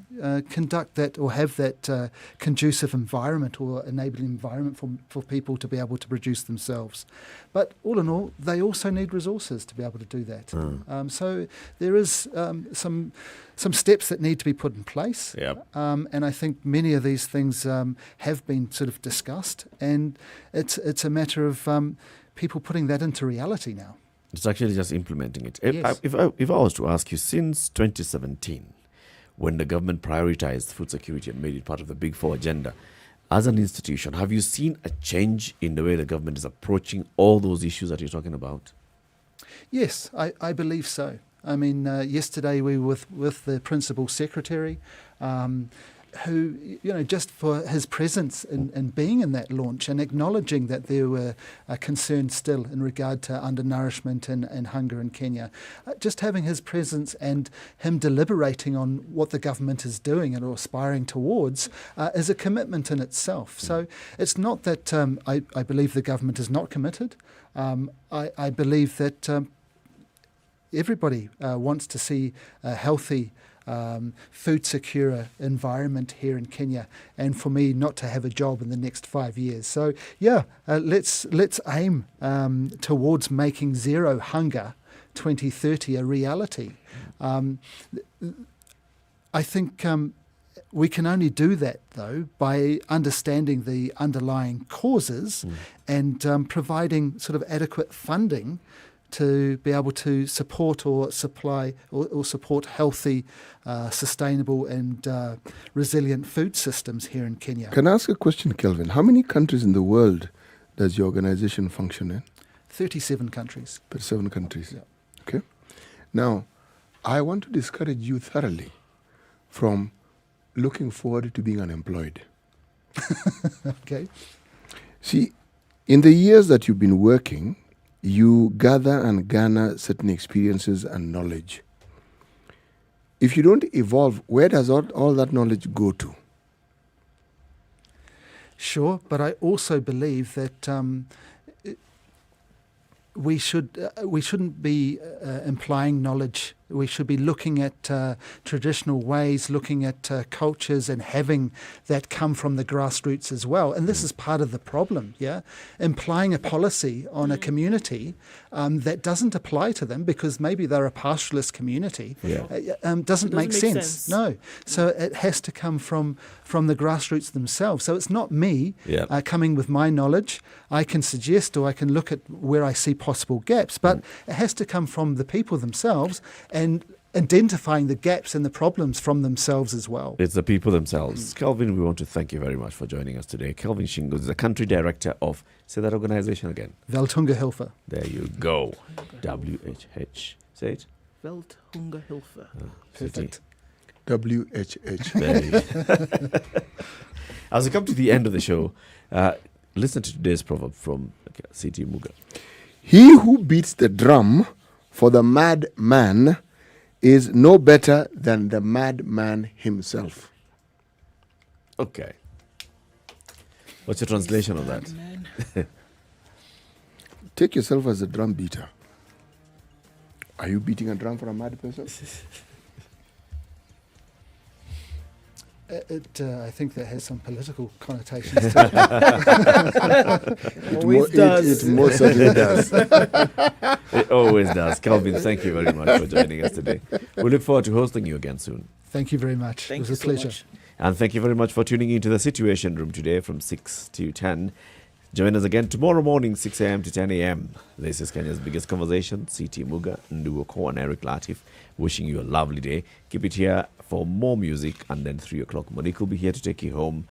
conduct that or have that conducive environment or enabling environment for people to be able to produce themselves. But all in all, they also need resources to be able to do that. So there is some steps that need to be put in place, and I think many of these things have been sort of discussed, and it's a matter of people putting that into reality now. It's actually just implementing it. Yes. If I was to ask you, since 2017, when the government prioritized food security and made it part of the Big Four agenda, as an institution, have you seen a change in the way the government is approaching all those issues that you're talking about? Yes, I believe so. I mean, yesterday we were with the Principal Secretary, who, just for his presence and being in that launch and acknowledging that there were concerns still in regard to undernourishment and hunger in Kenya. Just having his presence and him deliberating on what the government is doing and aspiring towards is a commitment in itself. So it's not that I believe the government is not committed. I believe that everybody wants to see a healthy, food secure environment here in Kenya, and for me not to have a job in the next 5 years. So let's aim towards making zero hunger 2030 a reality. I think we can only do that, though, by understanding the underlying causes and providing sort of adequate funding to be able to support or supply or support healthy, sustainable and resilient food systems here in Kenya. Can I ask a question, Kelvin? How many countries in the world does your organization function in? 37 countries. 37 countries. Yeah. Okay. Now, I want to discourage you thoroughly from looking forward to being unemployed. Okay. See, in the years that you've been working, you gather and garner certain experiences and knowledge. If you don't evolve, where does all that knowledge go to? Sure, but I also believe that we shouldn't be implying knowledge. We should be looking at traditional ways, looking at cultures and having that come from the grassroots as well. And this is part of the problem, implying a policy on a community that doesn't apply to them because maybe they're a pastoralist community doesn't make sense. No. So it has to come from the grassroots themselves. So it's not me coming with my knowledge. I can suggest or I can look at where I see possible gaps, but it has to come from the people themselves and identifying the gaps and the problems from themselves as well. It's the people themselves. Kelvin, we want to thank you very much for joining us today. Kelvin Shingo is the country director of, say that organization again. Weltunga Hilfe. There you go. WHH. Say it. Weltunga Hilfe. Perfect. WHH. There you go. As we come to the end of the show, listen to today's proverb from C.T. Muga. He who beats the drum for the mad man is no better than the madman himself. Okay. What's your translation of that? Take yourself as a drum beater. Are you beating a drum for a mad person? I think that has some political connotations to it. It most certainly does. It always does. Kelvin, thank you very much for joining us today. We look forward to hosting you again soon. Thank you very much. It was a pleasure. And thank you very much for tuning into the Situation Room today from 6 to 10. Join us again tomorrow morning, 6 a.m. to 10 a.m. This is Kenya's Biggest Conversation. C.T. Muga, Nduoko, and Eric Latif wishing you a lovely day. Keep it here for more music, and then 3 o'clock, Monique will be here to take you home